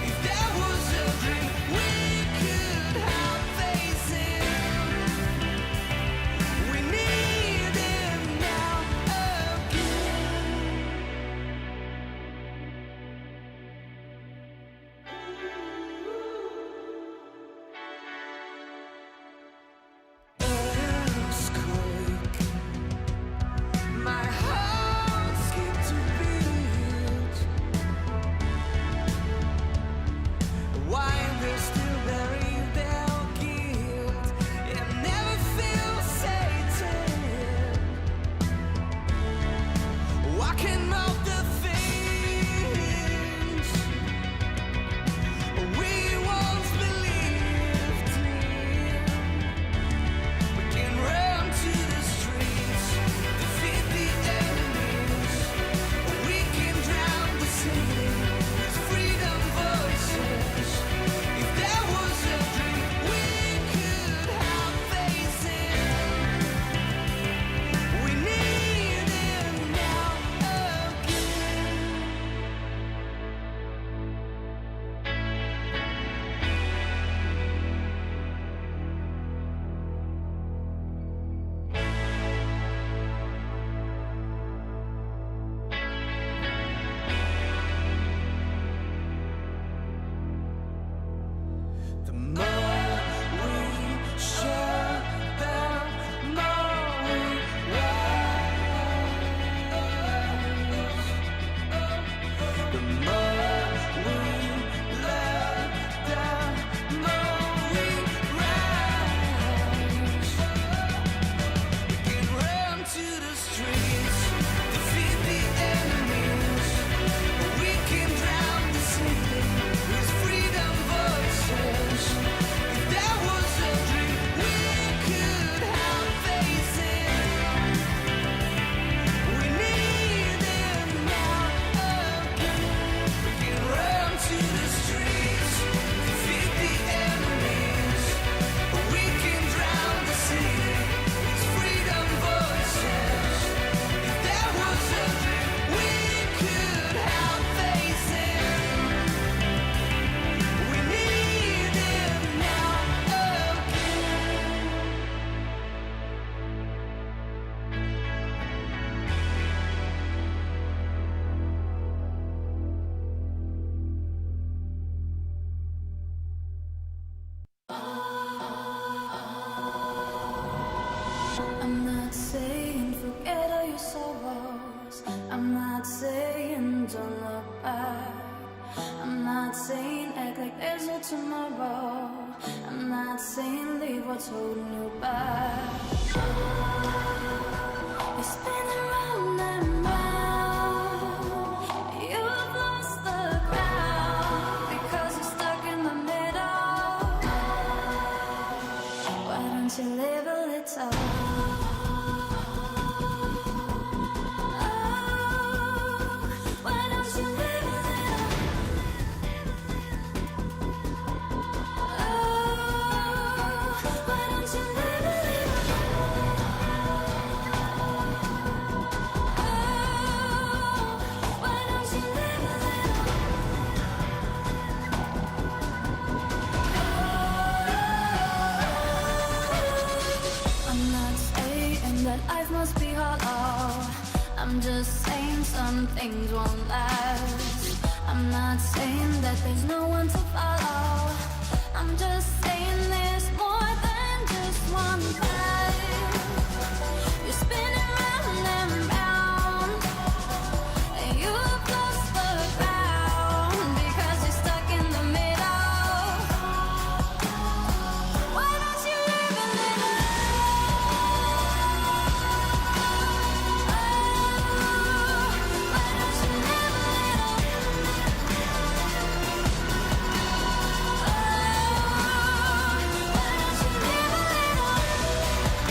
If that was what's holding you back. You're spinning round and round. You've lost the ground because you're stuck in the middle. Why don't you live a little? Why don't you live a little? Why don't you live a little? Why don't you live a little? I'm not saying that life must be hollow. I'm just saying some things won't last. I'm not saying that there's no one to follow. I'm just saying there's more than just one path. You're spinning round and round, and you've lost the ground because you're stuck in the middle. Why don't you live a little? Why don't you live a little? Why don't you live a little?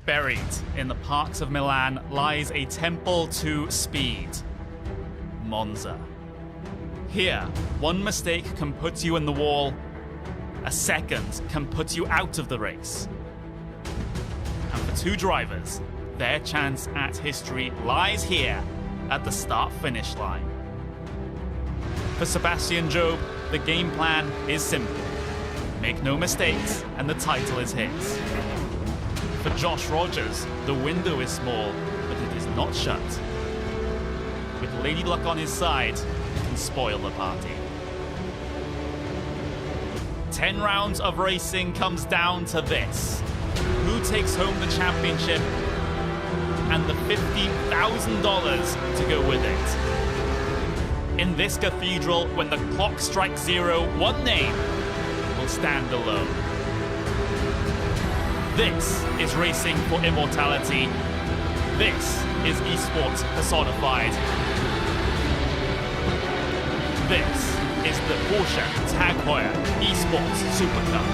Buried in the parks of Milan lies a temple to speed, Monza. Here, one mistake can put you in the wall, a second can put you out of the race. And for two drivers, their chance at history lies here at the start-finish line. For Sebastian Job, the game plan is simple. Make no mistakes, and the title is his. For Josh Rogers, the window is small, but it is not shut. With Lady Luck on his side, he can spoil the party. 10 rounds of racing comes down to this. Who takes home the championship and the $50,000 to go with it? In this cathedral, when the clock strikes 0, one name will stand alone. This is racing for immortality. This is esports personified. This is the Porsche Tag Heuer Esports Supercup.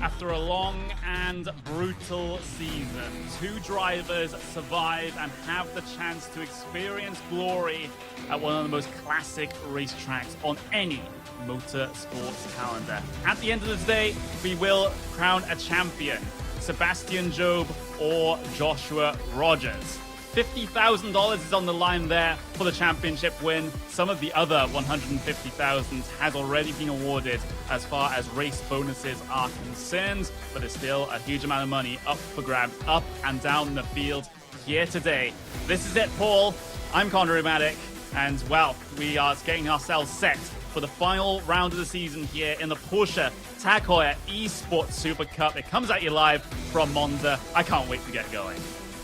After a long and brutal season, two drivers survive and have the chance to experience glory at one of the most classic racetracks on any motorsports calendar. At the end of the day, we will crown a champion, Sebastian Job or Joshua Rogers. $50,000 is on the line there for the championship win. Some of the other $150,000 has already been awarded as far as race bonuses are concerned, but there's still a huge amount of money up for grabs, up and down the field here today. This is it, Paul. I'm Conor Umatic, and well, we are getting ourselves set for the final round of the season here in the Porsche Tag Heuer Esports Supercup. It comes at you live from Monza. I can't wait to get going.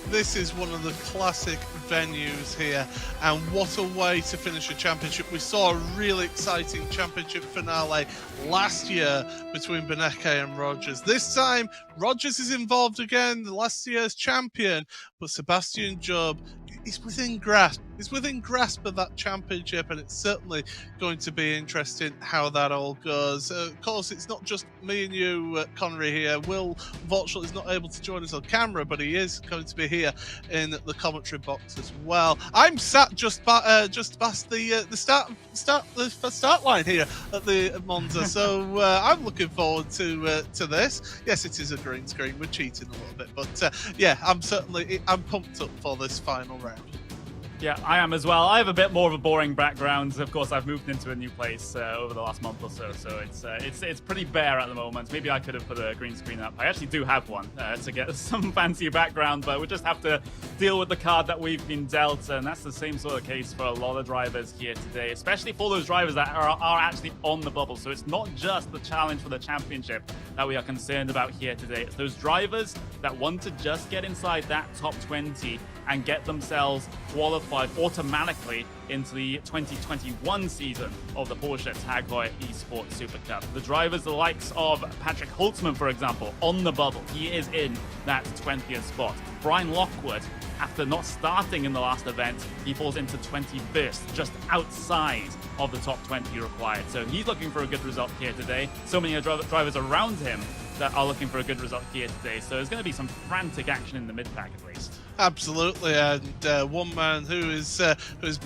This is one of the classic venues here, and what a way to finish a championship. We saw a really exciting championship finale last year between Beneke and Rogers. This time, Rogers is involved again, the last year's champion, but Sebastian Job is within grasp. He's within grasp of that championship, and it's certainly going to be interesting how that all goes. Of course, it's not just me and you, Connery, here. Will, unfortunately, is not able to join us on camera, but he is going to be here in the commentary box as well. I'm sat just past the start line here at the Monza, so I'm looking forward to this. Yes, it is a green screen. We're cheating a little bit, but yeah, I'm pumped up for this final round. Yeah, I am as well. I have a bit more of a boring background. Of course, I've moved into a new place over the last month or so, so it's pretty bare at the moment. Maybe I could have put a green screen up. I actually do have one to get some fancy background, but we just have to deal with the card that we've been dealt, and that's the same sort of case for a lot of drivers here today, especially for those drivers that are actually on the bubble. So it's not just the challenge for the championship that we are concerned about here today. It's those drivers that want to just get inside that top 20 and get themselves qualified automatically into the 2021 season of the Porsche Tag Heuer Esports Supercup. The drivers, the likes of Patrick Holtzman, for example, on the bubble. He is in that 20th spot. Brian Lockwood, after not starting in the last event, he falls into 21st, just outside of the top 20 required. So he's looking for a good result here today. So many drivers around him that are looking for a good result here today. So there's going to be some frantic action in the mid-pack at least. Absolutely, and one man who is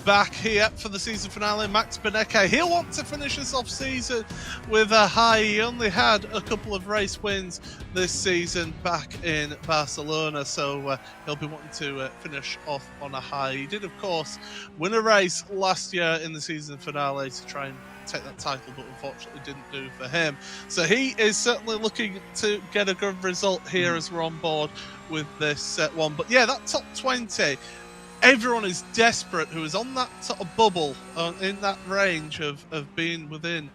back here for the season finale, Max Beneke. He'll want to finish this off season with a high. He only had a couple of race wins this season back in Barcelona, so he'll be wanting to finish off on a high. He did, of course, win a race last year in the season finale to try and take that title, but unfortunately didn't do for him. So he is certainly looking to get a good result here as we're on board with this one. But yeah, that top 20, everyone is desperate who is on that sort of bubble, in that range of being within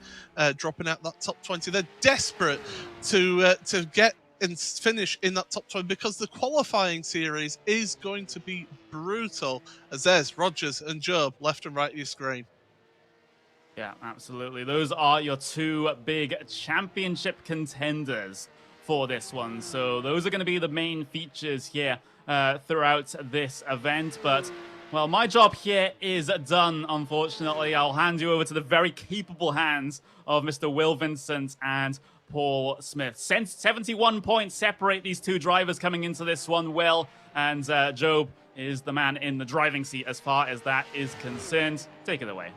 dropping out that top 20. They're desperate to get and finish in that top 20 because the qualifying series is going to be brutal, as there's Rogers and Job left and right of your screen. Yeah, absolutely. Those are your two big championship contenders for this one. So those are going to be the main features here throughout this event. But, well, my job here is done, unfortunately. I'll hand you over to the very capable hands of Mr. Will Vincent and Paul Smith. 71 points separate these two drivers coming into this one. Will and Job is the man in the driving seat as far as that is concerned. Take it away.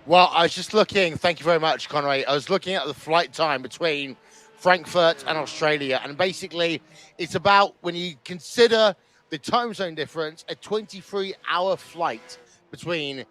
Well, I was just looking, thank you very much, Conway. I was looking at the flight time between Frankfurt and Australia, and basically it's about, when you consider the time zone difference, a 23-hour flight between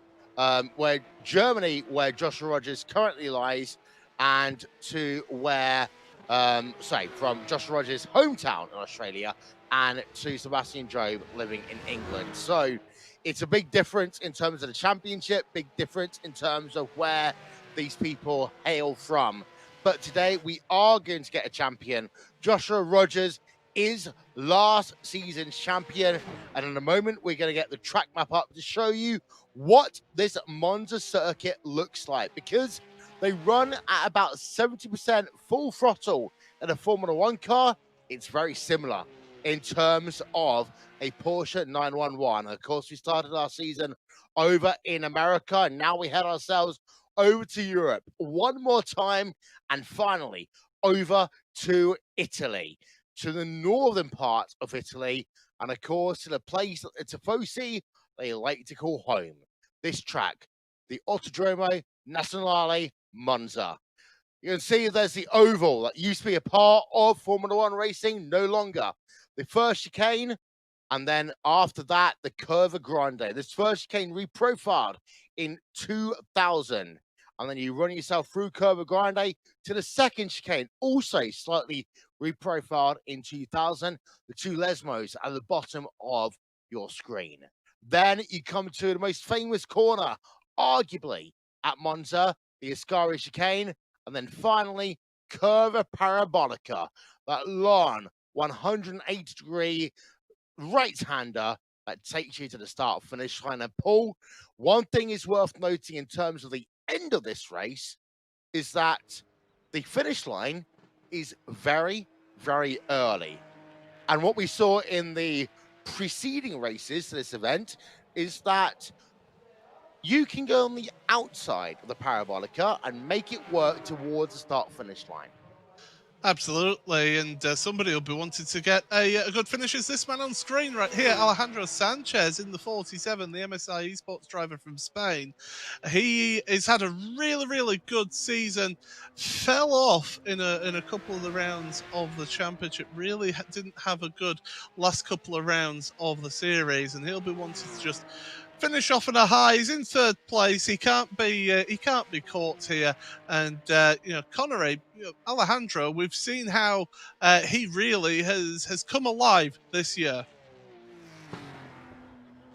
where Germany, where Joshua Rogers currently lies, and to where, from Joshua Rogers' hometown in Australia and to Sebastian Job living in England. So it's a big difference in terms of the championship, big difference in terms of where these people hail from. But today we are going to get a champion. Joshua Rogers is last season's champion. And in a moment, we're going to get the track map up to show you what this Monza circuit looks like, because they run at about 70% full throttle in a Formula One car. It's very similar in terms of a Porsche 911. Of course, we started our season over in America, and now we head ourselves over to Europe one more time, and finally over to Italy, to the northern part of Italy, and of course to the place that Tifosi they like to call home. This track, the Autodromo Nazionale Monza. You can see there's the oval that used to be a part of Formula One racing, no longer. The first chicane, and then after that, the Curva Grande. This first chicane reprofiled in 2000. And then you run yourself through Curva Grande to the second chicane, also slightly reprofiled in 2000. The two Lesmos at the bottom of your screen. Then you come to the most famous corner, arguably, at Monza, the Ascari chicane. And then finally, Curva Parabolica, that long 180-degree right-hander that takes you to the start-finish line. And Paul, one thing is worth noting in terms of the end of this race is that the finish line is very, very early. And what we saw in the preceding races to this event is that you can go on the outside of the Parabolica and make it work towards the start-finish line. Absolutely, and somebody will be wanting to get a good finish as this man on screen right here, Alejandro Sanchez in the 47, the MSI Esports driver from Spain. He has had a really, really good season, fell off in a couple of the rounds of the championship, really didn't have a good last couple of rounds of the series, and he'll be wanting to just finish off on a high. He's in third place. He can't be caught here. And Connery, Alejandro, we've seen how he really has come alive this year.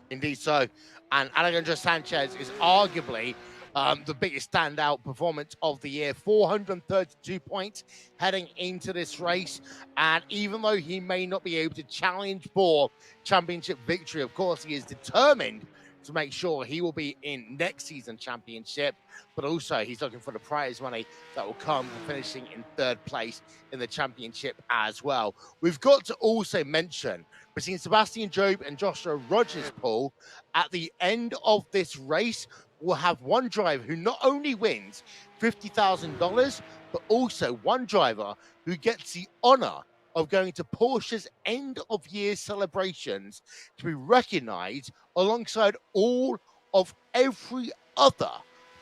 Indeed so. And Alejandro Sanchez is arguably the biggest standout performance of the year. 432 points heading into this race. And even though he may not be able to challenge for championship victory, of course, he is determined to make sure he will be in next season's championship, but also he's looking for the prize money that will come from finishing in third place in the championship as well. We've got to also mention, between Sebastian Job and Joshua Rogers, Paul, at the end of this race, we'll have one driver who not only wins $50,000, but also one driver who gets the honor of going to Porsche's end-of-year celebrations to be recognized alongside all of every other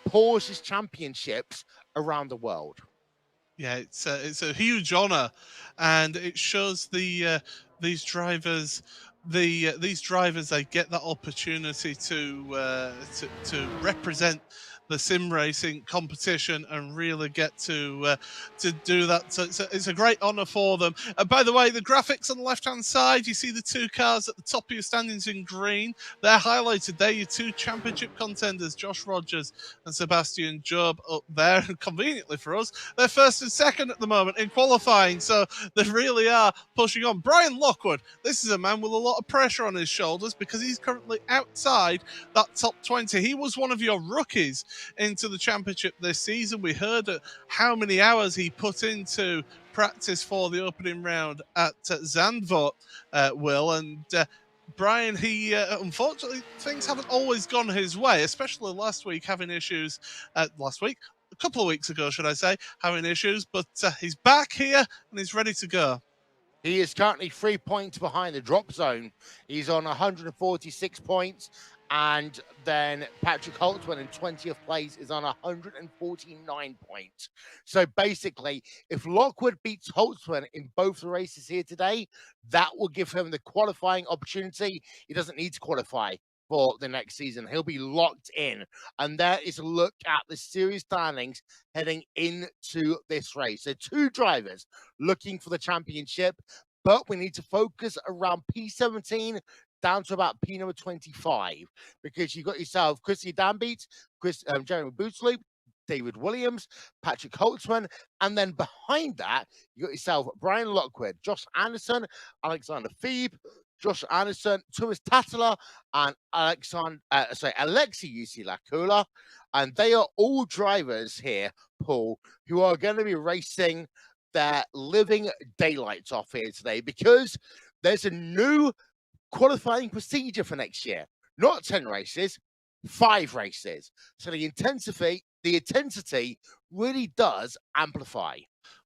Porsche's championships around the world. Yeah, it's a huge honor, and it shows these drivers they get that opportunity to represent the sim racing competition and really get to do that. So it's a great honour for them. By the way, the graphics on the left-hand side, you see the two cars at the top of your standings in green. They're highlighted there, your two championship contenders, Josh Rogers and Sebastian Job, up there. And conveniently for us, they're first and second at the moment in qualifying, so they really are pushing on. Brian Lockwood, this is a man with a lot of pressure on his shoulders because he's currently outside that top 20. He was one of your rookies into the championship this season. We heard how many hours he put into practice for the opening round at Zandvoort, Will, and Brian, he unfortunately, things haven't always gone his way, especially last week, having issues. A couple of weeks ago, should I say, having issues, but he's back here and he's ready to go. He is currently 3 points behind the drop zone. He's on 146 points. And then Patrick Holtzman in 20th place is on 149 points. So basically, if Lockwood beats Holtzman in both the races here today, that will give him the qualifying opportunity. He doesn't need to qualify for the next season. He'll be locked in. And there is a look at the series standings heading into this race. So two drivers looking for the championship, but we need to focus around P17 down to about P number 25, because you've got yourself Chrissy Danbeat, Jeremy Bootsloop, David Williams, Patrick Holtzman, and then behind that, you got yourself Brian Lockwood, Josh Anderson, Alexander Phoebe, Josh Anderson, Thomas Tatala, and Alexi Usilakula. And they are all drivers here, Paul, who are going to be racing their living daylights off here today, because there's a new qualifying procedure for next year. Not 10 races, 5 races. So the intensity really does amplify.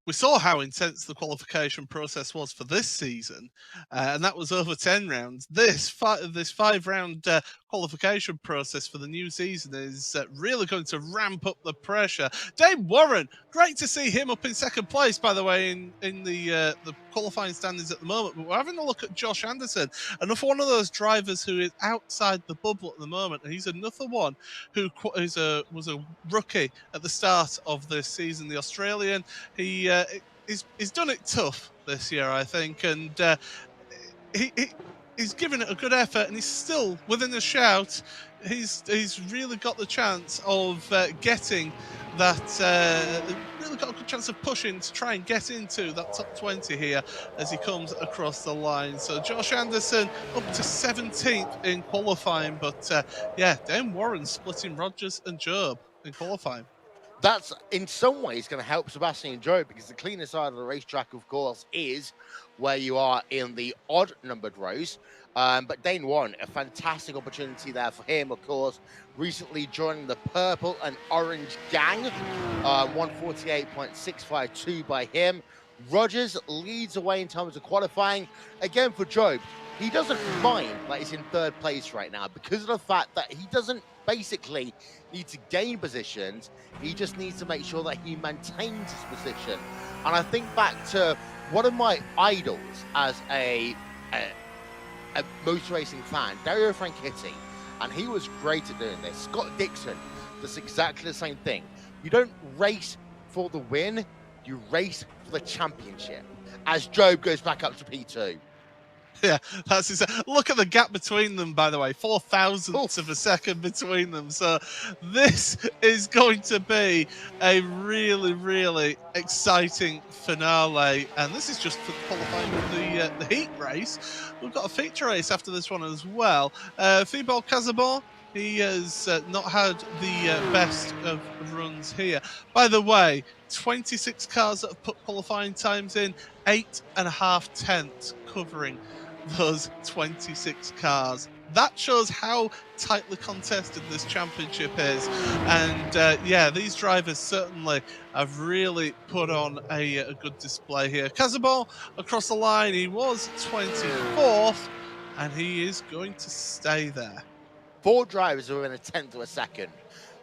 We saw how intense the qualification process was for this season, and that was over 10 rounds. This 5-round qualification process for the new season is really going to ramp up the pressure. Dane Warren, great to see him up in second place, by the way, in the qualifying standings at the moment. But we're having a look at Josh Anderson, another one of those drivers who is outside the bubble at the moment. And he's another one who was a rookie at the start of this season. The Australian, he's done it tough this year, I think, and he's given it a good effort, and he's still within a shout. He's really got the chance of getting that. Really got a good chance of pushing to try and get into that top 20 here as he comes across the line. So Josh Anderson up to 17th in qualifying, but Dane Warren splitting Rogers and Job in qualifying. That's in some ways going to help Sebastian Job, because the cleaner side of the racetrack, of course, is where you are in the odd numbered rows. But Dane Warren, a fantastic opportunity there for him, of course, recently joining the purple and orange gang. 148.652 by him. Rogers leads away in terms of qualifying. Again, for Job, he doesn't mind that he's in third place right now, because of the fact that he doesn't basically need to gain positions. He just needs to make sure that he maintains his position. And I think back to one of my idols as a motor racing fan, Dario Franchitti, and he was great at doing this. Scott Dixon does exactly the same thing. You don't race for the win, you race for the championship, as Job goes back up to P2. Yeah, that's it. Look at the gap between them, by the way, 4 thousandths of a second between them. So this is going to be a really, really exciting finale. And this is just for qualifying for the heat race. We've got a feature race after this one as well. Thibaut Casabon, he has not had the best of runs here. By the way, 26 cars that have put qualifying times in, 8.5 tenths covering those 26 cars. That shows how tightly contested this championship is. And these drivers certainly have really put on a good display here. Casabon across the line, he was 24th, and he is going to stay there. 4 drivers are within a tenth of a second.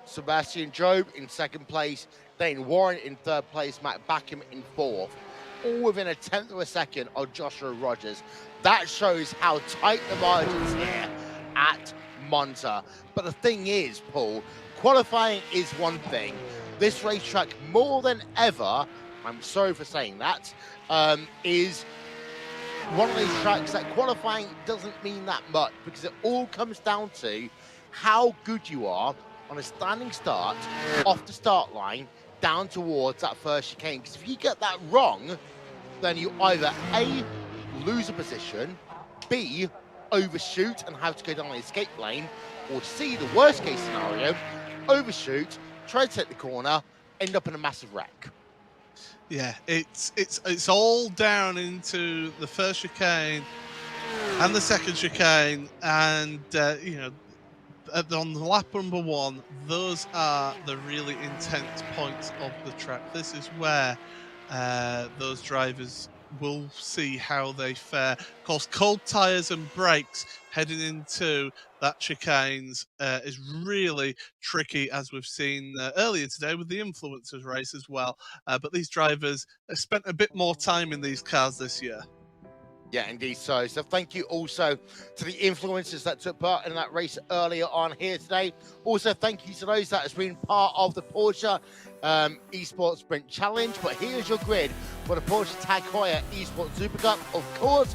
Sebastian Job in second place, Dane Warren in third place, Matt Backham in fourth, all within a tenth of a second of Joshua Rogers. That shows how tight the margins here at Monza. But the thing is, Paul, qualifying is one thing. This racetrack, more than ever, I'm sorry for saying that, is one of those tracks that qualifying doesn't mean that much, because it all comes down to how good you are on a standing start off the start line down towards that first chicane. Because if you get that wrong, then you either A, lose a position, B, overshoot and have to go down the escape lane, or C, the worst case scenario, overshoot, try to take the corner, end up in a massive wreck. Yeah, it's all down into the first chicane and the second chicane, and you know, on the lap number 1, those are the really intense points of the track. This is where those drivers will see how they fare. Of course, cold tyres and brakes heading into that chicanes is really tricky, as we've seen earlier today with the Influencers race as well. But these drivers have spent a bit more time in these cars this year. Yeah, indeed so. So thank you also to the influencers that took part in that race earlier on here today. Also, thank you to those that has been part of the Porsche Esports Sprint Challenge. But here's your grid for the Porsche Tag Heuer Esports Supercup. Of course,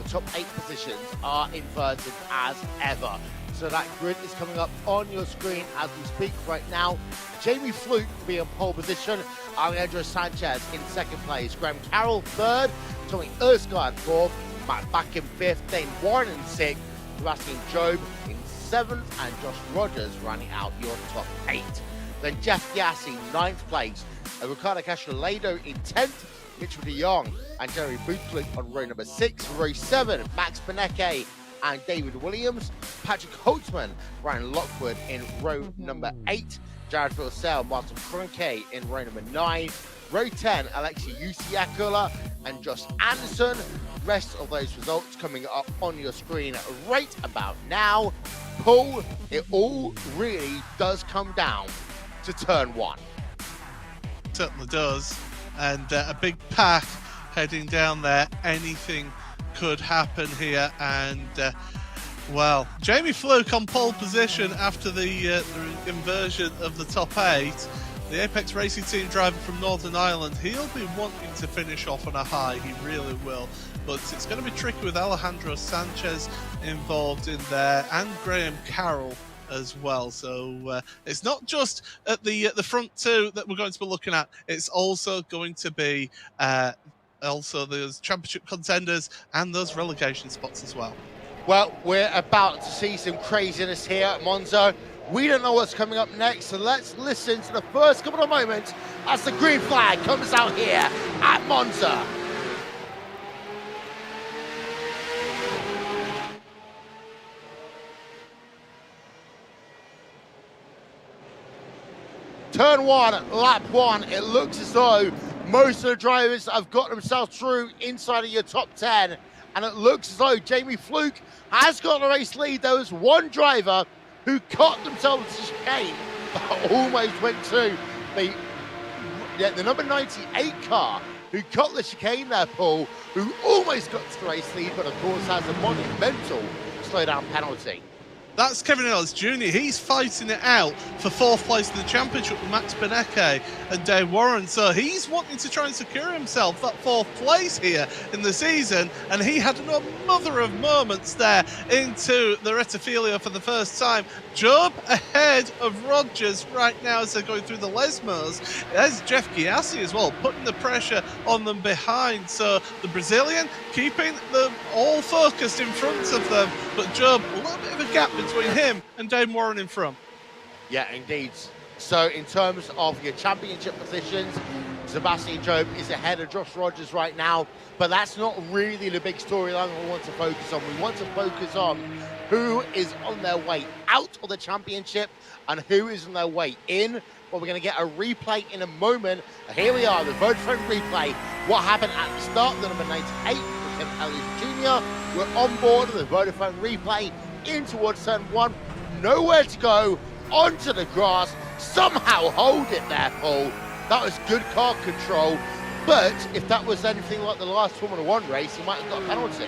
the top 8 positions are inverted as ever. So that grid is coming up on your screen as we speak right now. Jamie Fluke will be in pole position. Alejandro Sanchez in second place. Graham Carroll third. Tommy Erskine fourth. Matt Back in fifth. Dane Warren in sixth. Sebastian Job in seventh. And Josh Rogers running out your top 8. Then Jeff Gassi, ninth place. Ricardo Castellado in 10th. Mitchell de Jong and Jerry Bootley on row number 6. Row 7, Max Benecke and David Williams. Patrick Holtzman, Ryan Lockwood in row number 8. Jared Vilsell, Martin Kroenke in row number 9. Row 10, Alexei Usiakula and Josh Anderson. Rest of those results coming up on your screen right about now. Paul, it all really does come down to turn 1. Certainly does. And a big pack heading down there. Anything could happen here. And, well, Jamie Fluke on pole position after the inversion of the top 8. The Apex Racing Team driver from Northern Ireland, he'll be wanting to finish off on a high. He really will. But it's going to be tricky with Alejandro Sanchez involved in there and Graham Carroll as well. So it's not just at the front 2 that we're going to be looking at. It's also going to be also those championship contenders and those relegation spots as well. Well, we're about to see some craziness here at Monza. We don't know what's coming up next, so let's listen to the first couple of moments as the green flag comes out here at Monza. Turn 1, lap 1, it looks as though most of the drivers have got themselves through inside of your top 10, and it looks as though Jamie Fluke has got the race lead. There was one driver who caught themselves to chicane, almost went to the number 98 car, who caught the chicane there, Paul, who almost got to the race lead, but of course has a monumental slowdown penalty. That's Kevin Ellis Jr. He's fighting it out for 4th place in the championship with Max Benecke and Dave Warren. So he's wanting to try and secure himself that 4th place here in the season. And he had a mother of moments there into the Rettifilia for the first time. Job ahead of Rogers right now as they're going through the Lesmos. There's Jeff Giassi as well, putting the pressure on them behind. So the Brazilian keeping them all focused in front of them. But Job, a little bit of a gap between him and Dane Warren in front. Yeah, indeed. So in terms of your championship positions, Sebastian Job is ahead of Josh Rogers right now, but that's not really the big storyline we want to focus on. We want to focus on who is on their way out of the championship and who is on their way in. Well, we're going to get a replay in a moment. Here we are, the Vodafone replay. What happened at the start, the number 98, Kevin Ellis Jr. We're on board with the Vodafone replay in towards turn 1. Nowhere to go, onto the grass. Somehow hold it there, Paul. That was good car control. But if that was anything like the last Formula 1 race, he might have got a penalty.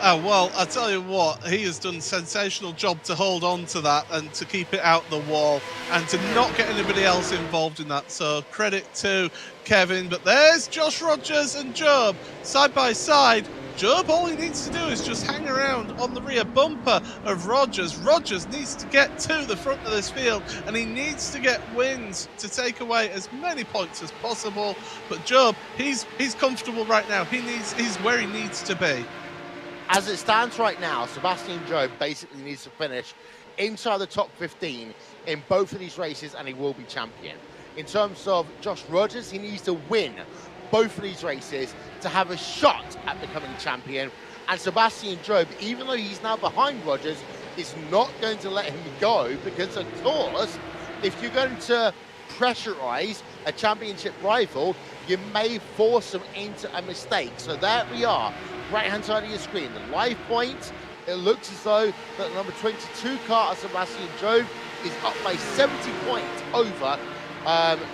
Oh, well, I tell you what, he has done a sensational job to hold on to that and to keep it out the wall and to not get anybody else involved in that. So credit to Kevin. But there's Josh Rogers and Job side by side. Job, all he needs to do is just hang around on the rear bumper of Rogers. Rogers needs to get to the front of this field, and he needs to get wins to take away as many points as possible. But Job, he's comfortable right now. He's where he needs to be. As it stands right now, Sebastian Job basically needs to finish inside the top 15 in both of these races, and he will be champion. In terms of Josh Rogers, he needs to win both of these races to have a shot at becoming champion. And Sebastian Job, even though he's now behind Rogers, is not going to let him go, because of course, if you're going to pressurize a championship rival, you may force them into a mistake. So there we are, right hand side of your screen, the live point. It looks as though that the number 22 car, Sebastian Job, is up by 70 points over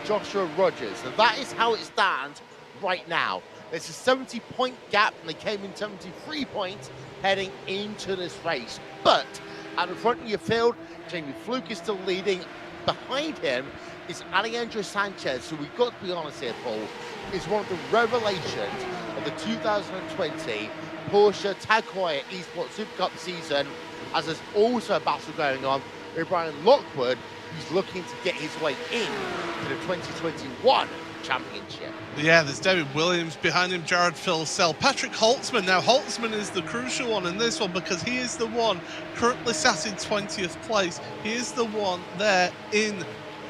Joshua Rogers. So that is how it stands right now. There's a 70-point gap, and they came in 73 points heading into this race. But at the front of your field, Jamie Fluke is still leading. Behind him is Alejandro Sanchez, who we've got to be honest here, Paul, is one of the revelations of the 2020 Porsche Tag Heuer Esports Supercup season, as there's also a battle going on with Brian Lockwood, who's looking to get his way in to the 2021 championship. Yeah, there's David Williams behind him, Jared Philsell, Patrick Holtzman. Now, Holtzman is the crucial one in this one because he is the one currently sat in 20th place. He is the one there in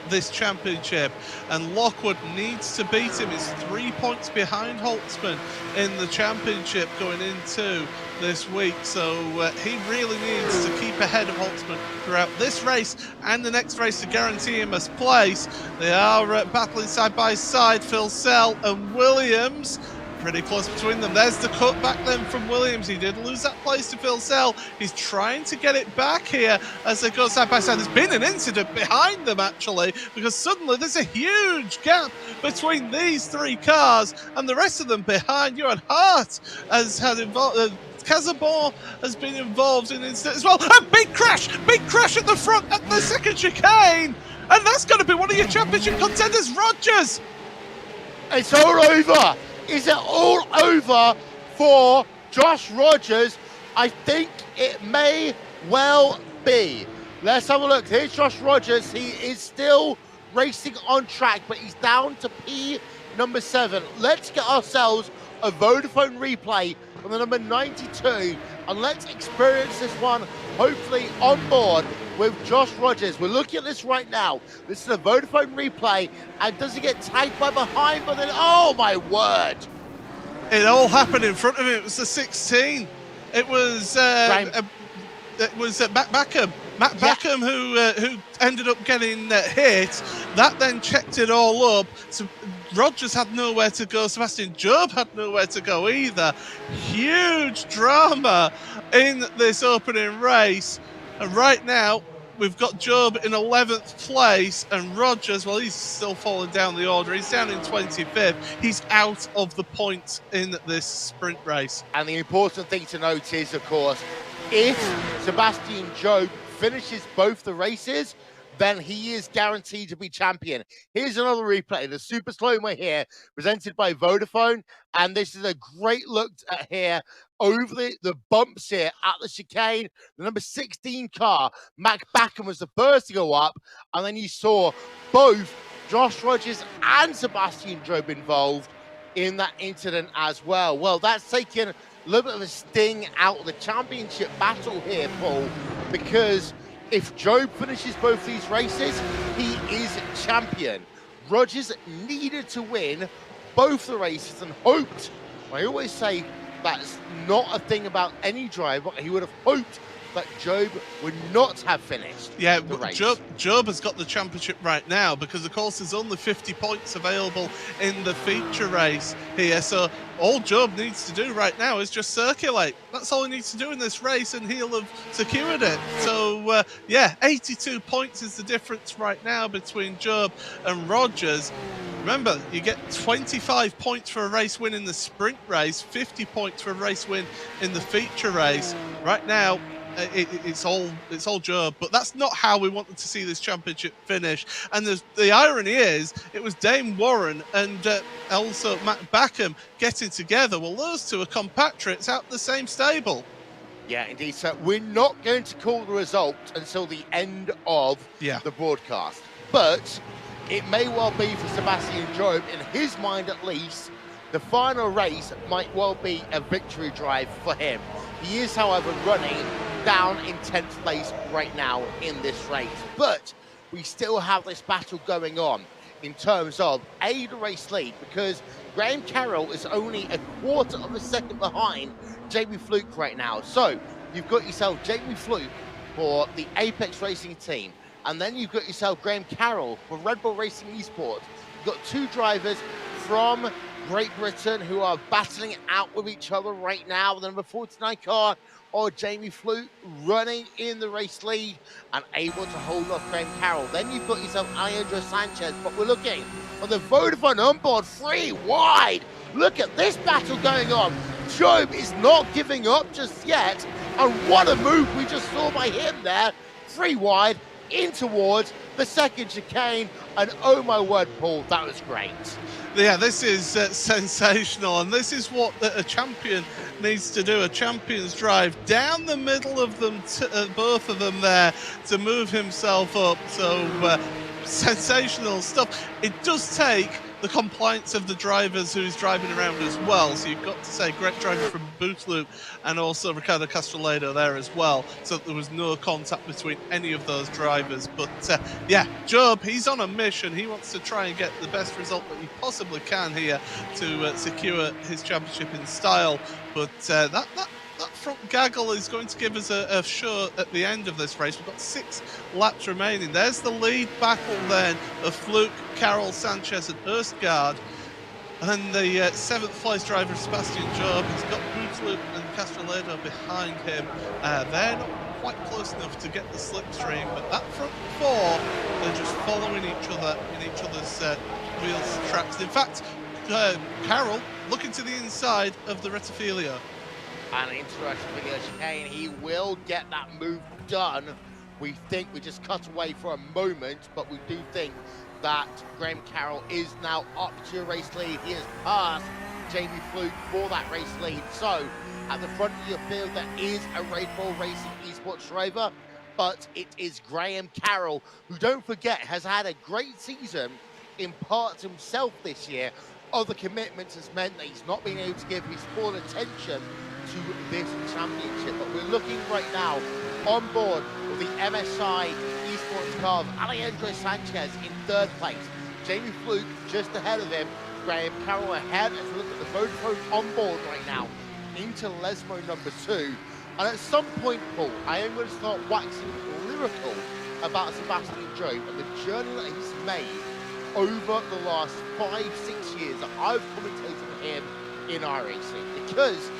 this championship, and Lockwood needs to beat him. He's 3 points behind Holtzman in the championship going into this week, so he really needs to keep ahead of Holtzman throughout this race and the next race to guarantee him a place. They are battling side by side, Philsell and Williams. Pretty close between them. There's the cut back then from Williams. He did lose that place to Philsell. He's trying to get it back here as they go side by side. There's been an incident behind them, actually, because suddenly there's a huge gap between these three cars and the rest of them behind. Johan Hart has had involved. Casabon has been involved in the incident as well. A big crash at the front at the second chicane. And that's going to be one of your championship contenders, Rogers. It's all over. Is it all over for Josh Rogers? I think it may well be. Let's have a look. Here's Josh Rogers. He is still racing on track, but he's down to P number 7. Let's get ourselves a Vodafone replay from the number 92, and let's experience this one, hopefully on board with Josh Rogers. We're looking at this right now. This is a Vodafone replay, and does he get tagged by behind? But then, oh my word! It all happened in front of him. It was the 16. It was Matt Backham. Matt Backham who ended up getting hit. That then checked it all up. So Rogers had nowhere to go. Sebastian Job had nowhere to go either. Huge drama in this opening race. And right now, we've got Job in 11th place, and Rogers, well, he's still falling down the order. He's down in 25th. He's out of the points in this sprint race. And the important thing to note is, of course, if Sebastian Job finishes both the races, then he is guaranteed to be champion. Here's another replay, the super slow-mo here, presented by Vodafone, and this is a great look at here over the bumps here at the chicane. The number 16 car, Mac Backham, was the first to go up, and then you saw both Josh Rogers and Sebastian Job involved in that incident as well. Well, that's taken a little bit of a sting out of the championship battle here, Paul, because if Job finishes both these races, he is champion. Rogers needed to win both the races and hoped, I always say that's not a thing about any driver, he would have hoped that Job would not have finished Yeah, the race. Job has got the championship right now because, of course, there's only 50 points available in the feature race here. So all Job needs to do right now is just circulate. That's all he needs to do in this race, and he'll have secured it. So, yeah, 82 points is the difference right now between Job and Rogers. Remember, you get 25 points for a race win in the sprint race, 50 points for a race win in the feature race. Right now, it's all Job, but that's not how we wanted to see this championship finish. And the irony is, it was Dame Warren and also Matt Backham getting together. Well, those two are compatriots out the same stable. Yeah, indeed. So we're not going to call the result until the end of the broadcast. But it may well be for Sebastian Job, in his mind at least, the final race might well be a victory drive for him. He is, however, running down in 10th place right now in this race. But we still have this battle going on in terms of the race lead, because Graham Carroll is only a quarter of a second behind Jamie Fluke right now. So you've got yourself Jamie Fluke for the Apex Racing team, and then you've got yourself Graham Carroll for Red Bull Racing Esports. You've got two drivers from Great Britain who are battling it out with each other right now. The number 49 car or Jamie Fluke running in the race lead and able to hold off Graham Carroll. Then you've got yourself Alejandro Sanchez, but we're looking on the Vodafone onboard 3 wide. Look at this battle going on. Job is not giving up just yet, and what a move we just saw by him there. 3 wide in towards the second chicane, and oh my word, Paul, that was great. Yeah, this is sensational, and this is what a champion needs to do. A champion's drive down the middle of them, both of them there, to move himself up. So sensational stuff. It does take the compliance of the drivers who's driving around as well. So you've got to say great driving from Bootloop and also Ricardo Castrolado there as well. So there was no contact between any of those drivers. But yeah, Job, he's on a mission. He wants to try and get the best result that he possibly can here to secure his championship in style. But that front gaggle is going to give us a show at the end of this race. We've got 6 laps remaining. There's the lead battle then of Fluke, Carroll, Sanchez and Erstgaard. And the 7th place driver, Sebastian Job, has got Bootloop and Castrolado behind him. They're not quite close enough to get the slipstream, but that front 4, they're just following each other in each other's wheels tracks. In fact, Carroll looking to the inside of the Rettifilio. And into the Rettifilio chicane, he will get that move done. We think we just cut away for a moment, but we do think that Graham Carroll is now up to a race lead. He has passed Jamie Fluke for that race lead. So at the front of your field, there is a Red Bull Racing Esports driver, but it is Graham Carroll, who, don't forget, has had a great season in parts himself this year. Other commitments has meant that he's not been able to give his full attention to this championship. But we're looking right now on board with the MSI Esports car of Alejandro Sanchez in 3rd place. Jamie Fluke just ahead of him. Graham Carroll ahead as we look at the Vodafone on board right now into Lesmo number 2. And at some point, Paul, I am going to start waxing lyrical about Sebastian Job and the journey that he's made over the last 5-6 years that I've commentated for him in iRacing. Because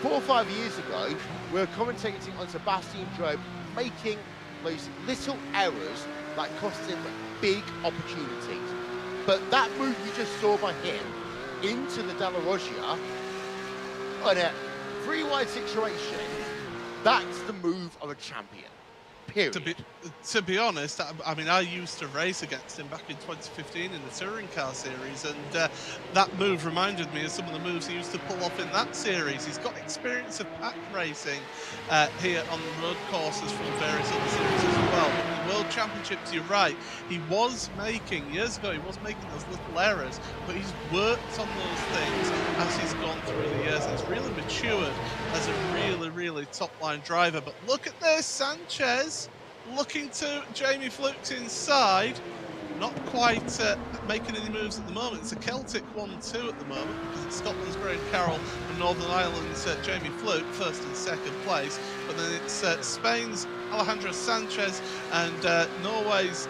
4 or 5 years ago, we were commentating on Sebastian Job making those little errors that cost him big opportunities. But that move you just saw by him into the Della Roggia on a 3-wide situation, that's the move of a champion. Period. To be honest, I mean, I used to race against him back in 2015 in the touring car series, and that move reminded me of some of the moves he used to pull off in that series. He's got experience of pack racing here on road courses from various other series as well. But in the World Championships, you're right, he was making, years ago, he was making those little errors, but he's worked on those things as he's gone through the years, and he's really matured as a really top-line driver. But look at this, Sanchez looking to Jamie Fluke's inside, not quite making any moves at the moment. It's a Celtic 1-2 at the moment because it's Scotland's Graham Carroll and Northern Ireland's Jamie Fluke, 1st and 2nd place. but then it's Spain's Alejandro Sanchez and Norway's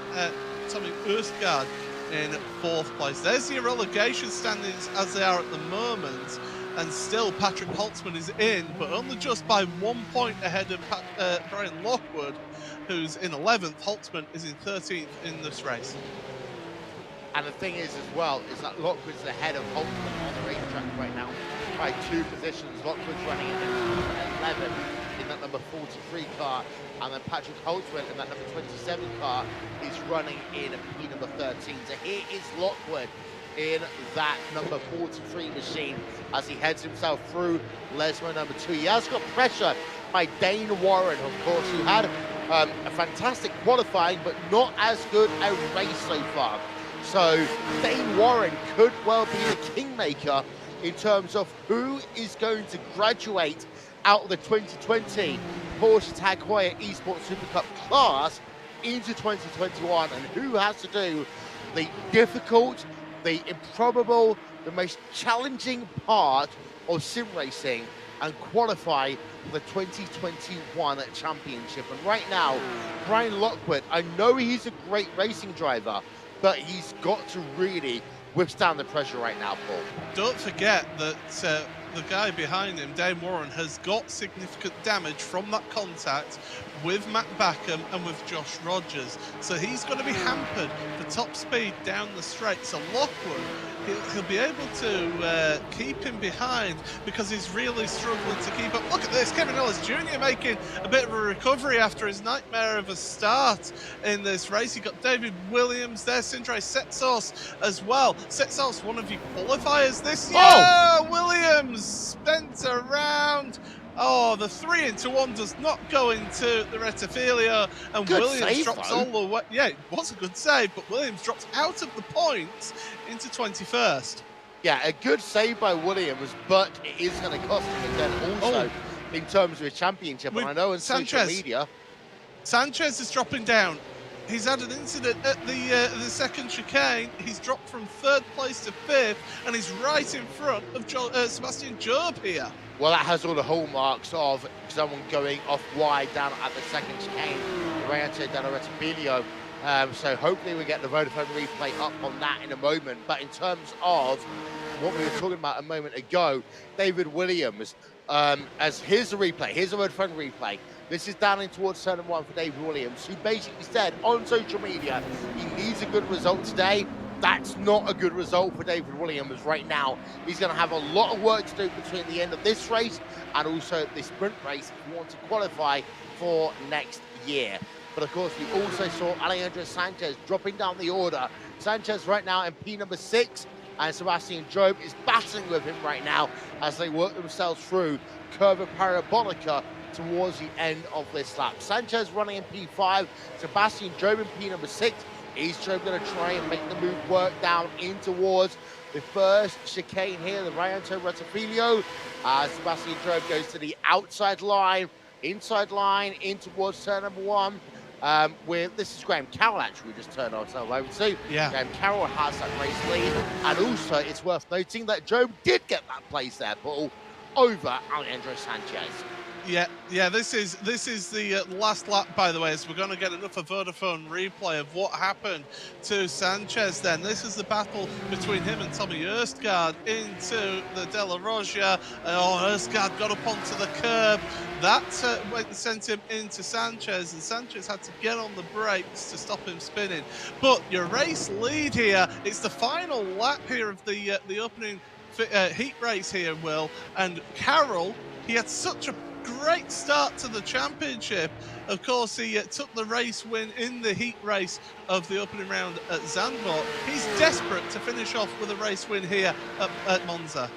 Tommy Østgaard in 4th place. There's the relegation standings as they are at the moment, and still Patrick Holtzman is in, but only just by 1 point ahead of Brian Lockwood, who's in 11th. Holtzman is in 13th in this race. And the thing is as well, is that Lockwood's ahead of Holtzman on the racetrack right now by 2 positions. Lockwood's running in 11 in that number 43 car, and then Patrick Holtzman in that number 27 car is running in P number 13. So here is Lockwood in that number 43 machine as he heads himself through Lesmo number 2. He has got pressure by Dane Warren, of course, who had a fantastic qualifying, but not as good a race so far. So Dane Warren could well be the kingmaker in terms of who is going to graduate out of the 2020 Porsche Tag Heuer Esports Supercup class into 2021, and who has to do the difficult, the improbable, the most challenging part of sim racing and qualify for the 2021 championship. And right now, Brian Lockwood, I know he's a great racing driver, but he's got to really withstand the pressure right now, Paul. Don't forget that the guy behind him, Dane Warren, has got significant damage from that contact with Matt Backham and with Josh Rogers. So he's going to be hampered for top speed down the straight. So Lockwood, he'll be able to keep him behind because he's really struggling to keep up. Look at this, Kevin Ellis Jr. making a bit of a recovery after his nightmare of a start in this race. You got David Williams there, Sindre Setsos as well. Setsos, one of your qualifiers this year. Oh! Williams spent around. Oh, the 3 into 1 does not go into the Rettifilio, and Good Williams save, drops though. all the way. Yeah, it was a good save, but Williams drops out of the points into 21st. Yeah, a good save by Williams, but it is going to cost him again also in terms of his championship. And I know in social media... Sanchez is dropping down. He's had an incident at the second chicane. He's dropped from 3rd place to 5th, and he's right in front of Sebastian Job here. Well, that has all the hallmarks of someone going off wide down at the second chicane, Rayante della Rettifilio. So hopefully we get the Vodafone replay up on that in a moment. But in terms of what we were talking about a moment ago, David Williams, here's the replay, here's the Vodafone replay. This is down in towards turn 1 for David Williams, who basically said on social media he needs a good result today. That's not a good result for David Williams right now. He's going to have a lot of work to do between the end of this race and also the sprint race if you want to qualify for next year. But of course, we also saw Alejandro Sanchez dropping down the order. Sanchez right now in P number 6, and Sebastian Job is battling with him right now as they work themselves through Curva Parabolica towards the end of this lap. Sanchez running in P5, Sebastian Job in P number 6. Is Job going to try and make the move work down in towards the first chicane here, the Rayante Rettifilio? Sebastian Job goes to the outside line, inside line, in towards turn number 1. This is Graham Carroll, actually, we just turned ourselves over to. Yeah. Graham Carroll has that race lead. And also, it's worth noting that Job did get that place there, Paul, over Alejandro Sanchez. Yeah. This is the last lap, by the way, so we're going to get another Vodafone replay of what happened to Sanchez then. This is the battle between him and Tommy Østgaard into the Della Roja. Østgaard got up onto the curb. That went and sent him into Sanchez, and Sanchez had to get on the brakes to stop him spinning. But your race lead here, it's the final lap here of the opening heat race here, Will. And Carroll, he had such a great start to the championship. Of course, he took the race win in the heat race of the opening round at Zandvoort. He's desperate to finish off with a race win here at Monza.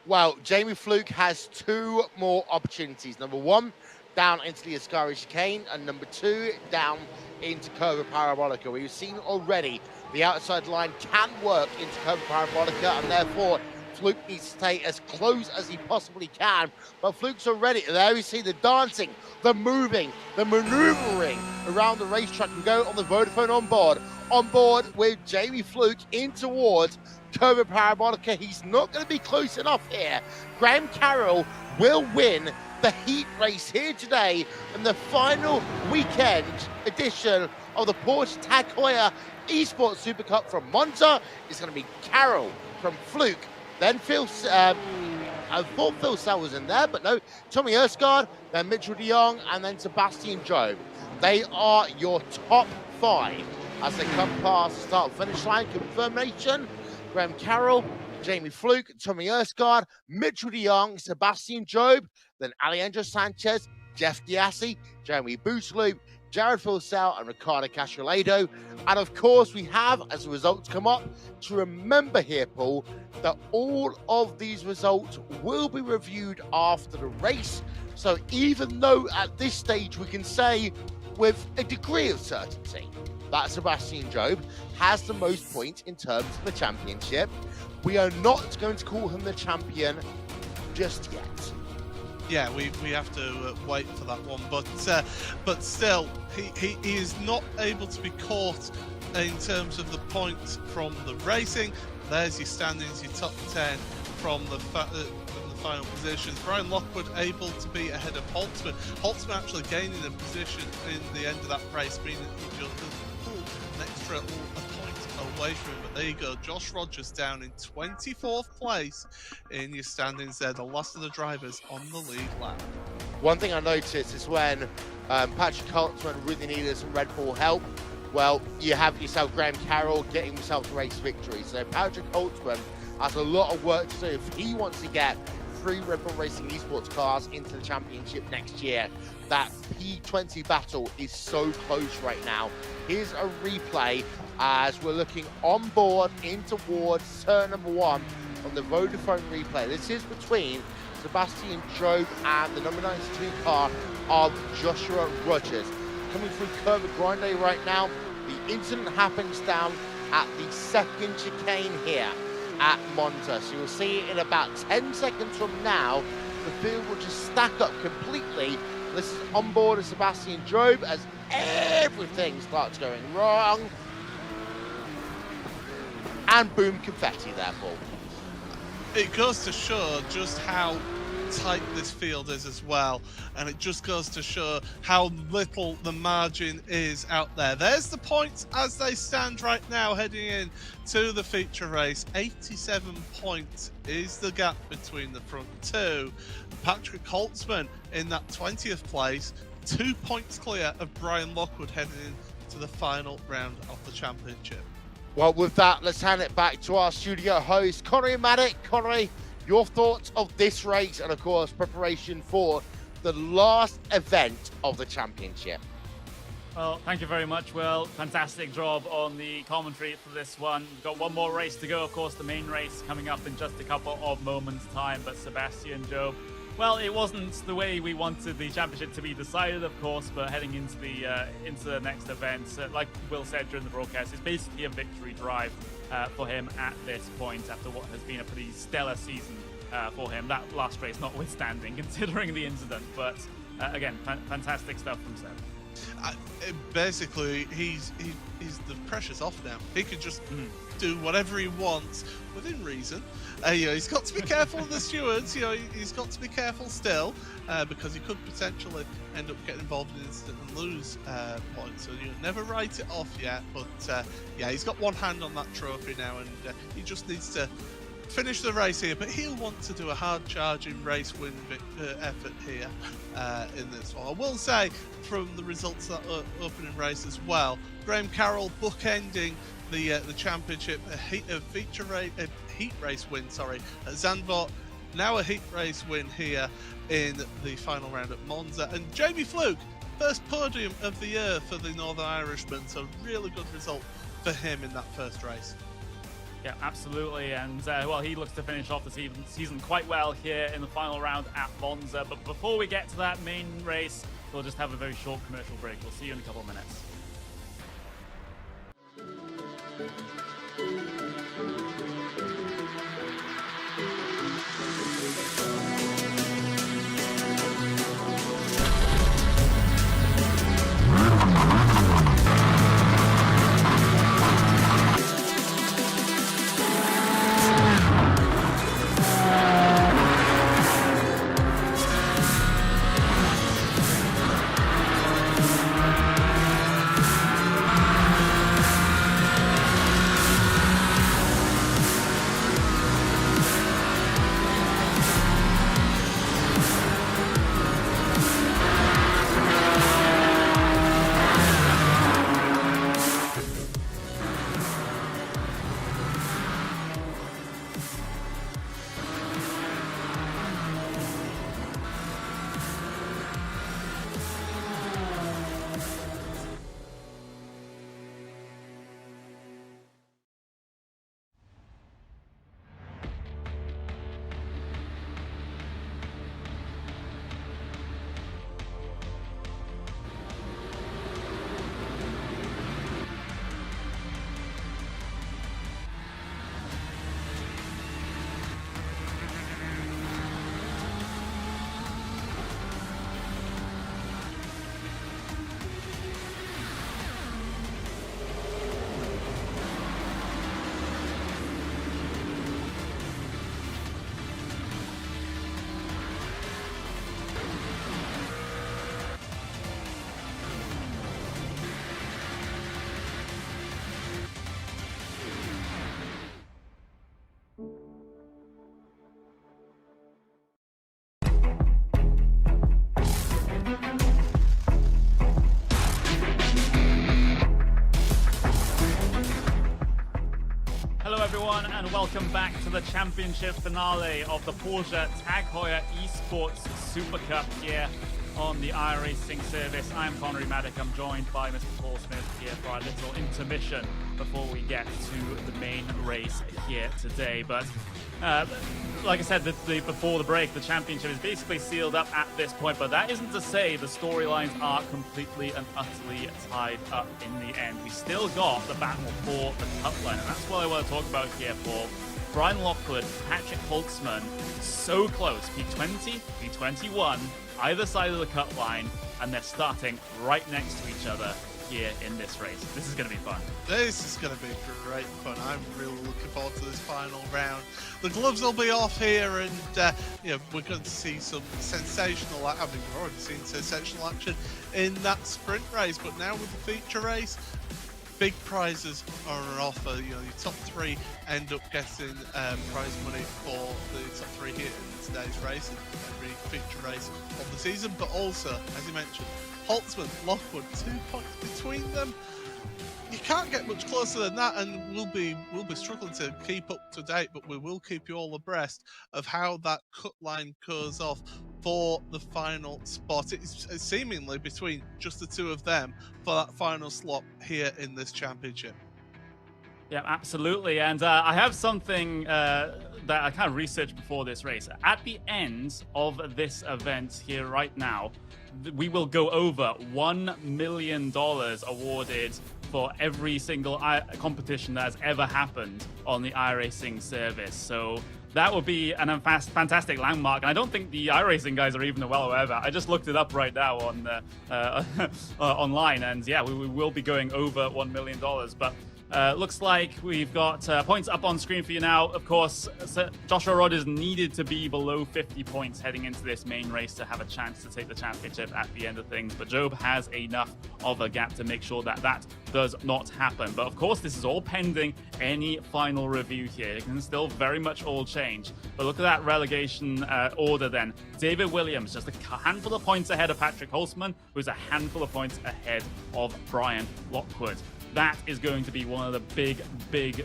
Well, Jamie Fluke has 2 more opportunities. Number 1, down into the Ascari chicane, and number 2, down into Curva Parabolica. We've seen already the outside line can work into Curva Parabolica, and therefore Fluke needs to stay as close as he possibly can, but Fluke's already there. We see the dancing, the moving, the maneuvering around the racetrack. We go on the Vodafone on board with Jamie Fluke in towards Curva Parabolica. He's not going to be close enough here. Graham Carroll will win the heat race here today in the final weekend edition of the Porsche Tag Heuer Esports Supercup. From Monza, it's going to be Carroll from Fluke. Then I thought Phil Sell was in there, but no. Tommy Erskard, then Mitchell de Jong, and then Sebastian Job. They are your top 5 as they come past the start-finish line. Confirmation: Graham Carroll, Jamie Fluke, Tommy Erskard, Mitchell de Jong, Sebastian Job, then Alejandro Sanchez, Jeff Diassi, Jeremy Bootsloop, Jared Filsell, and Ricardo Castrolado. And of course, we have, as the results come up, to remember here, Paul, that all of these results will be reviewed after the race. So even though at this stage we can say with a degree of certainty that Sebastian Job has the most points in terms of the championship, we are not going to call him the champion just yet. Yeah, we have to wait for that one, but still, he is not able to be caught in terms of the points from the racing. There's your standings, your top 10 from the final positions. Brian Lockwood able to be ahead of Holtzman. Holtzman actually gaining a position in the end of that race, meaning he just pulled an extra a point away from him. But there you go, Josh Rogers down in 24th place in your standings there, the last of the drivers on the lead lap. One thing I noticed is when Patrick Holtzman really needed some Red Bull help, well, you have yourself Graham Carroll getting himself a race victory. So Patrick Holtzman has a lot of work to do if he wants to get 3 Red Bull Racing Esports cars into the championship next year. That P20 battle is so close right now. Here's a replay as we're looking on board in towards turn number 1 on the Vodafone replay. This is between Sebastian Job and the number 92 car of Joshua Rogers. Coming through Curva Grande right now. The incident happens down at the second chicane here at Monza. So you'll see it in about 10 seconds from now. The field will just stack up completely. This is on board of Sebastian Job as everything starts going wrong. And boom, confetti there, Paul. It goes to show just how tight this field is as well, and it just goes to show how little the margin is out there. There's the points as they stand right now heading in to the feature race. 87 points is the gap between the front two. Patrick Holtzman in that 20th place, 2 points clear of Brian Lockwood heading into the final round of the championship. Well, with that, let's hand it back to our studio host, Connery Maddock. Connery, your thoughts of this race and, of course, preparation for the last event of the championship. Well, thank you very much, Will. Fantastic job on the commentary for this one. We've got one more race to go, of course, the main race coming up in just a couple of moments' time. But Sebastian Job, well, it wasn't the way we wanted the championship to be decided, of course, but heading into the next event, like Will said during the broadcast, it's basically a victory drive for him at this point after what has been a pretty stellar season for him. That last race notwithstanding, considering the incident, but again, fantastic stuff from Seb. Basically, he's the pressure's off now. He can just do whatever he wants within reason. He's got to be careful of the stewards. He's got to be careful still because he could potentially end up getting involved in an incident and lose points. So you never write it off yet. But yeah, he's got one hand on that trophy now, and he just needs to finish the race here, but he'll want to do a hard charging race win effort here in this one. I will say from the results of that opening race as well, Graham Carroll bookending the championship, a heat race win, at Zandvoort, now a heat race win here in the final round at Monza, and Jamie Fluke, first podium of the year for the Northern Irishman, so really good result for him in that first race. Yeah, absolutely, and well, he looks to finish off the season quite well here in the final round at Monza. But before we get to that main race, we'll just have a very short commercial break. We'll see you in a couple of minutes. and welcome back to the championship finale of the Porsche Heuer Esports Supercup here on the iRacing service. I'm Connery Maddock. I'm joined by Mr. Paul Smith here for our little intermission before we get to the main race here today. But like I said before the break, the championship is basically sealed up at this point, but that isn't to say the storylines are completely and utterly tied up in the end. We still got the battle for the cup line, and that's what I want to talk about here, Paul. Brian Lockwood, Patrick Holtzman, so close. P20, P21, either side of the cut line, and they're starting right next to each other here in this race. This is going to be fun. This is going to be great fun. I'm really looking forward to this final round. The gloves will be off here, and we're going to see some sensational. I mean, we've already seen sensational action in that sprint race, but now with the feature race, big prizes are on offer. Your top three end up getting prize money for the top three here in today's race, and every feature race of the season. But also, as you mentioned, Holtzman, Lockwood, 2 points between them. You can't get much closer than that, and we'll be struggling to keep up to date, but we will keep you all abreast of how that cut line goes off for the final spot. It's seemingly between just the two of them for that final slot here in this championship. Yeah, absolutely. And I have something that I kind of researched before this race. At the end of this event here right now, we will go over $1 million awarded for every single competition that has ever happened on the iRacing service. So that would be an fantastic landmark. And I don't think the iRacing guys are even well aware of that. I just looked it up right now on online, and yeah, we will be going over $1 million. But looks like we've got points up on screen for you now. Of course, Joshua Rogers needed to be below 50 points heading into this main race to have a chance to take the championship at the end of things. But Job has enough of a gap to make sure that that does not happen. But of course, this is all pending any final review here. It can still very much all change. But look at that relegation order then. David Williams, just a handful of points ahead of Patrick Holtzman, who's a handful of points ahead of Brian Lockwood. That is going to be one of the big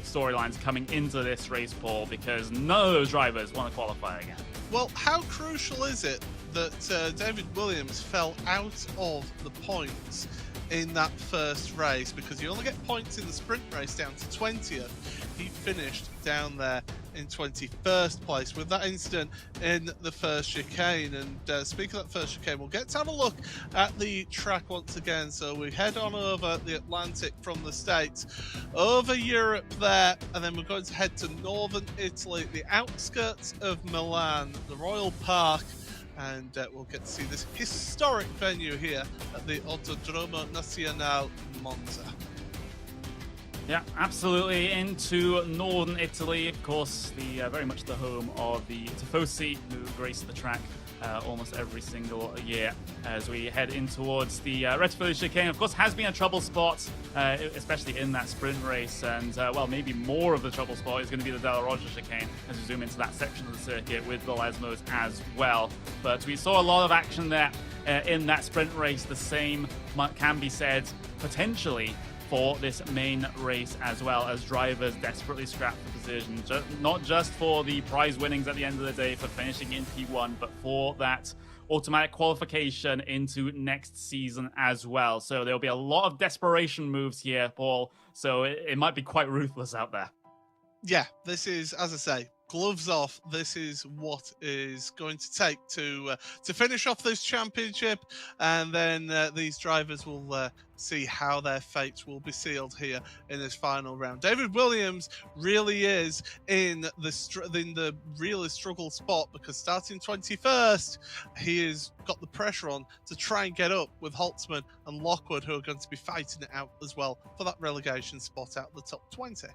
storylines coming into this race, Paul, because none of those drivers want to qualify again. Well, how crucial is it that David Williams fell out of the points in that first race? Because you only get points in the sprint race down to 20th. He finished down there in 21st place with that incident in the first chicane. And speaking of that first chicane, we'll get to have a look at the track once again. So we head on over the Atlantic from the States, over Europe there, and then we're going to head to northern Italy, the outskirts of Milan, the Royal Park, and we'll get to see this historic venue here at the Autodromo Nazionale Monza. Yeah, absolutely. Into northern Italy, of course, the very much the home of the Tifosi, who grace the track almost every single year. As we head in towards the Retifilo chicane, of course, has been a trouble spot, especially in that sprint race. And well, maybe more of the trouble spot is going to be the Della Roggia chicane as we zoom into that section of the circuit with the Lesmos as well. But we saw a lot of action there in that sprint race. The same can be said potentially for this main race, as well as drivers desperately scrap the position, not just for the prize winnings at the end of the day for finishing in P1, but for that automatic qualification into next season as well. So there'll be a lot of desperation moves here, Paul, so it might be quite ruthless out there. Yeah, this is, as I say, gloves off. This is what is going to take to finish off this championship, and then these drivers will see how their fates will be sealed here in this final round. David Williams really is in the realest struggle spot, because starting 21st, he has got the pressure on to try and get up with Holtzman and Lockwood, who are going to be fighting it out as well for that relegation spot out the top 20.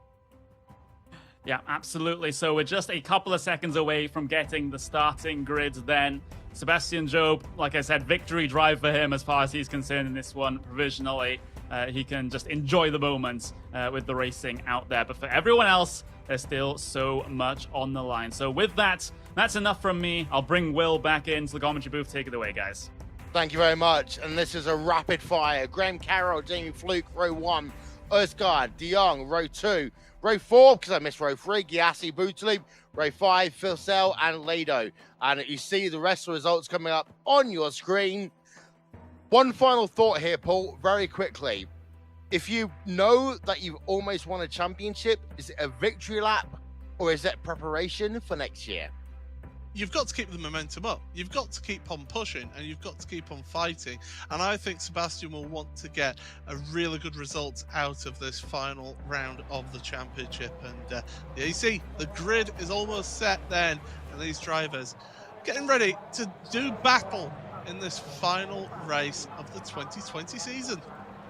Yeah, absolutely. So we're just a couple of seconds away from getting the starting grid then. Sebastian Job, like I said, victory drive for him as far as he's concerned in this one provisionally. He can just enjoy the moment with the racing out there. But for everyone else, there's still so much on the line. So with that, that's enough from me. I'll bring Will back into the commentary booth. Take it away, guys. Thank you very much. And this is a rapid fire. Graham Carroll, Jamie Fluke, row 1. Ørsgaard, De Jong, row 2. Row 4, because I missed row 3, Gyasi, Bootaloo. Row 5, Philcell and Lado. And you see the rest of the results coming up on your screen. One final thought here, Paul, very quickly. If you know that you've almost won a championship, is it a victory lap or is it preparation for next year? You've got to keep the momentum up. You've got to keep on pushing and you've got to keep on fighting. And I think Sebastian will want to get a really good result out of this final round of the championship. And you see, the grid is almost set then, and these drivers getting ready to do battle in this final race of the 2020 season.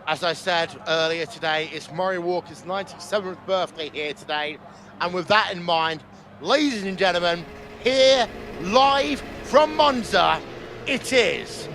As I said earlier today, it's Murray Walker's 97th birthday here today. And with that in mind, ladies and gentlemen, here live from Monza, it is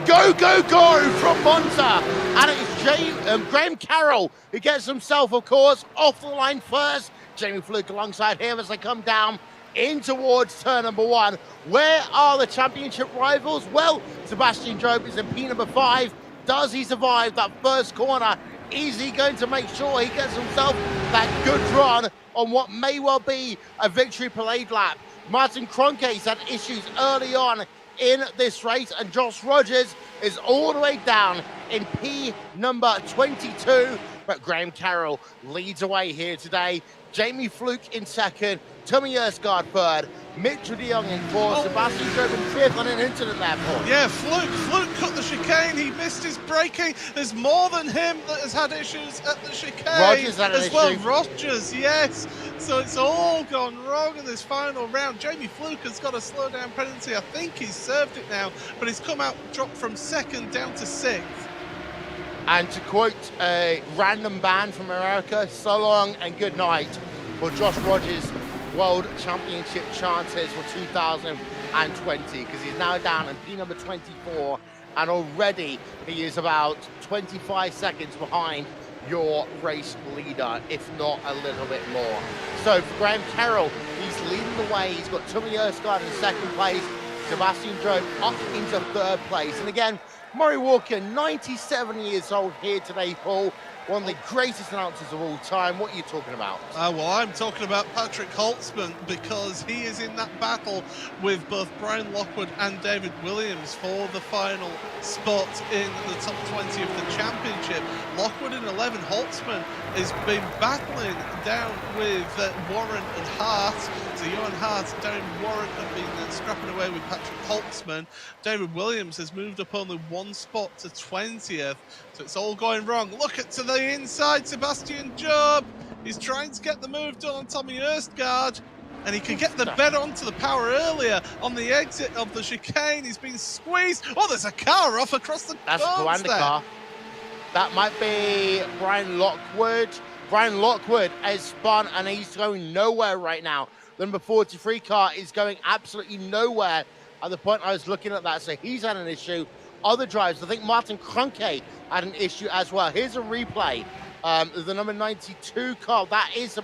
Go, go, go from Monza. And it's Graham Carroll who gets himself, of course, off the line first. Jamie Fluke alongside him as they come down in towards turn number 1. Where are the championship rivals? Well, Sebastian Job is in P number 5. Does he survive that first corner? Is he going to make sure he gets himself that good run on what may well be a victory parade lap? Martin Kroenke's had issues early on in this race, and Josh Rogers is all the way down in P number 22. But Graham Carroll leads away here today. Jamie Fluke in second, Tommy Erskard third, Mitchell de Jong in fourth, Sebastian Job in fifth on an incident there, Paul. Yeah, Fluke cut the chicane, he missed his braking. There's more than him that has had issues at the chicane. Rogers had an as well. issue. Rogers, yes. So it's all gone wrong in this final round. Jamie Fluke has got a slow down penalty. I think he's served it now, but he's come out, dropped from second down to sixth. And to quote a random band from America, so long and good night for Josh Rogers' World Championship chances for 2020, because he's now down in P number 24, and already he is about 25 seconds behind your race leader, if not a little bit more. So for Graham Carroll, he's leading the way. He's got Tommy Erskard in second place, Sebastian Job up into third place. And again, Murray Walker, 97 years old here today, Paul. One of the greatest announcers of all time. What are you talking about? Well, I'm talking about Patrick Holtzman, because he is in that battle with both Brian Lockwood and David Williams for the final spot in the top 20 of the championship. Lockwood in 11, Holtzman has been battling down with Warren and Hart. So Johan Hart, Darren Warren have been scrapping away with Patrick Holtzman. David Williams has moved up only one spot to 20th. So it's all going wrong. Look at to the inside, Sebastian Job. He's trying to get the move done on Tommy Erskard, and he could get the bed onto the power earlier on the exit of the chicane. He's been squeezed. Oh, there's a car off across the That's a Coanda car. That might be Brian Lockwood. Brian Lockwood has spun and he's going nowhere right now. The number 43 car is going absolutely nowhere at the point I was looking at that. So he's had an issue. Other drivers, I think Martin Kroenke had an issue as well. Here's a replay. The number 92 car, that is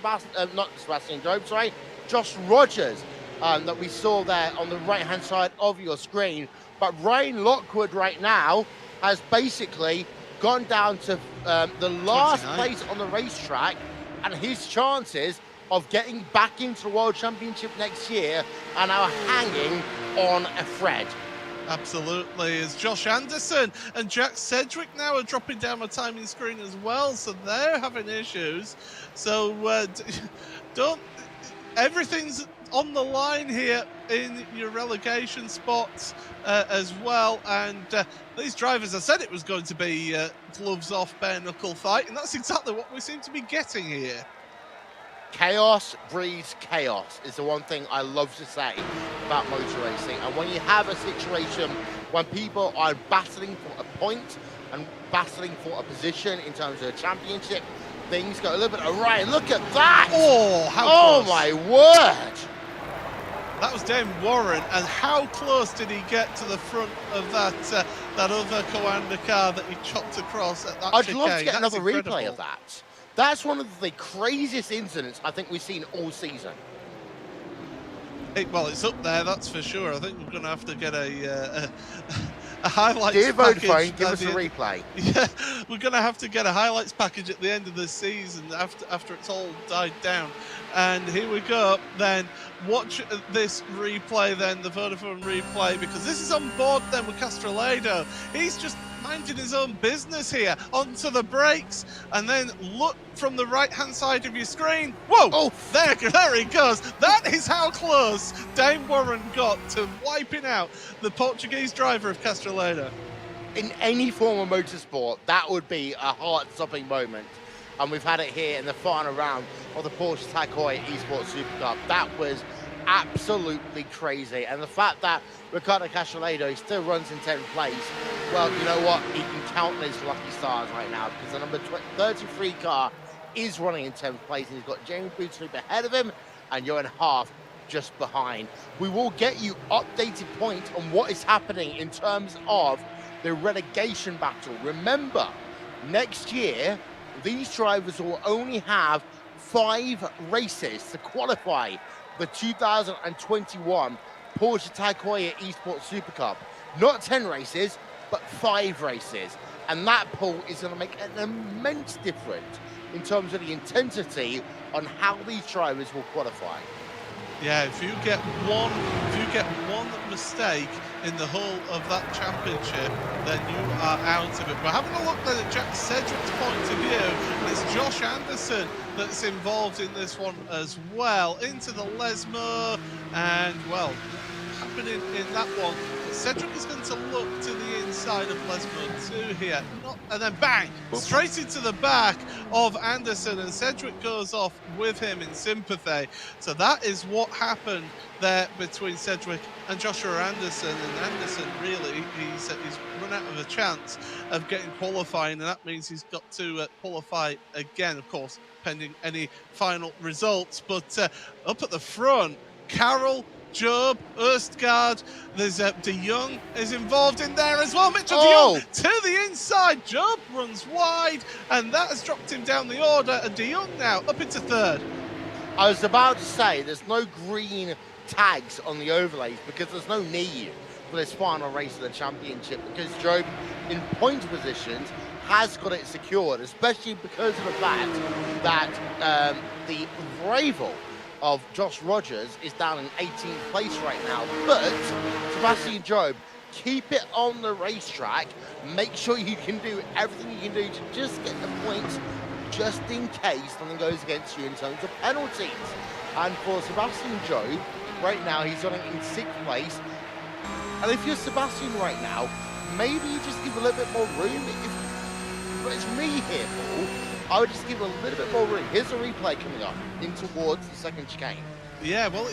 not Sebastian Job, sorry, Josh Rogers, that we saw there on the right-hand side of your screen. But Ryan Lockwood right now has basically gone down to the last 29. place on the racetrack, and his chances of getting back into the World Championship next year are now hanging on a thread. Absolutely, as Josh Anderson and Jack Sedgwick now are dropping down my timing screen as well, so they're having issues. So everything's on the line here in your relegation spots as well, and these drivers, I said it was going to be gloves off, bare knuckle fight, and that's exactly what we seem to be getting here. Chaos breeds chaos is the one thing I love to say about motor racing. And when you have a situation when people are battling for a point and battling for a position in terms of a championship, things go a little bit awry. Look at that! Oh, how close. My word! That was Damon Warren, and how close did he get to the front of that other Coanda car that he chopped across at that I'd chicane? love to get That's another replay incredible. of that. That's one of the craziest incidents I think we've seen all season. Well, it's up there, that's for sure. I think we're going to have to get a a highlights Dear package. Vodafone, give at us the a end. replay. Yeah, we're going to have to get a highlights package at the end of the season after it's all died down. And here we go. Then watch this replay, then the Vodafone replay, because this is on board then with Castrolado. He's just minding his own business here. Onto the brakes, and then look from the right-hand side of your screen. Whoa! Oh. There he goes. That is how close Dame Warren got to wiping out the Portuguese driver of Castrolado. In any form of motorsport, that would be a heart-stopping moment. And we've had it here in the final round of the Porsche Heuer Esports Supercup. That was absolutely crazy. And the fact that Ricardo Castrolado still runs in 10th place, well, you know what? He can count his lucky stars right now, because the number 33 car is running in 10th place, and he's got Jamie Bootsloop ahead of him and Johan Half just behind. We will get you updated points on what is happening in terms of the relegation battle. Remember, next year, these drivers will only have 5 races to qualify the 2021 Porsche Heuer Esports Supercup. Not 10 races, but 5 races. And that pool is going to make an immense difference in terms of the intensity on how these drivers will qualify. Yeah, if you get one mistake in the whole of that championship, then you are out of it. We're having a look then at Jack Cedric's point of view, and it's Josh Anderson that's involved in this one as well. Into the Lesmo, and well, happening in that one. Cedric is going to look to the inside of Lesmo too here, and then bang, straight into the back of Anderson, and Cedric goes off with him in sympathy. So that is what happened there between Cedric and Joshua Anderson, and Anderson really, he's run out of a chance of getting qualifying, and that means he's got to qualify again, of course, pending any final results. But up at the front, Carroll, Job, Erstgaard, there's De Jong is involved in there as well. Mitchell De Jong to the inside. Job runs wide, and that has dropped him down the order. And De Jong now up into third. I was about to say, there's no green tags on the overlays because there's no need for this final race of the championship, because Job, in point positions, has got it secured, especially because of the fact that the rival of Josh Rogers is down in 18th place right now. But Sebastian Job, keep it on the racetrack. Make sure you can do everything you can do to just get the points, just in case something goes against you in terms of penalties. And for Sebastian Job, right now he's running in 6th place. And if you're Sebastian right now, maybe you just give a little bit more room. But it's me here, Paul. I would just give a little bit more room. Here's a replay coming up in towards the second chicane. Yeah, well,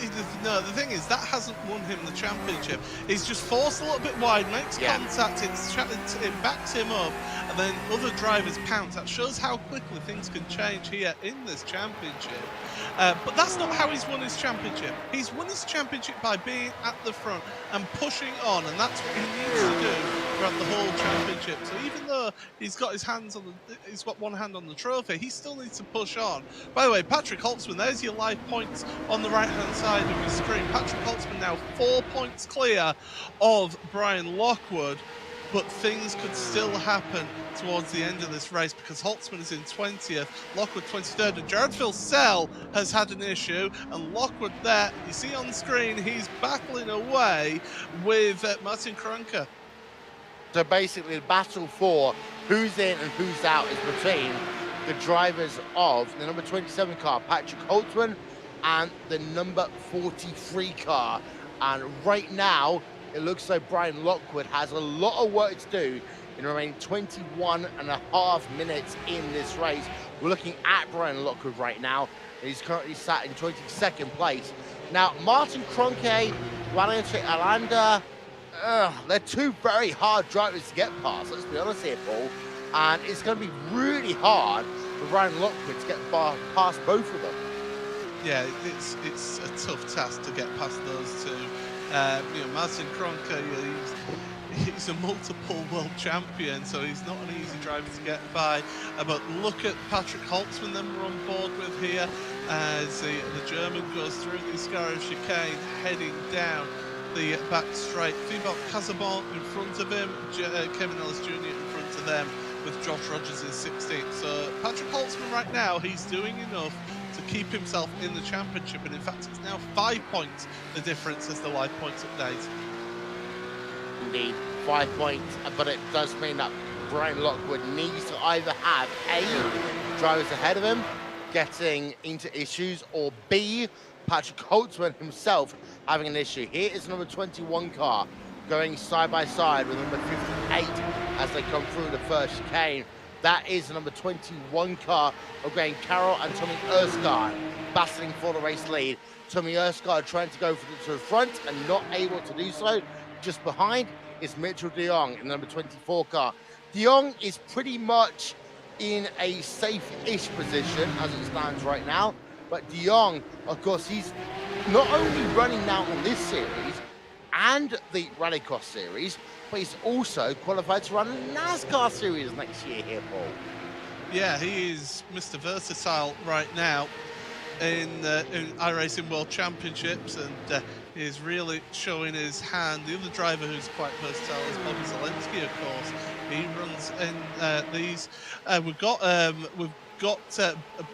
no, the thing is, that hasn't won him the championship. He's just forced a little bit wide, makes contact, it backs him up, and then other drivers pounce. That shows how quickly things can change here in this championship. But that's not how he's won his championship. He's won his championship by being at the front and pushing on, and that's what he needs to do throughout the whole championship. So even though he's got he's got one hand on the trophy, he still needs to push on. By the way, Patrick Holtzman, there's your live points on the right-hand side of your screen. Patrick Holtzman now 4 points clear of Brian Lockwood, but things could still happen towards the end of this race because Holtzman is in 20th, Lockwood 23rd, and Jared Filsell has had an issue, and Lockwood there, you see on screen, he's battling away with Martin Kroenke. So basically the battle for who's in and who's out is between the drivers of the number 27 car, Patrick Holtzman, and the number 43 car. And right now, it looks like Brian Lockwood has a lot of work to do in the remaining 21.5 minutes in this race. We're looking at Brian Lockwood right now, and he's currently sat in 22nd place. Now, Martin Kroenke, Valentin Alanda, they're two very hard drivers to get past, let's be honest here, Paul. And it's going to be really hard for Brian Lockwood to get past both of them. Yeah, it's a tough task to get past those two. Martin Kroenke, he's a multiple world champion, so he's not an easy driver to get by. But look at Patrick Holtzman, then we're on board with here as the German goes through the Scarrow chicane, heading down the back straight. Thibaut Casabon in front of him, Kevin Ellis Jr. in front of them, with Josh Rogers in 16th. So Patrick Holtzman right now, he's doing enough to keep himself in the championship, and in fact it's now 5 points the difference as the live points update. Indeed, 5 points, but it does mean that Brian Lockwood needs to either have A, drivers ahead of him getting into issues, or B, Patrick Holtzman himself having an issue. Here is number 21 car going side by side with number 58 as they come through the first chicane. That is the number 21 car of Graham Carroll and Tommy Erskine battling for the race lead. Tommy Erskine trying to go to the front and not able to do so. Just behind is Mitchell de Jong in the number 24 car. De Jong is pretty much in a safe-ish position as it stands right now. But de Jong, of course, he's not only running now on this series and the Rallycross series, but he's also qualified to run a NASCAR series next year here, Paul. Yeah, he is Mr. Versatile right now in iRacing World Championships, and is really showing his hand. The other driver who's quite versatile is Bobby Zelensky, of course. He runs in these. We've got a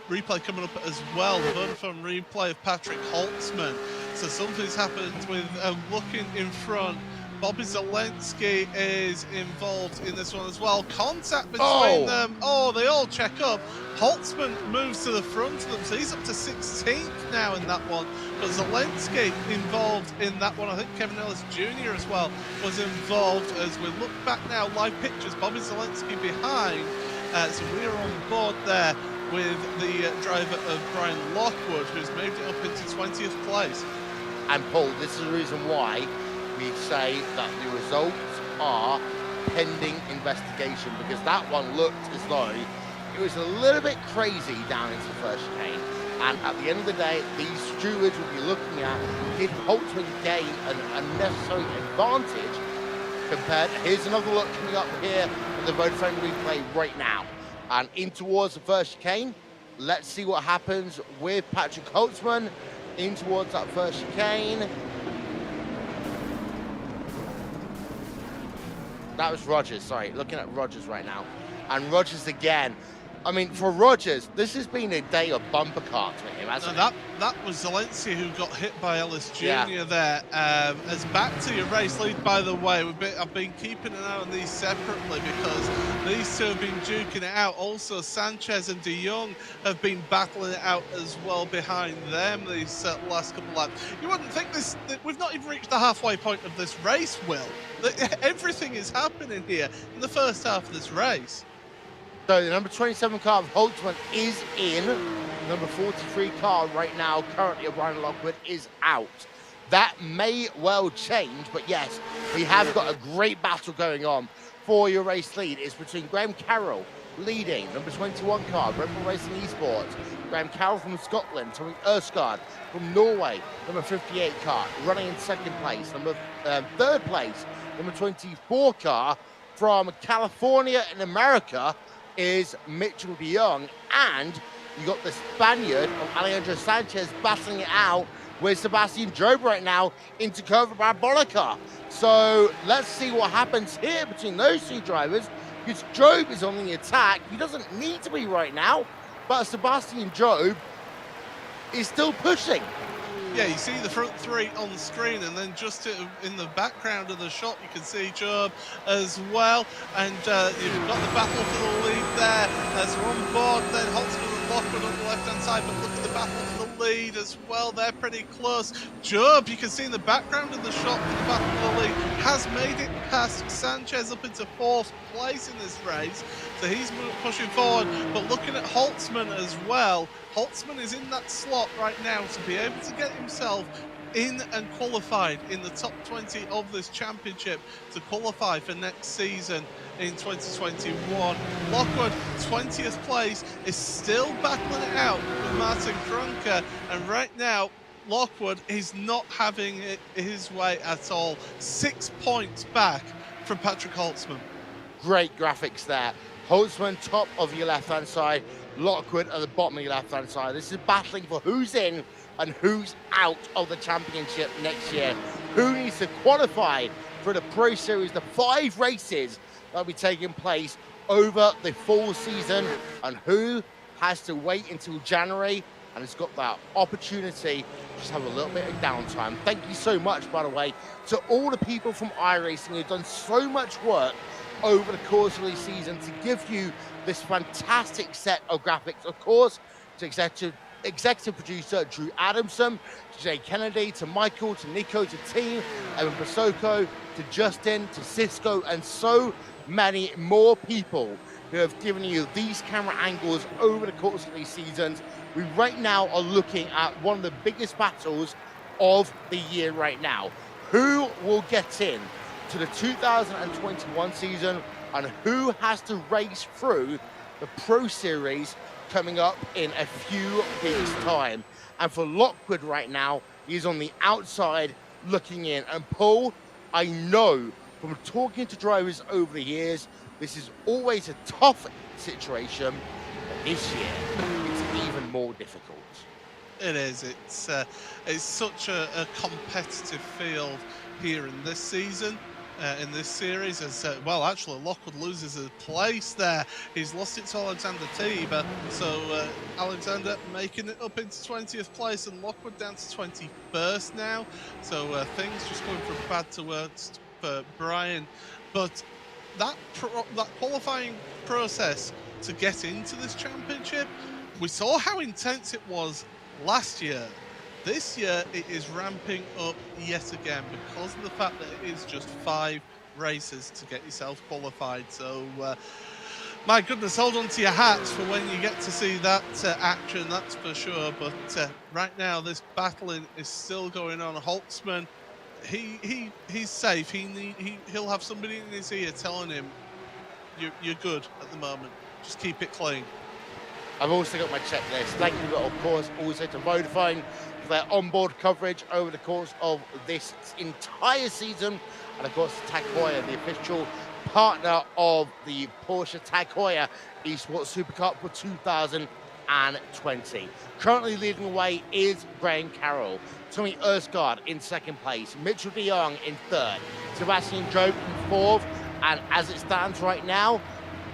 replay coming up as well, the Vodafone replay of Patrick Holtzman. So something's happened with looking in front. Bobby Zelensky is involved in this one as well. Contact between them. Oh, they all check up. Holtzman moves to the front of them, so he's up to 16th now in that one. But Zelensky involved in that one. I think Kevin Ellis Jr. as well was involved. As we look back now, live pictures, Bobby Zelensky behind. So we are on board there with the driver of Brian Lockwood, who's moved it up into 20th place. And Paul, this is the reason why we say that the results are pending investigation, because that one looked as though it was a little bit crazy down into the first chicane. And at the end of the day, these stewards will be looking at, did Holtzman gain an unnecessary advantage compared? Here's another look coming up here in the Vodafone replay right now. And in towards the first chicane. Let's see what happens with Patrick Holtzman in towards that first chicane. That was Rogers, sorry, looking at Rogers right now. And Rogers again. I mean, for Rogers, this has been a day of bumper carts for him, hasn't it? That was Zelensky who got hit by Ellis Jr. there. As back to your race lead, by the way, I've been keeping an eye on these separately because these two have been duking it out. Also, Sanchez and de Jong have been battling it out as well behind them these last couple of laps. You wouldn't think we've not even reached the halfway point of this race, Will. Everything is happening here in the first half of this race. So the number 27 car of Holtzman is in. Number 43 car right now, currently Brian Lockwood, is out. That may well change, but yes, we have got a great battle going on for your race lead. It's between Graham Carroll leading, number 21 car, Red Bull Racing Esports. Graham Carroll from Scotland, Tommy Erskine from Norway, number 58 car, running in second place. Number third place, number 24 car from California in America, is Mitchell de Jong, and you got the Spaniard of Alejandro Sanchez battling it out with Sebastian Job right now into Curva Parabolica. So let's see what happens here between those two drivers, because Job is on the attack. He doesn't need to be right now, but Sebastian Job is still pushing. Yeah, you see the front three on the screen, and then just in the background of the shot, you can see Job as well. And you've got the battle for the lead there. As we're on board, then Holtzman and Lockwood on the left-hand side, but look at the battle for the lead as well. They're pretty close. Job, you can see in the background of the shot for the battle for the lead, has made it past Sanchez up into 4th place in this race. So he's pushing forward, but looking at Holtzman as well. Holtzman is in that slot right now to be able to get himself in and qualified in the top 20 of this championship to qualify for next season in 2021. Lockwood, 20th place, is still battling it out with Martin Kronka, and right now Lockwood is not having it his way at all. 6 points back from Patrick Holtzman. Great graphics there. Holtzman top of your left-hand side, Lockwood at the bottom of your left-hand side. This is battling for who's in and who's out of the championship next year. Who needs to qualify for the Pro Series, the 5 races that will be taking place over the fall season, and who has to wait until January and has got that opportunity to just have a little bit of downtime. Thank you so much, by the way, to all the people from iRacing who've done so much work over the course of the season to give you this fantastic set of graphics. Of course, to executive producer Drew Adamson, to Jay Kennedy, to Michael, to Nico, to Team, Evan Basoko, to Justin, to Cisco, and so many more people who have given you these camera angles over the course of these seasons. We right now are looking at one of the biggest battles of the year right now. Who will get in to the 2021 season, and who has to race through the Pro Series coming up in a few weeks' time? And for Lockwood right now, he's on the outside looking in. And Paul, I know from talking to drivers over the years, this is always a tough situation, but this year it's even more difficult. It is. It's such a competitive field here in this season. In this series, as well, actually, Lockwood loses a place there. He's lost it to Alexander T, but so Alexander making it up into 20th place, and Lockwood down to 21st now. So things just going from bad to worst for Brian. But that qualifying process to get into this championship, we saw how intense it was last year. This year, it is ramping up yet again because of the fact that it is just 5 races to get yourself qualified. So, my goodness, hold on to your hats for when you get to see that action, that's for sure. But right now, this battling is still going on. Holtzman, he's safe. He'll have somebody in his ear telling him, you're good at the moment. Just keep it clean. I've also got my checklist. Thank you, of course, also to Vodafone for their onboard coverage over the course of this entire season. And of course, Tag Heuer, the official partner of the Porsche Tag Heuer Esports Supercup for 2020. Currently leading the way is Graham Carroll, Tommy Erskard in 2nd place, Mitchell de Jong in 3rd, Sebastian Job in 4th, and as it stands right now,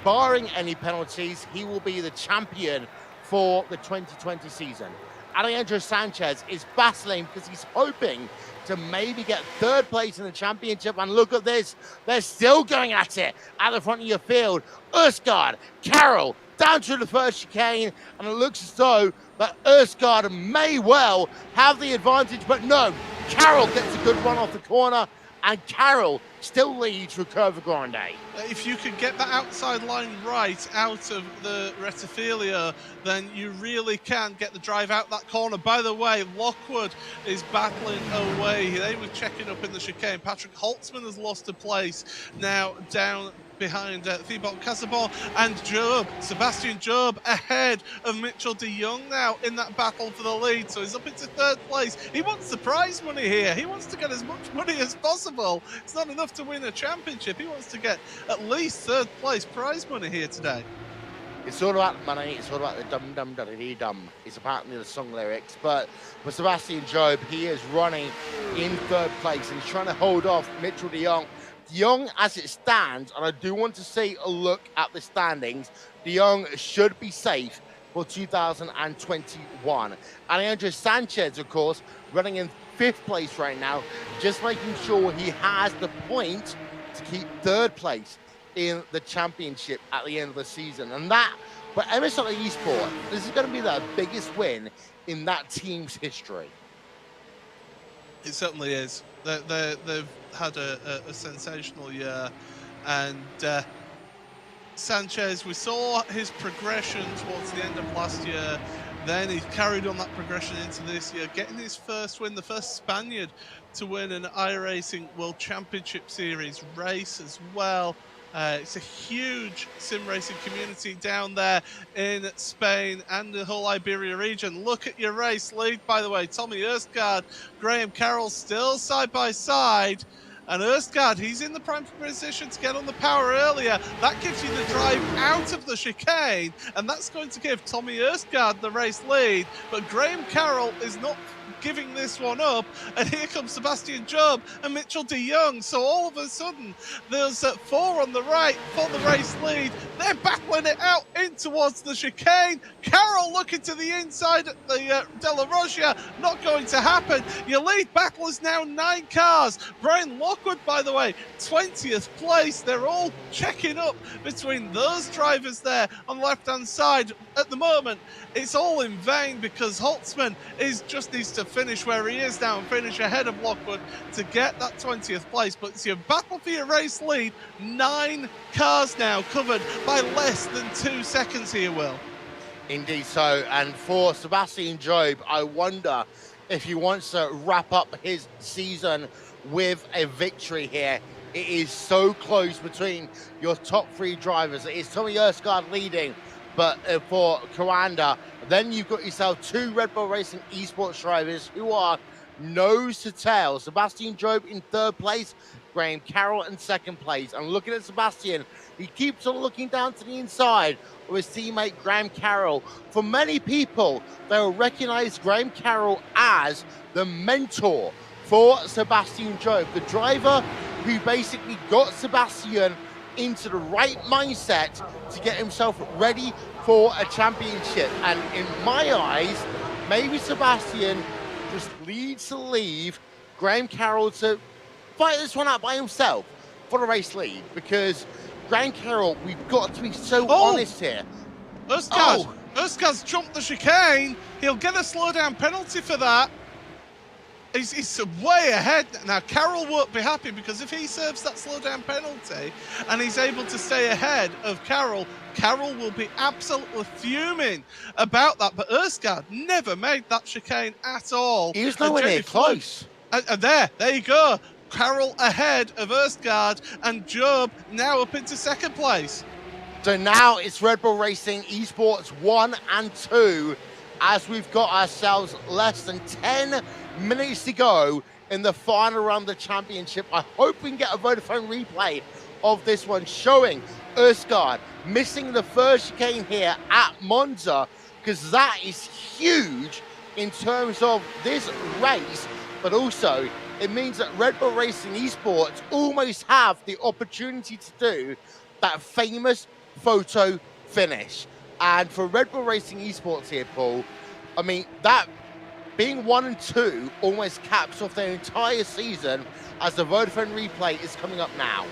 barring any penalties, he will be the champion for the 2020 season. Alejandro Sanchez is battling because he's hoping to maybe get 3rd place in the championship. And look at this, they're still going at it at the front of your field. Erskard, Carroll, down to the first chicane, and it looks as though that Erskard may well have the advantage, but no, Carroll gets a good run off the corner, and Carroll still leads through Curva Grande. If you could get that outside line right out of the Retifilia, then you really can get the drive out that corner. By the way, Lockwood is battling away. They were checking up in the chicane. Patrick Holtzman has lost a place now down behind Thibaut Casabon, and Job, Sebastian Job, ahead of Mitchell de Jong now in that battle for the lead. So he's up into 3rd place. He wants the prize money here. He wants to get as much money as possible. It's not enough to win a championship. He wants to get at least 3rd place prize money here today. It's all about money. It's all about the dum-dum-dum-dee-dum. It's apparently the song lyrics. But for Sebastian Job, he is running in 3rd place, and he's trying to hold off Mitchell de Jong. De Jong, as it stands, and I do want to see a look at the standings, De Jong should be safe for 2021. Alejandro Sanchez, of course, running in 5th place right now, just making sure he has the point to keep 3rd place in the championship at the end of the season. And that, for MSI Esports, this is going to be their biggest win in that team's history. It certainly is. They've had a sensational year, and Sanchez, we saw his progression towards the end of last year. Then he carried on that progression into this year, getting his first win, the first Spaniard to win an iRacing World Championship Series race as well. It's a huge sim racing community down there in Spain and the whole Iberia region. Look at your race lead, by the way. Tommy Erskard, Graham Carroll still side by side. And Erskard, he's in the prime position to get on the power earlier. That gives you the drive out of the chicane, and that's going to give Tommy Erskard the race lead. But Graham Carroll is not giving this one up, and here comes Sebastian Job and Mitchell de Jong. So all of a sudden, there's 4 on the right for the race lead. They're battling it out in towards the chicane. Carroll looking to the inside at the Della Rosia. Not going to happen. Your lead battle is now 9 cars. Brian Lockwood, by the way, 20th place. They're all checking up between those drivers there on the left-hand side. At the moment, it's all in vain because Holtzman just needs to finish where he is now and finish ahead of Lockwood to get that 20th place. But it's your battle for your race lead. 9 cars now covered by less than 2 seconds here, Will. Indeed so. And for Sebastian Job, I wonder if he wants to wrap up his season with a victory here. It is so close between your top 3 drivers. It is Tommy Erskard leading, but for Kawanda, then you've got yourself 2 Red Bull Racing Esports drivers who are nose to tail. Sebastian Job in 3rd place, Graham Carroll in 2nd place. And looking at Sebastian, he keeps on looking down to the inside of his teammate Graham Carroll. For many people, they will recognize Graham Carroll as the mentor for Sebastian Job, the driver who basically got Sebastian into the right mindset to get himself ready for a championship. And in my eyes, maybe Sebastian just needs to leave Graham Carroll to fight this one out by himself for the race lead, because Graham Carroll, we've got to be so honest here. Erskard's jumped the chicane. He'll get a slowdown penalty for that. He's way ahead. Now, Carroll won't be happy because if he serves that slowdown penalty and he's able to stay ahead of Carroll, Carroll will be absolutely fuming about that. But Erskard never made that chicane at all. He was nowhere near close. There you go. Carroll ahead of Erskard, and Job now up into 2nd place. So now it's Red Bull Racing Esports 1 and 2, as we've got ourselves less than 10 minutes to go in the final round of the championship. I hope we can get a Vodafone replay of this one showing Erskard missing the first chicane here at Monza, because that is huge in terms of this race, but also it means that Red Bull Racing Esports almost have the opportunity to do that famous photo finish. And for Red Bull Racing Esports here, Paul, I mean, that being 1 and 2 almost caps off their entire season, as the Vodafone replay is coming up now.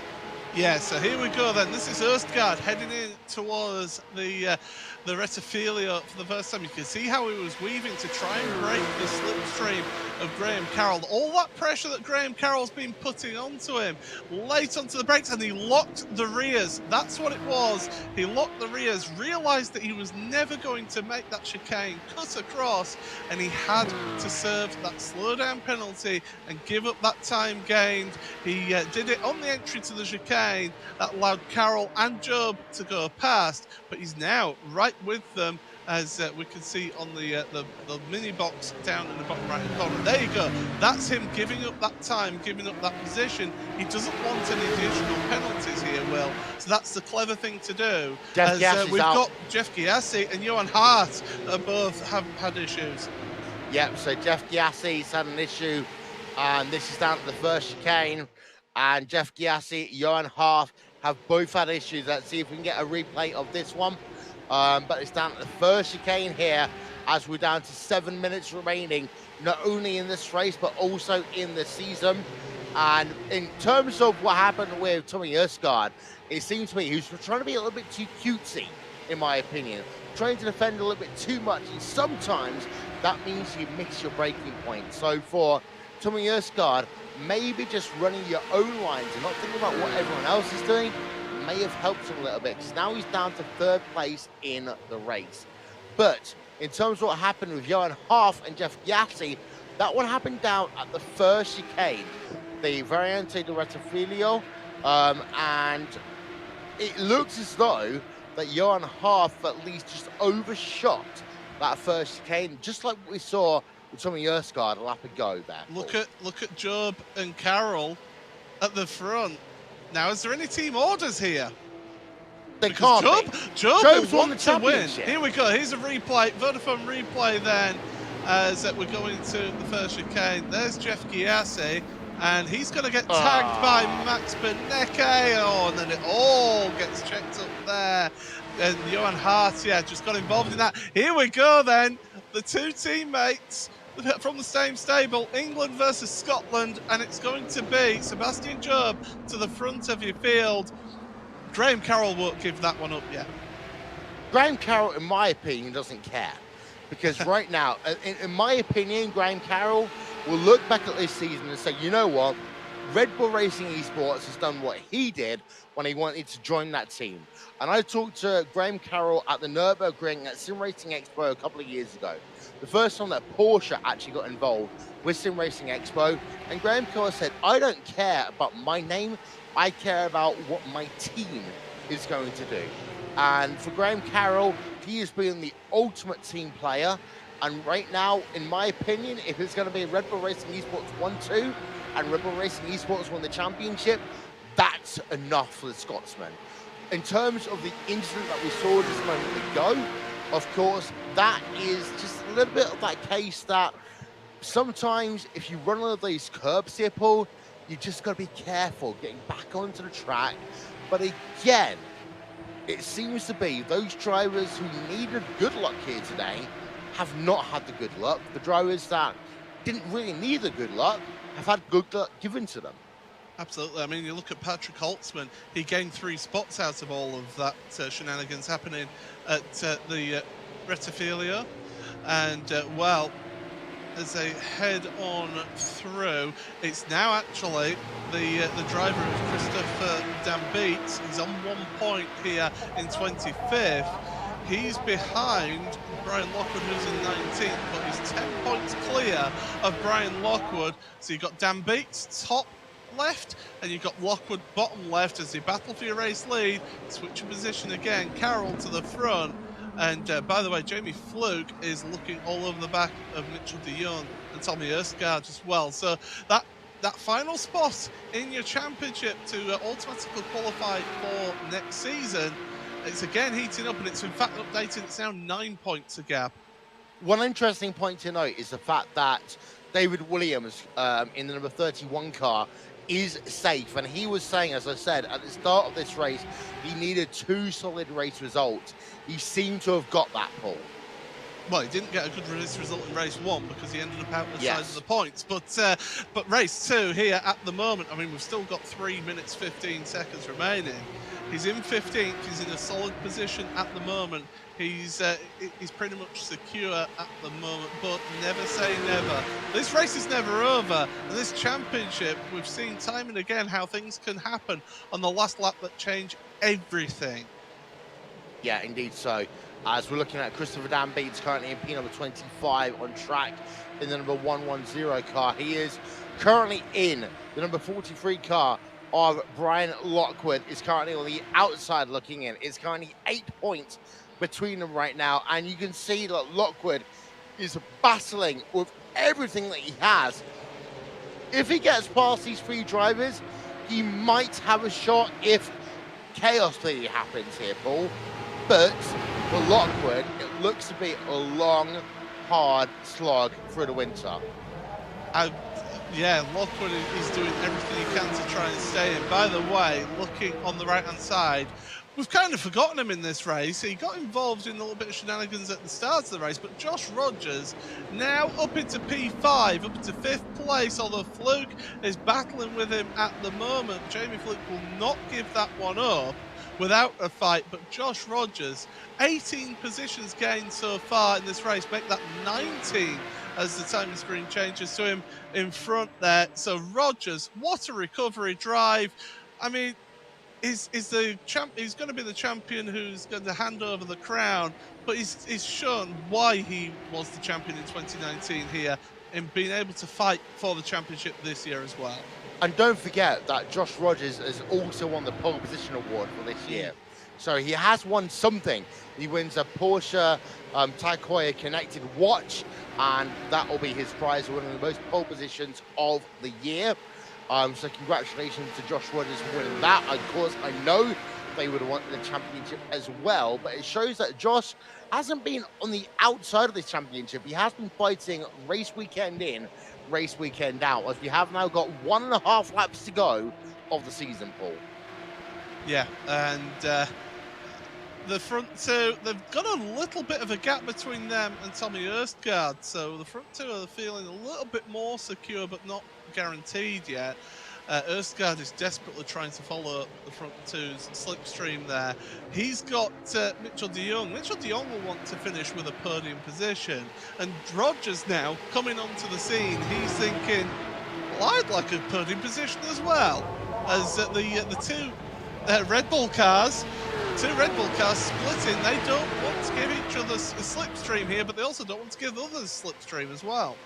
Yeah, so here we go then. This is Erskard heading in towards the Rettifilio for the first time. You can see how he was weaving to try and break the slipstream of Graham Carroll. All that pressure that Graham Carroll's been putting onto him, late onto the brakes, and he locked the rears. That's what it was. He locked the rears, realised that he was never going to make that chicane, cut across, and he had to serve that slowdown penalty and give up that time gained. He did it on the entry to the chicane. That allowed Carroll and Job to go past, but he's now right with them, as we can see on the mini box down in the bottom right hand corner. There you go. That's him giving up that time, giving up that position. He doesn't want any additional penalties here, Will. So that's the clever thing to do. We've got Jeff Giassi and Johan Hart both have had issues. Yep, so Jeff Giassi's had an issue, and this is down to the first chicane. And Jeff Giassi, Johan Hart have both had issues. Let's see if we can get a replay of this one. But it's down to the first chicane here, as we're down to 7 minutes remaining, not only in this race, but also in the season. And in terms of what happened with Tommy Erskard, it seems to me he was trying to be a little bit too cutesy, in my opinion. Trying to defend a little bit too much, and sometimes that means you miss your breaking point. So for Tommy Erskard, maybe just running your own lines and not thinking about what everyone else is doing may have helped him a little bit, because now he's down to 3rd place in the race. But in terms of what happened with Johan Hart and Jeff Giassi, that one happened down at the first chicane, the Variante di Rettifilio, and it looks as though that Johan Hart at least just overshot that first chicane, just like we saw with Tommy Erskard a lap ago there. Look at Job and Carroll at the front. Now, is there any team orders here? They can't be. Job Job's will won the want to win. championship. Here we go. Here's a replay, Vodafone replay then. as we're going to the first chicane. There's Jeff Giassi, and he's going to get tagged by Max Benecke. Oh, and then it all gets checked up there. And Johan Hart, just got involved in that. Here we go then. The two teammates from the same stable, England versus Scotland, and it's going to be Sebastian Job to the front of your field. Graham Carroll won't give that one up yet. Graham Carroll, in my opinion, doesn't care. Because right now, in my opinion, Graham Carroll will look back at this season and say, you know what? Red Bull Racing Esports has done what he did when he wanted to join that team. And I talked to Graham Carroll at the Nürburgring at Sim Racing Expo a couple of years ago. The first time that Porsche actually got involved with Sim Racing Expo. And Graham Carroll said, I don't care about my name. I care about what my team is going to do. And for Graham Carroll, he has been the ultimate team player. And right now, in my opinion, if it's going to be Red Bull Racing Esports 1-2 and Red Bull Racing Esports won the championship, that's enough for the Scotsman. In terms of the incident that we saw just a moment ago, of course, that is just a little bit of that case that sometimes if you run one of these curbs here, Paul, you just got to be careful getting back onto the track. But again, it seems to be those drivers who needed good luck here today have not had the good luck. The drivers that didn't really need the good luck have had good luck given to them. Absolutely. I mean, you look at Patrick Holtzman, he gained 3 spots out of all of that shenanigans happening at the Rettifilio. And, well, as they head on through, it's now actually the driver of Christopher Dambeat. He's on 1 point here in 25th. He's behind Brian Lockwood, who's in 19th, but he's 10 points clear of Brian Lockwood. So you've got Dambeat top left, and you've got Lockwood bottom left as they battle for your race lead. Switch of position again, Carroll to the front. And by the way, Jamie Fluke is looking all over the back of Mitchell de Jong and Tommy Erskard as well. So that final spot in your championship to automatically qualify for next season, it's again heating up, and it's in fact updated. It's now 9 points a gap. One interesting point to note is the fact that David Williams in the number 31 car is safe, and he was saying, as I said, at the start of this race, he needed 2 solid race results. He seemed to have got that, Paul. Well, he didn't get a good race result in race 1 because he ended up out the size of the points. But race 2 here at the moment, I mean, we've still got 3 minutes 15 seconds remaining. He's in 15th. He's in a solid position at the moment. He's pretty much secure at the moment, but never say never. This race is never over, and this championship, we've seen time and again how things can happen on the last lap that change everything. Yeah, indeed so. As we're looking at Christopher Dambeat's currently in P number 25 on track in the number 110 car. He is currently in the number 43 car of Brian Lockwood, is currently on the outside looking in. It's currently 8 points between them right now, and you can see that Lockwood is battling with everything that he has. If he gets past these 3 drivers, he might have a shot if chaos really happens here, Paul. But for Lockwood, it looks to be a long, hard slog through the winter. Yeah, Lockwood is doing everything he can to try and stay in. By the way, looking on the right-hand side, we've kind of forgotten him in this race. He got involved in a little bit of shenanigans at the start of the race, but Josh Rogers now up into P5, up into 5th place, although Fluke is battling with him at the moment. Jamie Fluke will not give that one up without a fight, but Josh Rogers, 18 positions gained so far in this race, make that 19 as the timing screen changes to him in front there. So Rogers, what a recovery drive. I mean, he's going to be the champion who's going to hand over the crown, but he's shown why he was the champion in 2019 here in being able to fight for the championship this year as well. And don't forget that Josh Rogers has also won the pole position award for this year. So he has won something. He wins a Porsche Tag Heuer connected watch, and that will be his prize for winning the most pole positions of the year. So congratulations to Josh Rogers for winning that. Of course, I know they would have wanted the championship as well, but it shows that Josh hasn't been on the outside of this championship. He has been fighting race weekend in, race weekend out, as we have now got 1.5 laps to go of the season, Paul. Yeah, and the front two, they've got a little bit of a gap between them and Tommy Erstgaard, so the front two are feeling a little bit more secure, but not guaranteed yet. Erstgaard is desperately trying to follow the front two's slipstream there. He's got Mitchell de Jong. Mitchell de Jong will want to finish with a podium position. And Rogers now coming onto the scene. He's thinking, well, I'd like a podium position as well. As the two Red Bull cars splitting. They don't want to give each other a slipstream here, but they also don't want to give others slipstream as well.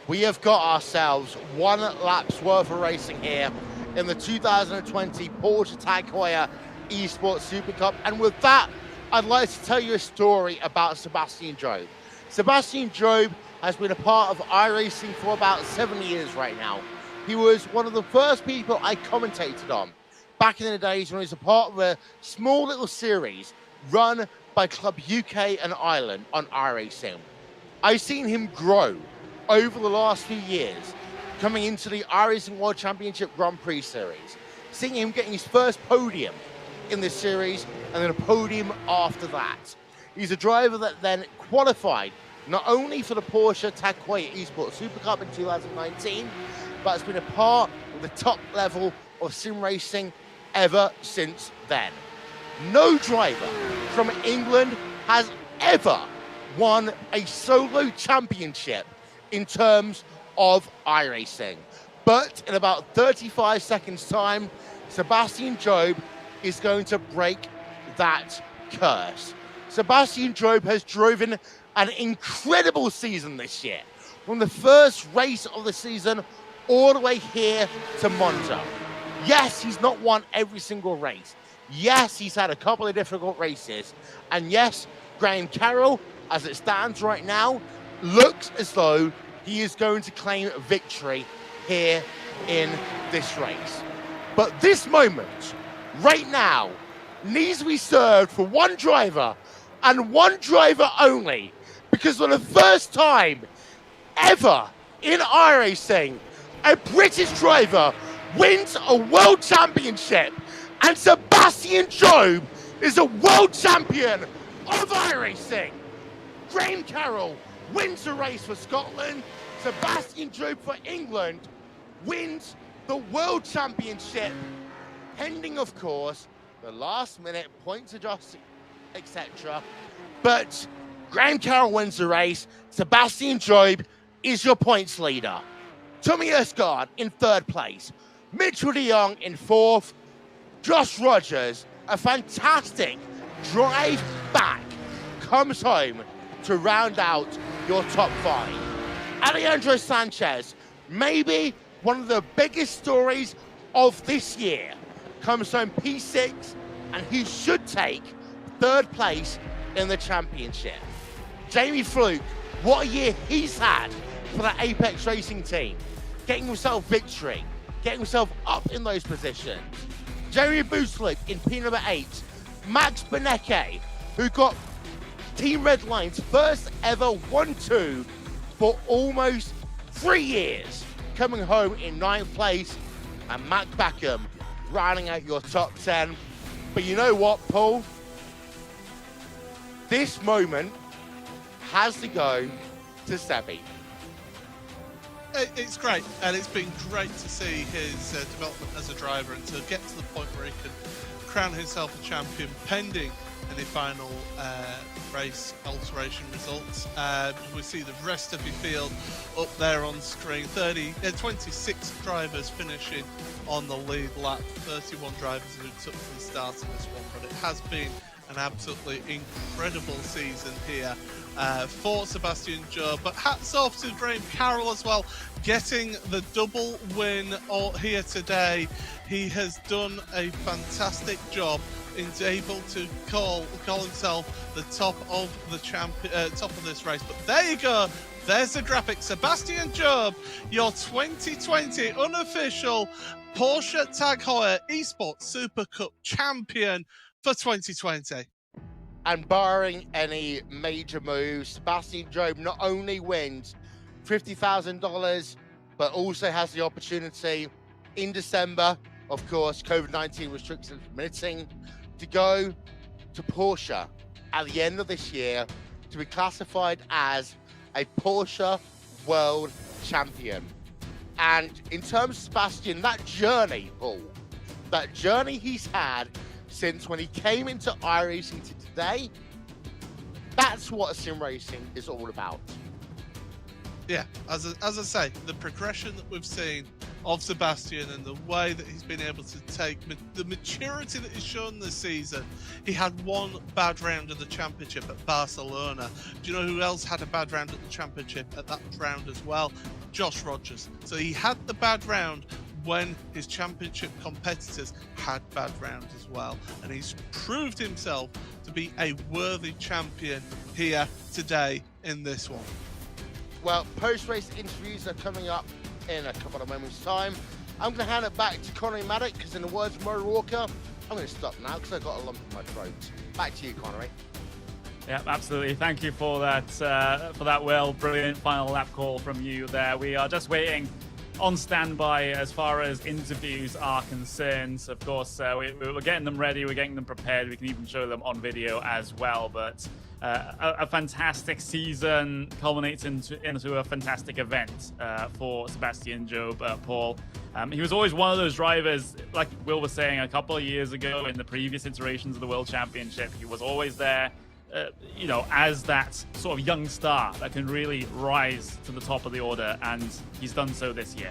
We have got ourselves 1 lap's worth of racing here in the 2020 Porsche Tag Heuer Esports Supercup. And with that, I'd like to tell you a story about Sebastian Job. Sebastian Job has been a part of iRacing for about 7 years right now. He was one of the first people I commentated on back in the days when he was a part of a small little series run by Club UK and Ireland on iRacing. I've seen him grow over the last few years, coming into the iRacing World Championship Grand Prix Series, seeing him getting his first podium in this series, and then a podium after that. He's a driver that then qualified not only for the Porsche Tag Heuer Esports Supercup in 2019, but has been a part of the top level of sim racing ever since then. No driver from England has ever won a solo championship in terms of iRacing. But in about 35 seconds time, Sebastian Job is going to break that curse. Sebastian Job has driven an incredible season this year, from the first race of the season all the way here to Monza. Yes, he's not won every single race. Yes, he's had a couple of difficult races. And yes, Graham Carroll, as it stands right now, looks as though he is going to claim victory here in this race. But this moment, right now, needs to be served for one driver and one driver only, because for the first time ever in iRacing, a British driver wins a world championship, and Sebastian Job is a world champion of iRacing. Graham Carroll wins the race for Scotland. Sebastian Job for England wins the world championship, pending, of course, the last minute points adjusting, etc. But Graham Carroll wins the race. Sebastian Job is your points leader. Tommy Erstgaard in 3rd place. Mitchell de Jong in 4th. Josh Rogers, a fantastic drive back, comes home to round out your top 5. Alejandro Sanchez, maybe one of the biggest stories of this year, comes home P6, and he should take 3rd place in the championship. Jamie Fluke, what a year he's had for the Apex Racing team, getting himself victory, getting himself up in those positions. Jeremy Booslick in P number 8. Max Benecke, who got Team Redline's first ever 1-2 for almost 3 years, coming home in 9th place. And Matt Backham rounding out your top 10. But you know what, Paul? This moment has to go to Sebi. It's great, and it's been great to see his development as a driver, and to get to the point where he can crown himself a champion pending any final race alteration results. We see the rest of the field up there on screen. 26 drivers finishing on the lead lap, 31 drivers who took to the start of this one, but it has been an absolutely incredible season here for Sebastian Job. But hats off to Graham Carroll as well, getting the double win here today. He has done a fantastic job in able to call himself the top of the top of this race. But there you go. There's the graphic. Sebastian Job, your 2020 unofficial Porsche Tag Heuer Esports Supercup champion for 2020. And barring any major moves, Sebastian Job not only wins $50,000, but also has the opportunity in December, of course, COVID-19 restrictions permitting, to go to Porsche at the end of this year to be classified as a Porsche World Champion. And in terms of Sebastian, that journey, Paul, that journey he's had since when he came into iRacing to today, that's what sim racing is all about. Yeah, as I say, the progression that we've seen of Sebastian and the way that he's been able to take the maturity that he's shown this season. He had one bad round of the championship at Barcelona. Do you know who else had a bad round at the championship at that round as well? Josh Rogers. So he had the bad round when his championship competitors had bad rounds as well. And he's proved himself to be a worthy champion here today in this one. Well, post-race interviews are coming up in a couple of moments' time. I'm going to hand it back to Connery Maddock because, in the words of Murray Walker, I'm going to stop now because I've got a lump in my throat. Back to you, Connery. Yeah, absolutely. Thank you for that, Will. Brilliant final lap call from you there. We are just waiting on standby as far as interviews are concerned. Of course, we're getting them ready, we're getting them prepared. We can even show them on video as well. But a fantastic season culminates into a fantastic event for Sebastian Job, Paul. He was always one of those drivers, like Will was saying a couple of years ago in the previous iterations of the World Championship. He was always there, as that sort of young star that can really rise to the top of the order, and he's done so this year.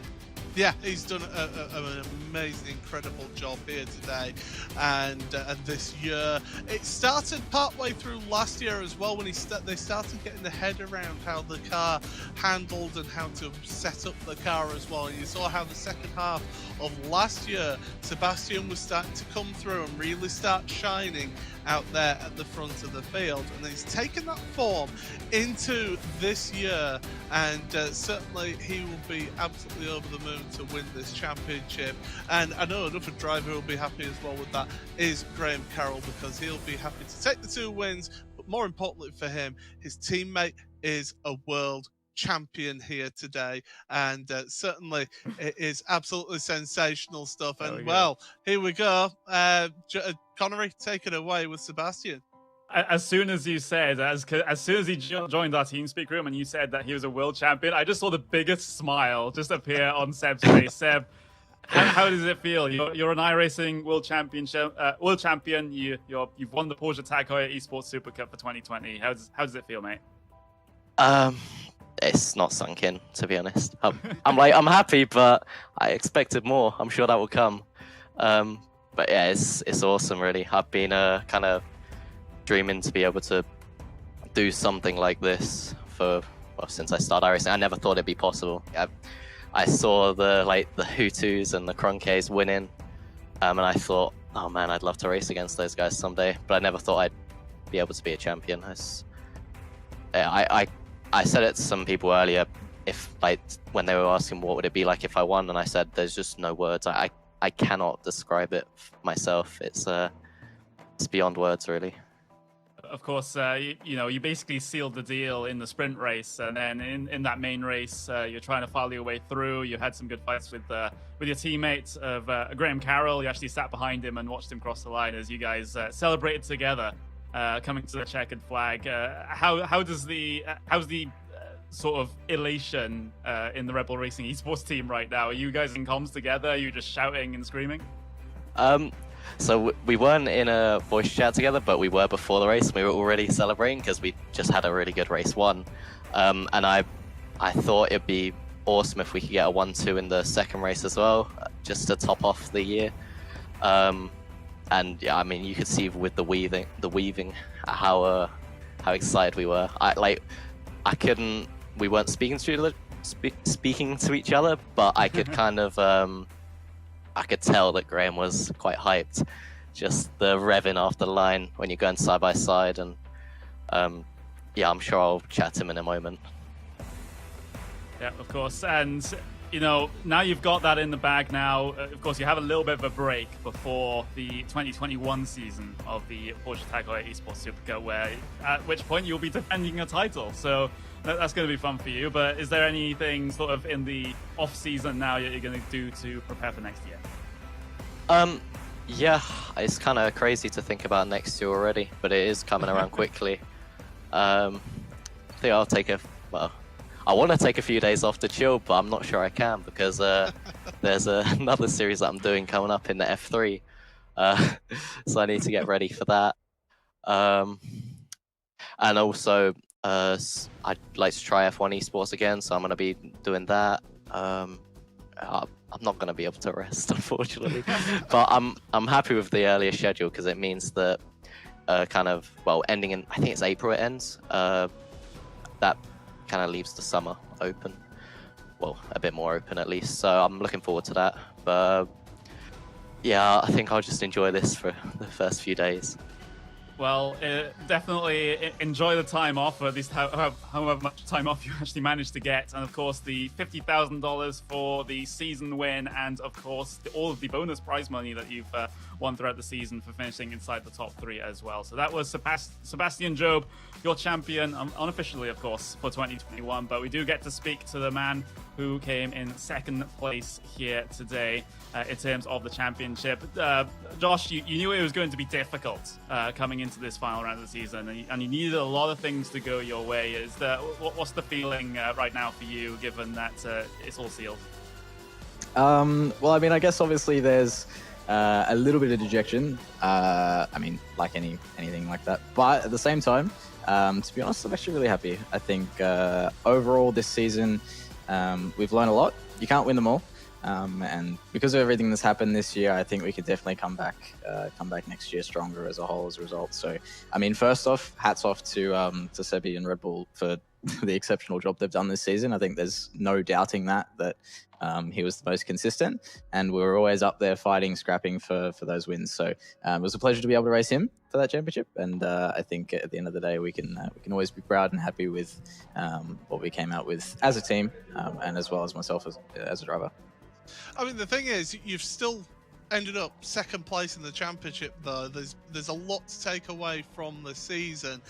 Yeah, he's done an amazing, incredible job here today and this year. It started partway through last year as well when they started getting the head around how the car handled and how to set up the car as well. And you saw how the second half of last year, Sebastian was starting to come through and really start shining out there at the front of the field. And he's taken that form into this year, and certainly he will be absolutely over the moon to win this championship. And I know another driver who will be happy as well with that is Graham Carroll, because he'll be happy to take the 2 wins, but more importantly for him, his teammate is a world champion here today, and certainly it is absolutely sensational stuff. And well, here we go. Connery, take it away with Sebastian. As soon as you said, as soon as he joined our TeamSpeak room and you said that he was a world champion, I just saw the biggest smile just appear on Seb's face. Seb, how does it feel? You're an iRacing world champion. You've won the Porsche Tag Heuer Esports Supercup for 2020. How does it feel, mate? It's not sunk in, to be honest. I'm happy, but I expected more. I'm sure that will come. But yeah, it's awesome, really. I've been kind of dreaming to be able to do something like this since I started iRacing. I never thought it'd be possible. I saw the Hutus and the Cronkays winning, and I thought, oh man, I'd love to race against those guys someday. But I never thought I'd be able to be a champion. I said it to some people earlier, when they were asking what would it be like if I won, and I said there's just no words. I cannot describe it myself. It's beyond words, really. Of course, you basically sealed the deal in the sprint race, and then in that main race, you're trying to follow your way through. You had some good fights with your teammate of Graham Carroll. You actually sat behind him and watched him cross the line as you guys celebrated together, coming to the checkered flag. How's the sort of elation in the Rebel Racing Esports team right now? Are you guys in comms together? Are you just shouting and screaming? So we weren't in a voice chat together, but we were before the race. We were already celebrating because we just had a really good race one. And I thought it'd be awesome if we could get a 1-2 in the second race as well, just to top off the year. And yeah, I mean, you could see with the weaving how excited we were. We weren't speaking to each other, but I could kind of I could tell that Graham was quite hyped. Just the revving after the line when you're going side by side, and yeah, I'm sure I'll chat to him in a moment. Yeah, of course. And you know, now you've got that in the bag now. Of course, you have a little bit of a break before the 2021 season of the Porsche Heuer Esports Supercup, at which point you'll be defending a title. So that's going to be fun for you. But is there anything sort of in the off season now that you're going to do to prepare for next year? Yeah, it's kind of crazy to think about next year already, but it is coming around quickly. I think I'll take I want to take a few days off to chill, but I'm not sure I can because there's another series that I'm doing coming up in the F3, so I need to get ready for that. And also, I'd like to try F1 Esports again, so I'm going to be doing that. I'm not going to be able to rest, unfortunately, but I'm happy with the earlier schedule because it means that ending in, I think it's April it ends. That kind of leaves the summer open, well, a bit more open at least. So I'm looking forward to that. But yeah, I think I'll just enjoy this for the first few days. Well, definitely enjoy the time off, or at least however much time off you actually managed to get. And of course, the $50,000 for the season win, and of course, all of the bonus prize money that you've won throughout the season for finishing inside the top 3 as well. So that was Sebastian Job, your champion, unofficially, of course, for 2021. But we do get to speak to the man who came in second place here today in terms of the championship. Josh, you knew it was going to be difficult coming into this final round of the season, and you needed a lot of things to go your way. What's the feeling right now for you, given that it's all sealed? Well, I mean, I guess obviously there's a little bit of dejection. I mean, like anything like that. But at the same time, to be honest, I'm actually really happy. I think overall this season, we've learned a lot. You can't win them all. And because of everything that's happened this year, I think we could definitely come back next year stronger as a whole as a result. So, I mean, first off, hats off to Sebi and Red Bull for the exceptional job they've done this season. I think there's no doubting that he was the most consistent, and we were always up there fighting, scrapping for those wins. So it was a pleasure to be able to race him for that championship. And I think at the end of the day, we can always be proud and happy with what we came out with as a team, and as well as myself as a driver. I mean, the thing is, you've still ended up second place in the championship, though. There's a lot to take away from the season.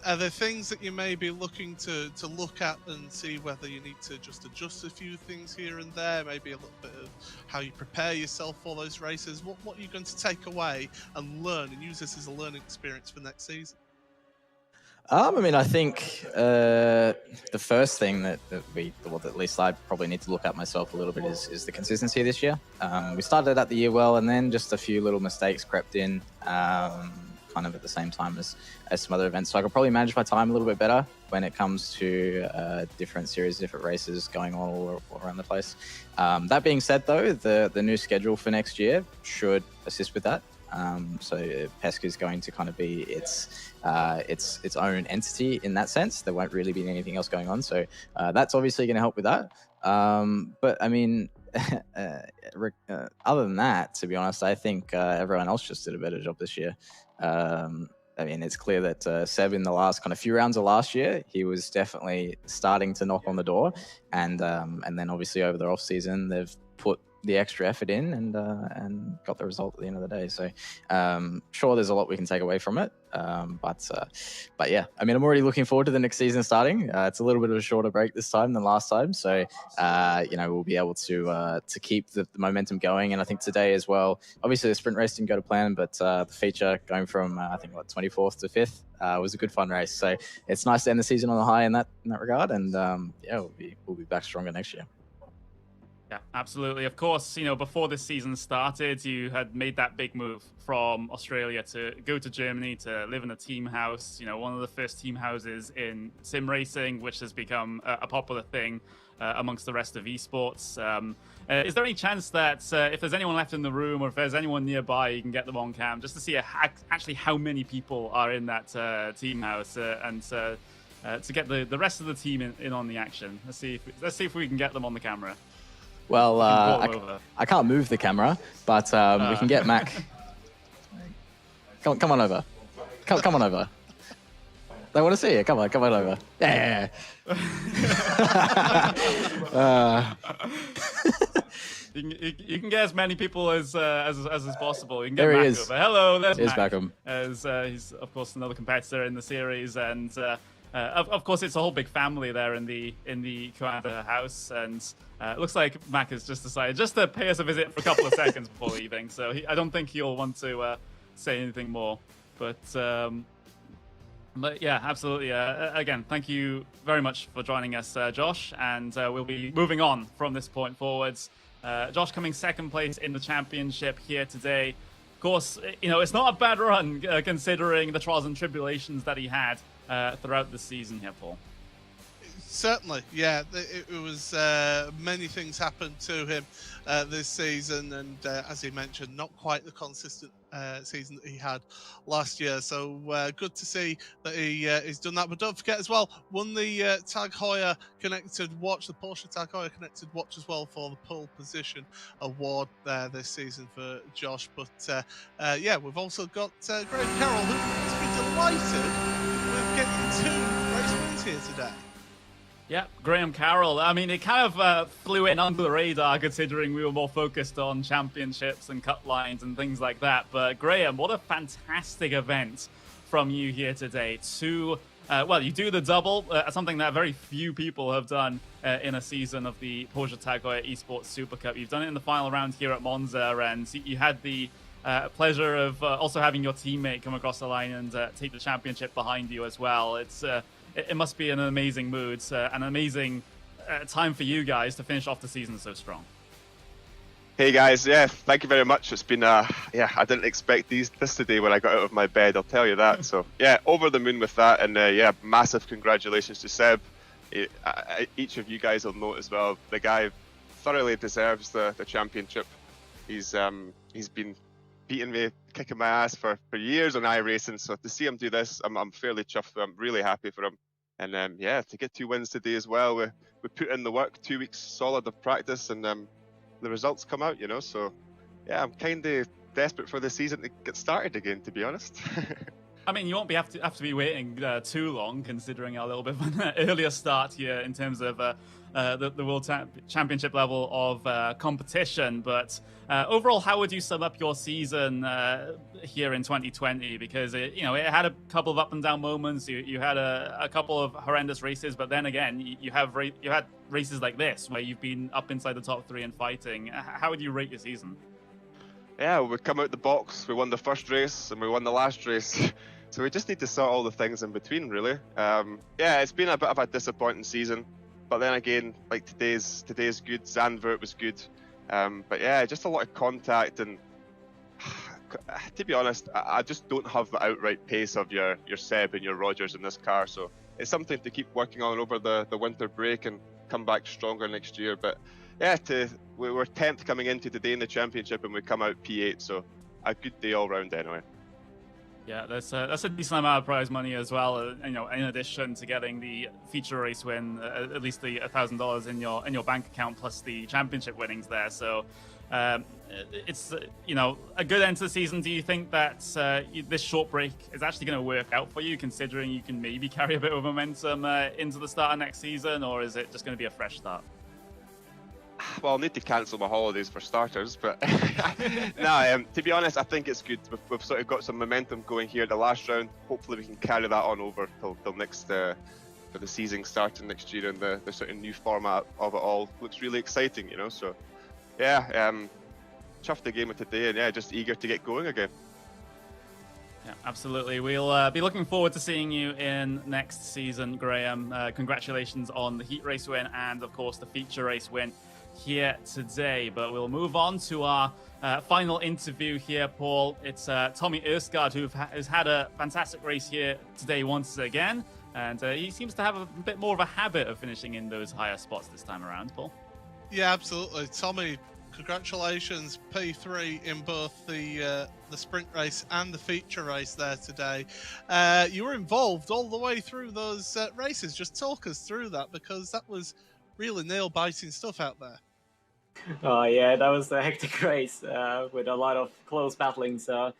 Are there things that you may be looking to look at and see whether you need to just adjust a few things here and there, maybe a little bit of how you prepare yourself for those races? What are you going to take away and learn and use this as a learning experience for next season? I mean, I think the first thing that at least I probably need to look at myself a little bit is the consistency this year. We started out the year well, and then just a few little mistakes crept in, kind of at the same time as some other events. So I could probably manage my time a little bit better when it comes to different series, different races going on all around the place. That being said, though, the new schedule for next year should assist with that. So PESC is going to kind of be its own entity in that sense. There won't really be anything else going on. So that's obviously going to help with that. But I mean, other than that, to be honest, I think everyone else just did a better job this year. I mean, it's clear that Seb in the last kind of few rounds of last year, he was definitely starting to knock on the door. And then obviously over the off season, they've put the extra effort in and got the result at the end of the day. So sure, there's a lot we can take away from it. But yeah, I mean, I'm already looking forward to the next season starting. It's a little bit of a shorter break this time than last time. So, we'll be able to keep the momentum going. And I think today as well, obviously the sprint race didn't go to plan, but the feature going from, 24th to 5th was a good fun race. So it's nice to end the season on a high in that regard. And we'll be back stronger next year. Yeah, absolutely. Of course, before this season started, you had made that big move from Australia to go to Germany to live in a team house, one of the first team houses in sim racing, which has become a popular thing amongst the rest of esports. Is there any chance that if there's anyone left in the room or if there's anyone nearby, you can get them on cam just to see actually how many people are in that team house and to get the rest of the team in on the action? Let's see if we can get them on the camera. Well, I can't move the camera, but we can get Mac. Come on over. Come on over. They want to see you. Come on over. Yeah. You can get as many people as possible. You can get There he Mac is. over. Hello, there's Here's Mac. Beckham. As he's of course another competitor in the series, and of course it's a whole big family there in the Commander house. And it looks like Mac has just decided just to pay us a visit for a couple of seconds before leaving. So I don't think he'll want to say anything more. But yeah, absolutely. Again, thank you very much for joining us, Josh. And we'll be moving on from this point forwards. Josh coming second place in the championship here today. Of course, it's not a bad run considering the trials and tribulations that he had throughout the season here, Paul. Certainly, yeah. It was many things happened to him this season, and as he mentioned, not quite the consistent season that he had last year. So good to see that he's done that. But don't forget as well, won the Tag Heuer Connected Watch, the Porsche Tag Heuer Connected Watch as well for the pole position award there this season for Josh. But yeah, we've also got Graham Carroll, who must be delighted with getting 2 race wins here today. Yeah, Graham Carroll. I mean, it kind of flew in under the radar considering we were more focused on championships and cut lines and things like that. But Graham, what a fantastic event from you here today. Well, you do the double, something that very few people have done in a season of the Porsche Tag Heuer Esports Supercup. You've done it in the final round here at Monza, and you had the pleasure of also having your teammate come across the line and take the championship behind you as well. It must be an amazing mood, an amazing time for you guys to finish off the season so strong. Hey guys, yeah, thank you very much. It's been, I didn't expect this today when I got out of my bed, I'll tell you that. So yeah, over the moon with that, and yeah, massive congratulations to Seb. Each of you guys will note as well, the guy thoroughly deserves the championship. He's been beating me, kicking my ass for years on iRacing, so to see him do this, I'm fairly chuffed. I'm really happy for him, and yeah, to get 2 wins today as well. We put in the work, 2 weeks solid of practice, and the results come out, so yeah, I'm kind of desperate for the season to get started again, to be honest. I mean, you won't have to be waiting too long, considering a little bit of an earlier start here in terms of the World Championship level of competition. But overall, how would you sum up your season here in 2020? Because it had a couple of up and down moments. You had a couple of horrendous races, but then again, you had races like this where you've been up inside the top 3 and fighting. How would you rate your season? Yeah, we come out the box, we won the first race and we won the last race. So we just need to sort all the things in between, really. Yeah, it's been a bit of a disappointing season, but then again, like today's good. Zandvoort was good, but yeah, just a lot of contact, and to be honest, I just don't have the outright pace of your Seb and your Rogers in this car. So it's something to keep working on over the winter break and come back stronger next year. But yeah, we were 10th coming into today in the championship, and we come out P8. So a good day all round anyway. Yeah, that's a decent amount of prize money as well. In addition to getting the feature race win, at least the $1,000 in your bank account plus the championship winnings there. So it's a good end to the season. Do you think that this short break is actually going to work out for you, considering you can maybe carry a bit of momentum into the start of next season, or is it just going to be a fresh start? Well, I'll need to cancel my holidays for starters, but no, to be honest, I think it's good. We've sort of got some momentum going here at the last round. Hopefully we can carry that on over till next, for the season starting next year, and the sort of new format of it all looks really exciting, so yeah, chuffed the game of today, and yeah, just eager to get going again. Yeah, absolutely. We'll be looking forward to seeing you in next season, Graham. Congratulations on the heat race win and, of course, the feature race win here today. But we'll move on to our final interview here, Paul. It's Tommy Erskard, who has had a fantastic race here today once again. And he seems to have a bit more of a habit of finishing in those higher spots this time around, Paul. Yeah, absolutely. Tommy, congratulations, P3 in both the sprint race and the feature race there today. You were involved all the way through those races. Just talk us through that, because that was really nail-biting stuff out there. Oh yeah, that was a hectic race with a lot of close battling. So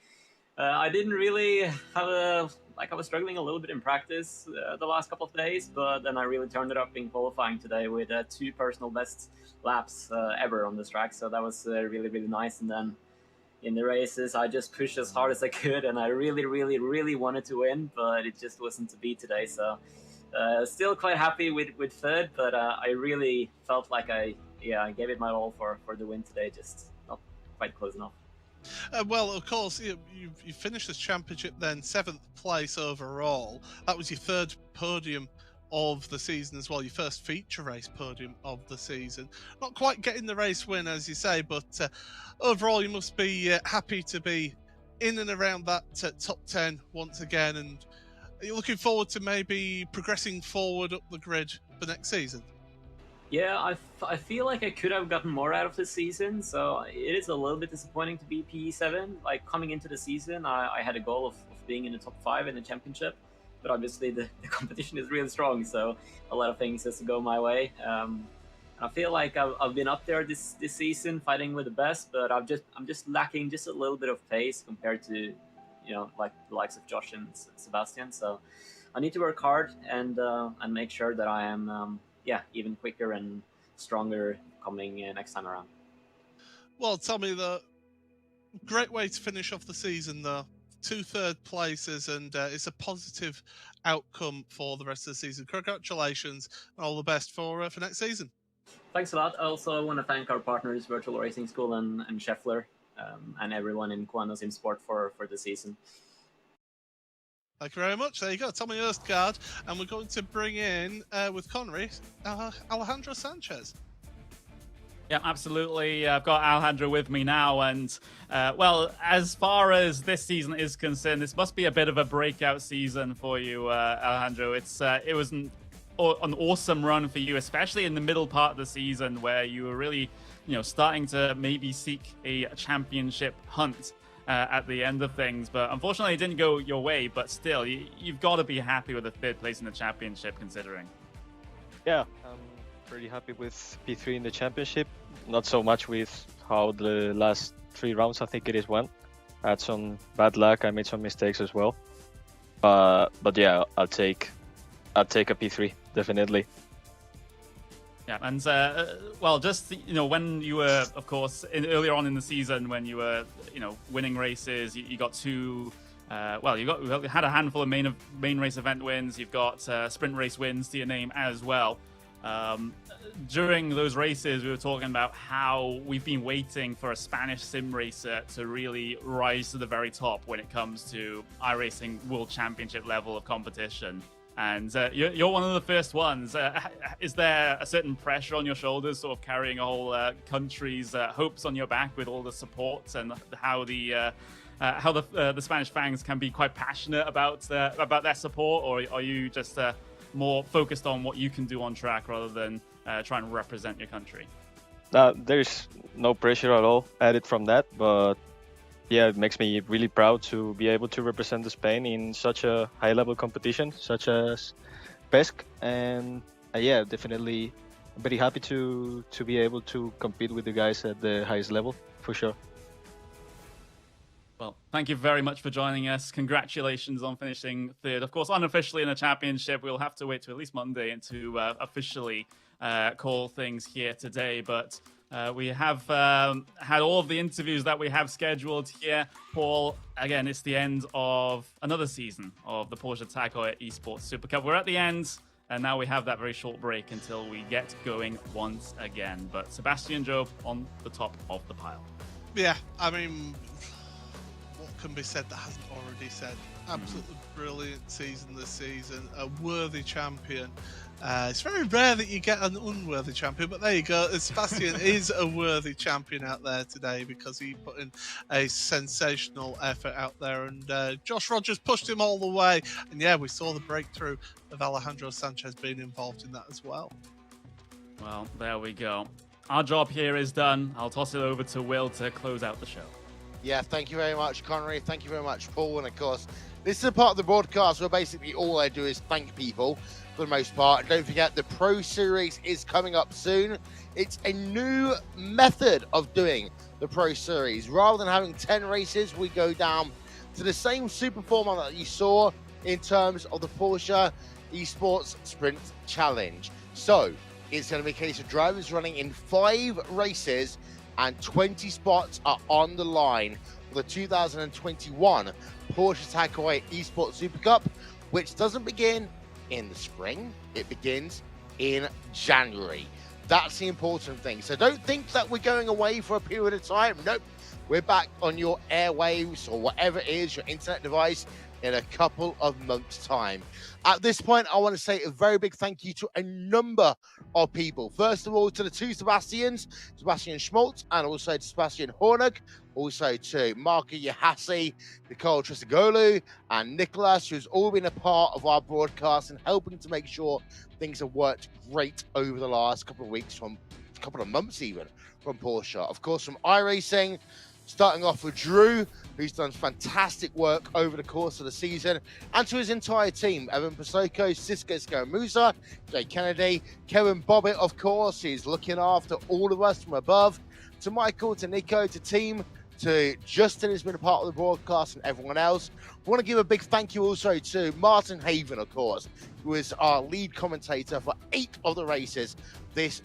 I didn't really have like I was struggling a little bit in practice the last couple of days, but then I really turned it up in qualifying today with 2 personal best laps ever on this track. So that was really, really nice. And then in the races, I just pushed as hard as I could, and I really, really, really wanted to win, but it just wasn't to be today. So still quite happy with third, but I really felt like I gave it my all for the win today, just not quite close enough. Well, of course, you finished this championship then 7th place overall. That was your 3rd podium of the season as well, your first feature race podium of the season. Not quite getting the race win, as you say, but overall you must be happy to be in and around that top 10 once again, and are you looking forward to maybe progressing forward up the grid for next season? Yeah, I feel like I could have gotten more out of this season, so it is a little bit disappointing to be PE7. Like, coming into the season, I had a goal of being in the top 5 in the championship, but obviously the competition is really strong, so a lot of things has to go my way. And I feel like I've been up there this season fighting with the best, but I'm just lacking just a little bit of pace compared to, like the likes of Josh and Sebastian. So I need to work hard and make sure that I am even quicker and stronger coming next time around. Well, Tommy, the great way to finish off the season, though. 2 third places, and it's a positive outcome for the rest of the season. Congratulations, and all the best for next season. Thanks a lot. I also want to thank our partners, Virtual Racing School and Scheffler, and everyone in Heuer Sim Sport for the season. Thank you very much. There you go, Tommy Erstgaard. And we're going to bring in, with Connery, Alejandro Sanchez. Yeah, absolutely. I've got Alejandro with me now. And, as far as this season is concerned, this must be a bit of a breakout season for you, Alejandro. It was an awesome run for you, especially in the middle part of the season where you were really, starting to maybe seek a championship hunt. At the end of things, but unfortunately it didn't go your way, but still you've got to be happy with the 3rd place in the championship considering. Yeah, I'm pretty happy with P3 in the championship, not so much with how the last 3 rounds I think it is went. I had some bad luck, I made some mistakes as well, but yeah, I'll take a P3 definitely. Yeah, and just when you were, of course, earlier on in the season, when you were, winning races, you got 2. You had a handful of main race event wins. You've got sprint race wins to your name as well. During those races, we were talking about how we've been waiting for a Spanish sim racer to really rise to the very top when it comes to iRacing World Championship level of competition. And you're one of the first ones. Is there a certain pressure on your shoulders, sort of carrying a whole country's hopes on your back with all the support, and how the Spanish fans can be quite passionate about their support, or are you just more focused on what you can do on track rather than trying to represent your country? There's no pressure at all added from that, but yeah, it makes me really proud to be able to represent Spain in such a high-level competition, such as PESC, and definitely very happy to be able to compete with the guys at the highest level, for sure. Well, thank you very much for joining us. Congratulations on finishing 3rd. Of course, unofficially in the championship, we'll have to wait till at least Monday to officially call things here today, but we have had all of the interviews that we have scheduled here. Paul, again, it's the end of another season of the Porsche Heuer Esports Supercup. We're at the end, and now we have that very short break until we get going once again. But Sebastian Job on the top of the pile. Yeah, I mean, what can be said that hasn't already said? Absolutely brilliant season this season. A worthy champion. It's very rare that you get an unworthy champion, but there you go. Sebastian is a worthy champion out there today because he put in a sensational effort out there, and Josh Rogers pushed him all the way. And yeah, we saw the breakthrough of Alejandro Sanchez being involved in that as well. Well, there we go. Our job here is done. I'll toss it over to Will to close out the show. Yeah, thank you very much, Connery. Thank you very much, Paul. And of course, this is a part of the broadcast where basically all I do is thank people for the most part. And don't forget, the Pro Series is coming up soon. It's a new method of doing the Pro Series. Rather than having 10 races, we go down to the same super format that you saw in terms of the Porsche Esports Sprint Challenge. So it's going to be a case of drivers running in 5 races, and 20 spots are on the line for the 2021 Porsche Tag Heuer Esports Supercup, which doesn't begin in the spring, it begins in January. That's the important thing. So don't think that we're going away for a period of time. Nope. We're back on your airwaves or whatever it is, your internet device, in a couple of months' time. At this point, I want to say a very big thank you to a number of people. First of all, to the 2 Sebastians, Sebastian Schmaltz and also to Sebastian Hornig, also to Marco Yahasi, Nicole Trisagolu, and Nicholas, who's all been a part of our broadcast and helping to make sure things have worked great over the last couple of weeks, from a couple of months even, from Porsche. Of course, from iRacing, starting off with Drew, who's done fantastic work over the course of the season, and to his entire team, Evan Pasoko, Cisco Scaramuza, Jay Kennedy, Kevin Bobbitt, of course, who's looking after all of us from above, to Michael, to Nico, to team, to Justin, who's been a part of the broadcast, and everyone else. I want to give a big thank you also to Martin Haven, of course, who is our lead commentator for 8 of the races this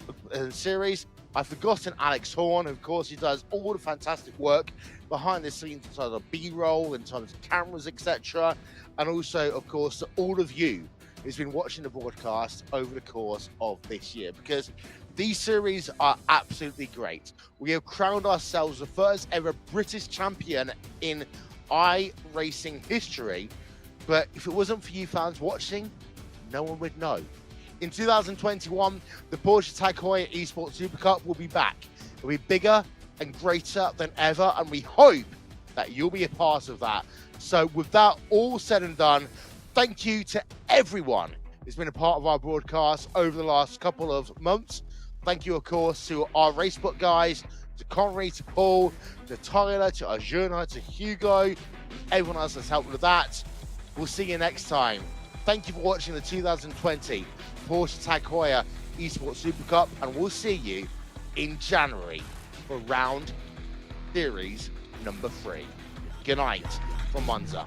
series. I've forgotten Alex Horn, of course, he does all the fantastic work behind the scenes in terms of B-roll, in terms of cameras, etc. And also, of course, to all of you who's been watching the broadcast over the course of this year, because these series are absolutely great. We have crowned ourselves the first ever British champion in iRacing history, but if it wasn't for you fans watching, no one would know. In 2021, the Porsche Tag Heuer Esports Supercup will be back. It'll be bigger and greater than ever, and we hope that you'll be a part of that. So with that all said and done, thank you to everyone who's been a part of our broadcast over the last couple of months. Thank you, of course, to our Racebook guys, to Connery, to Paul, to Tyler, to Arjuna, to Hugo, everyone else that's helped with that. We'll see you next time. Thank you for watching the 2020 Porsche Tag Heuer Esports Supercup, and we'll see you in January for round series number 3. Good night from Monza.